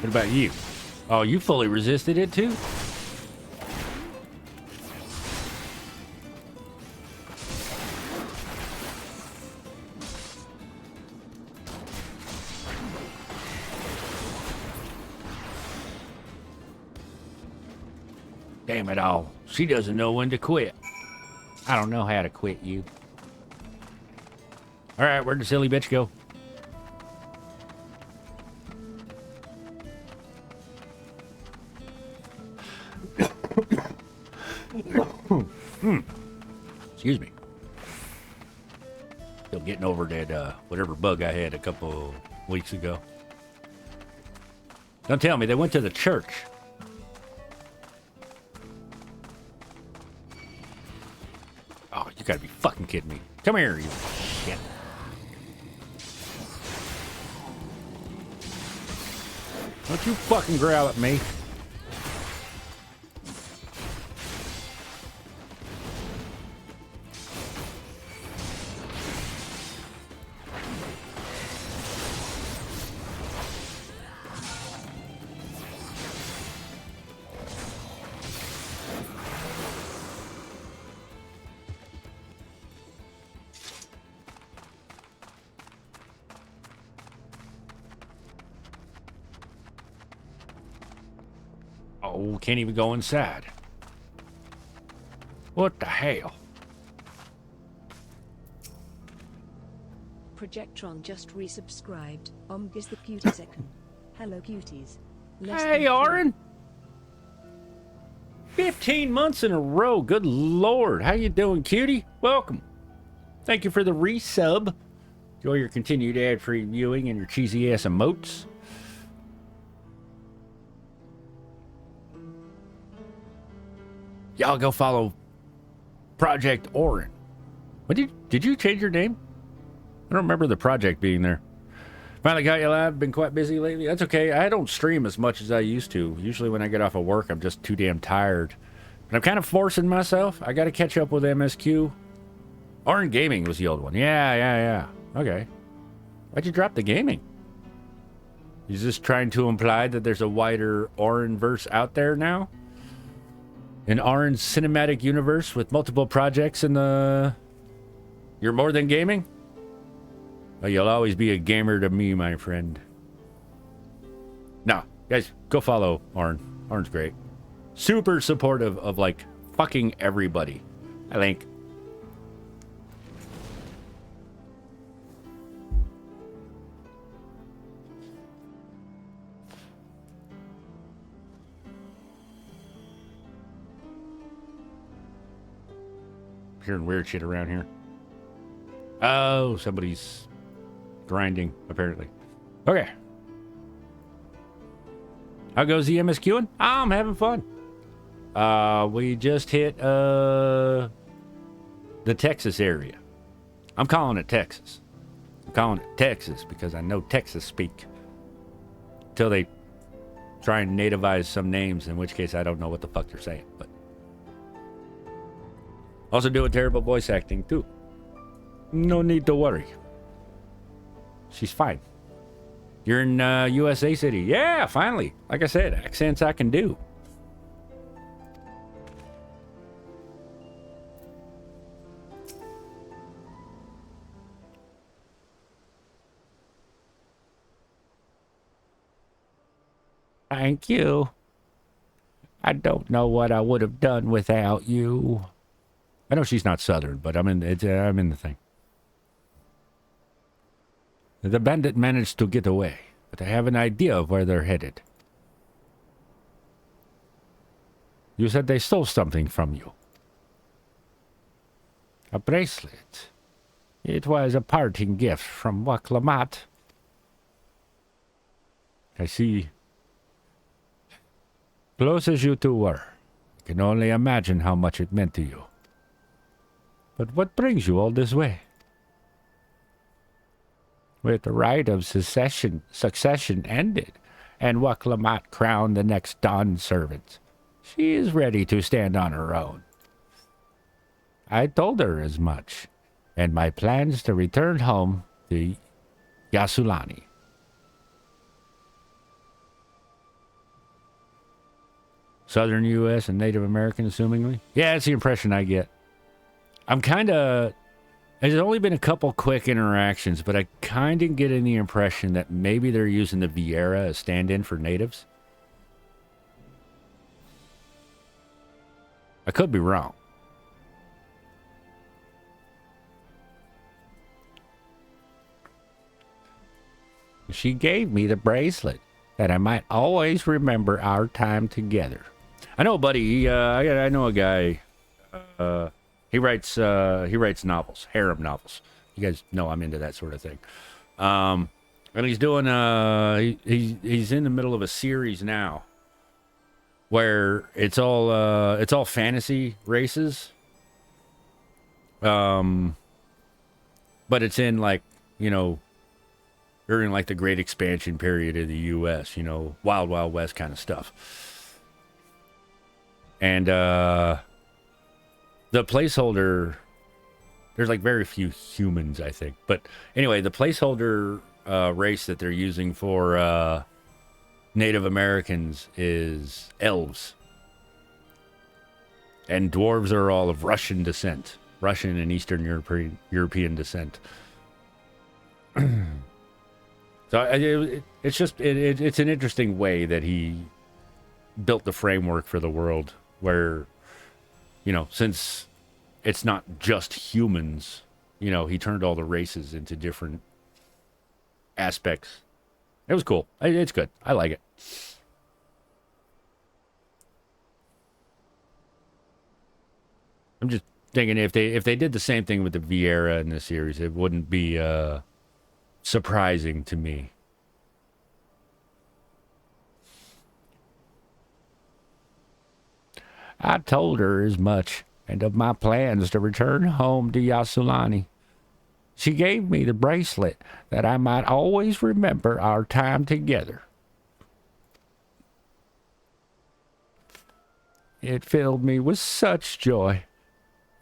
S2: What about you? Oh, you fully resisted it too? Damn it all. She doesn't know when to quit. I don't know how to quit you. Alright, where'd the silly bitch go? Excuse me. Still getting over that whatever bug I had a couple weeks ago. Don't tell me they went to the church. Oh, you gotta be fucking kidding me. Come here, you shit. Don't you fucking growl at me. Oh, can't even go inside. What the hell?
S16: Projectron just resubscribed. Is the MightyZekken. Hello, cuties.
S2: Hey, Oren! 15 months in a row. Good lord. How you doing, cutie? Welcome. Thank you for the resub. Enjoy your continued ad-free viewing and your cheesy-ass emotes. Y'all go follow Project Oren. What did you change your name? I don't remember the project being there. Finally got you live. Been quite busy lately. That's okay. I don't stream as much as I used to. Usually when I get off of work, I'm just too damn tired. But I'm kind of forcing myself. I got to catch up with MSQ. Oren Gaming was the old one. Yeah. Okay. Why'd you drop the gaming? Is this trying to imply that there's a wider Orin-verse out there now? An Orin cinematic universe with multiple projects in the... You're more than gaming? Well, you'll always be a gamer to me, my friend. No, guys, go follow Orin. Orin's great. Super supportive of, like, fucking everybody, I think. Hearing weird shit around here. Oh, somebody's grinding, apparently. Okay. How goes the MSQing? I'm having fun. We just hit the Texas area. I'm calling it Texas. I'm calling it Texas because I know Texas speak. Until they try and nativize some names, in which case I don't know what the fuck they're saying. But also doing terrible voice acting too. No need to worry. She's fine. You're in USA City. Yeah, finally. Like I said, accents I can do. Thank you. I don't know what I would have done without you. I know she's not Southern, but I'm in the thing. The bandit managed to get away, but I have an idea of where they're headed. You said they stole something from you. A bracelet. It was a parting gift from Waklamat. I see. Close as you two were, I can only imagine how much it meant to you. But what brings you all this way? With the right of succession ended, and Waklamat crowned the next Dawn servant, she is ready to stand on her own. I told her as much, and my plans to return home to Yasulani. Southern U.S. and Native American, assumingly? Yeah, that's the impression I get. I'm kind of... There's only been a couple quick interactions, but I kind of get in the impression that maybe they're using the Vieira as stand-in for natives. I could be wrong. She gave me the bracelet that I might always remember our time together. I know a buddy. I know a guy. He writes novels, harem novels. You guys know I'm into that sort of thing. And he's doing he's in the middle of a series now where it's all fantasy races. But it's in, like, you know, during like the Great Expansion period of the U.S., you know, Wild Wild West kind of stuff. And the placeholder, there's like very few humans, I think. But anyway, the placeholder race that they're using for Native Americans is elves. And dwarves are all of Russian descent. Russian and Eastern European descent. So it's an interesting way that he built the framework for the world where, you know, since it's not just humans, you know, he turned all the races into different aspects. It was cool. It's good. I like it. I'm just thinking if they did the same thing with the Vieira in this series, it wouldn't be surprising to me. I told her as much, and of my plans to return home to Yasulani. She gave me the bracelet that I might always remember our time together. It filled me with such joy.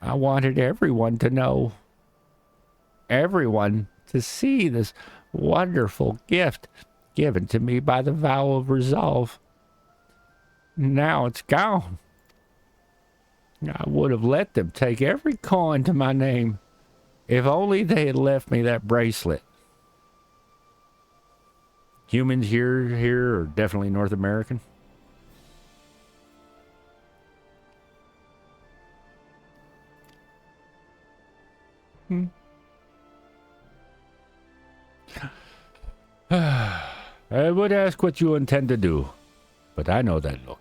S2: I wanted everyone to know. Everyone to see this wonderful gift given to me by the vow of resolve. Now it's gone. I would have let them take every coin to my name if only they had left me that bracelet. Humans here are definitely North American. I would ask what you intend to do, but I know that look.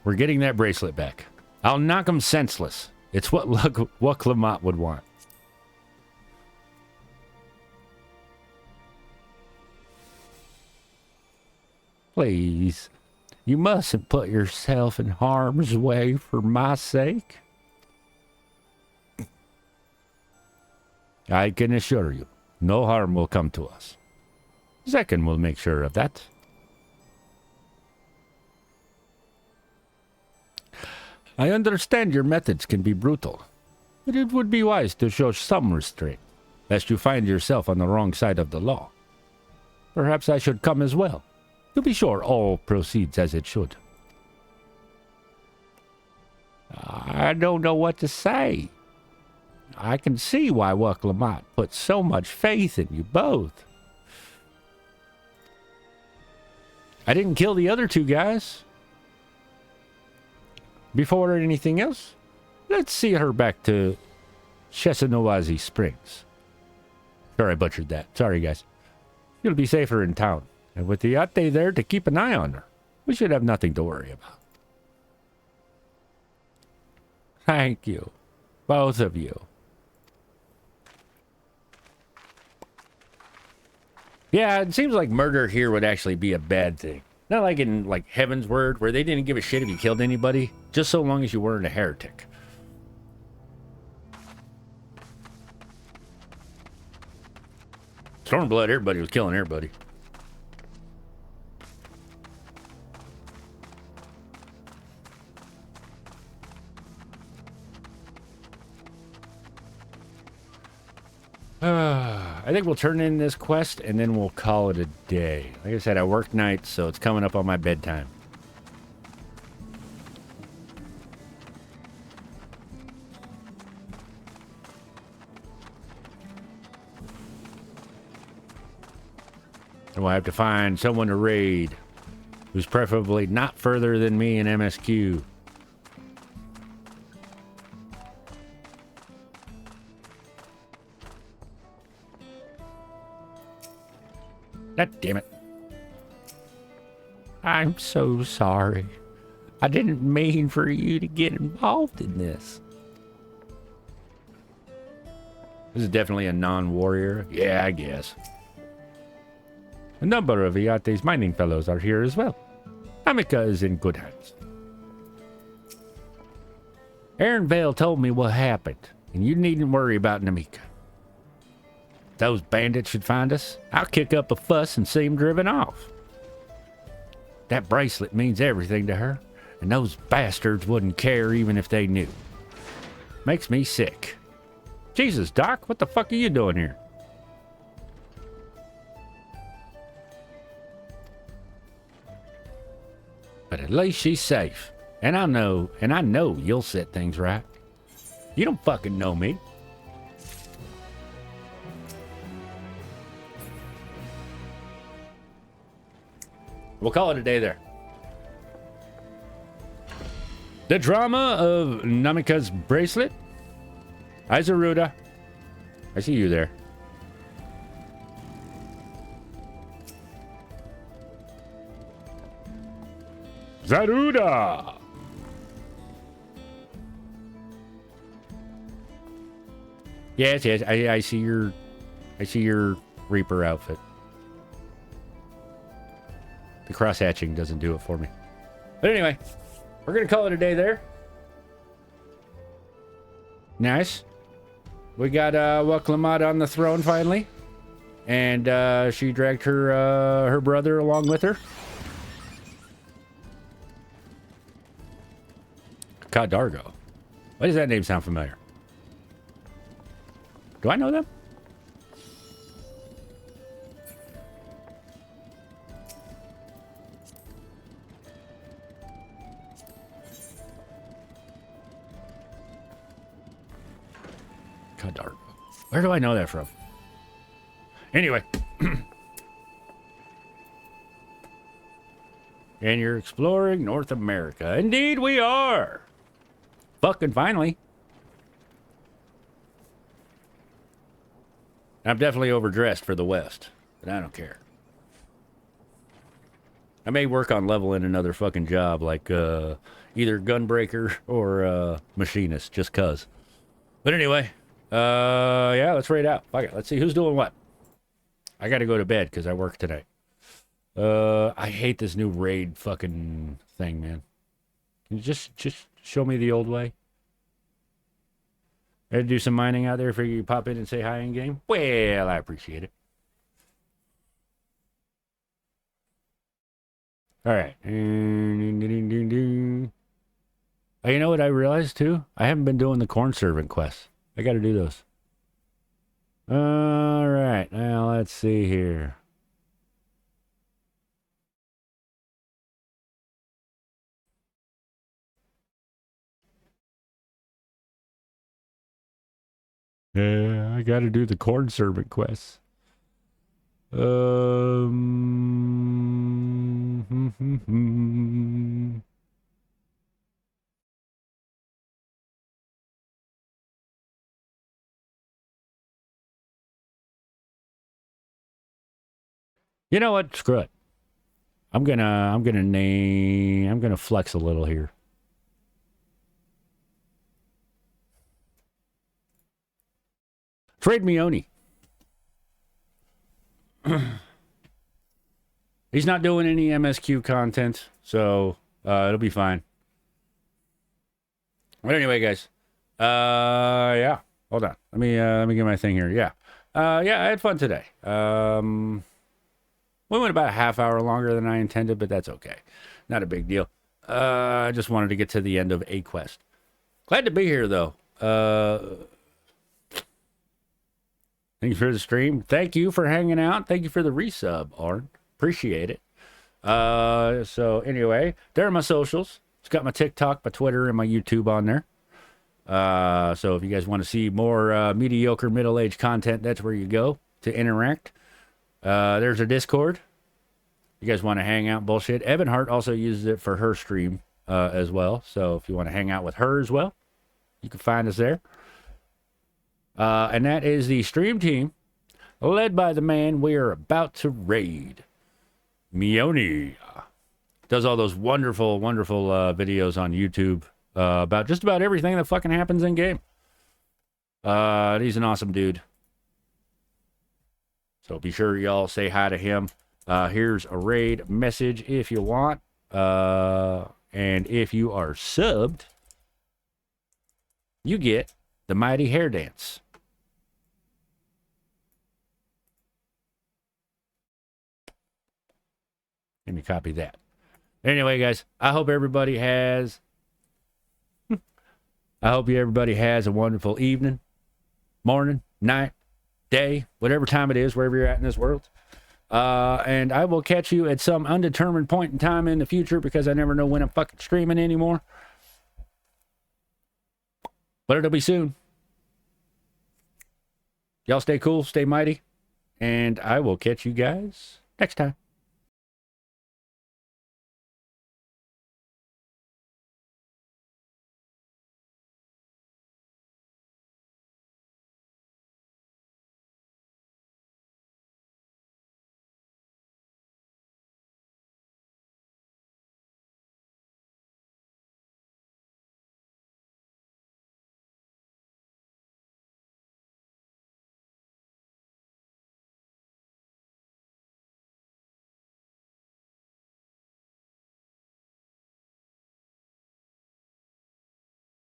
S2: We're getting that bracelet back. I'll knock him senseless. It's what Clement would want. Please, you mustn't put yourself in harm's way for my sake. I can assure you, no harm will come to us. Zekken will make sure of that. I understand your methods can be brutal, but it would be wise to show some restraint, lest you find yourself on the wrong side of the law. Perhaps I should come as well, to be sure all proceeds as it should. I don't know what to say. I can see why Clement put so much faith in you both. I didn't kill the other two guys. Before anything else, let's see her back to Chesanowazi Springs. Sure, I butchered that. Sorry, guys. You'll be safer in town. And with the Yate there to keep an eye on her, we should have nothing to worry about. Thank you. Both of you. Yeah, it seems like murder here would actually be a bad thing. Not like in like Heaven's Word, where they didn't give a shit if you killed anybody, just so long as you weren't a heretic. Stormblood, everybody was killing everybody. I think we'll turn in this quest and then we'll call it a day. Like I said, I work nights, so it's coming up on my bedtime. And we'll have to find someone to raid who's preferably not further than me in MSQ. God damn it. I'm so sorry. I didn't mean for you to get involved in this. This is definitely a non-warrior. Yeah, I guess. A number of Iate's mining fellows are here as well. Namika is in good hands. Aaron Vale told me what happened, and you needn't worry about Namika. Those bandits should find us. I'll kick up a fuss and see them driven off. That bracelet means everything to her, and those bastards wouldn't care even if they knew. Makes me sick. Jesus, Doc, what the fuck are you doing here? But at least she's safe. And I know you'll set things right. You don't fucking know me. We'll call it a day there. The drama of Namika's bracelet. Izaruda. I see you there. Zaruda! Yes, I see your Reaper outfit. The cross-hatching doesn't do it for me. But anyway, we're going to call it a day there. Nice. We got Clement on the throne finally. And she dragged her brother along with her. Kadargo. Why does that name sound familiar? Do I know them? Abracadabra. Where do I know that from? Anyway. And you're exploring North America. Indeed we are. Fucking finally. I'm definitely overdressed for the West, but I don't care. I may work on leveling another fucking job, like either gunbreaker or machinist, just cuz. But anyway, yeah, let's raid out. Fuck it. Let's see who's doing what. I gotta go to bed because I work tonight. I hate this new raid fucking thing, man. Can you just show me the old way? I had to do some mining out there for you to pop in and say hi in game. Well, I appreciate it. All right. Oh, you know what I realized too? I haven't been doing the corn servant quests. I got to do those. All right. Now let's see here. Yeah, I got to do the corn servant quests. You know what? Screw it. I'm gonna flex a little here. Trade me Oni. He's not doing any MSQ content, so it'll be fine. But anyway, guys, yeah. Hold on. Let me get my thing here. Yeah, yeah. I had fun today. We went about a half hour longer than I intended, but that's okay. Not a big deal. I just wanted to get to the end of a quest. Glad to be here, though. Thank you for the stream. Thank you for hanging out. Thank you for the resub, Arn. Appreciate it. So anyway, there are my socials. It's got my TikTok, my Twitter, and my YouTube on there. So if you guys want to see more mediocre middle-aged content, that's where you go to interact. There's a Discord. You guys want to hang out, bullshit. Evan Hart also uses it for her stream as well. So if you want to hang out with her as well, you can find us there. And that is the stream team led by the man we are about to raid, Mioni. Does all those wonderful, wonderful videos on YouTube about just about everything that fucking happens in game. He's an awesome dude. So be sure y'all say hi to him. Here's a raid message if you want. And if you are subbed, you get the Mighty Hair Dance. Let me copy that. Anyway, guys, I hope everybody has a wonderful evening, morning, night, day, whatever time it is, wherever you're at in this world. And I will catch you at some undetermined point in time in the future because I never know when I'm fucking streaming anymore. But it'll be soon. Y'all stay cool, stay mighty, and I will catch you guys next time.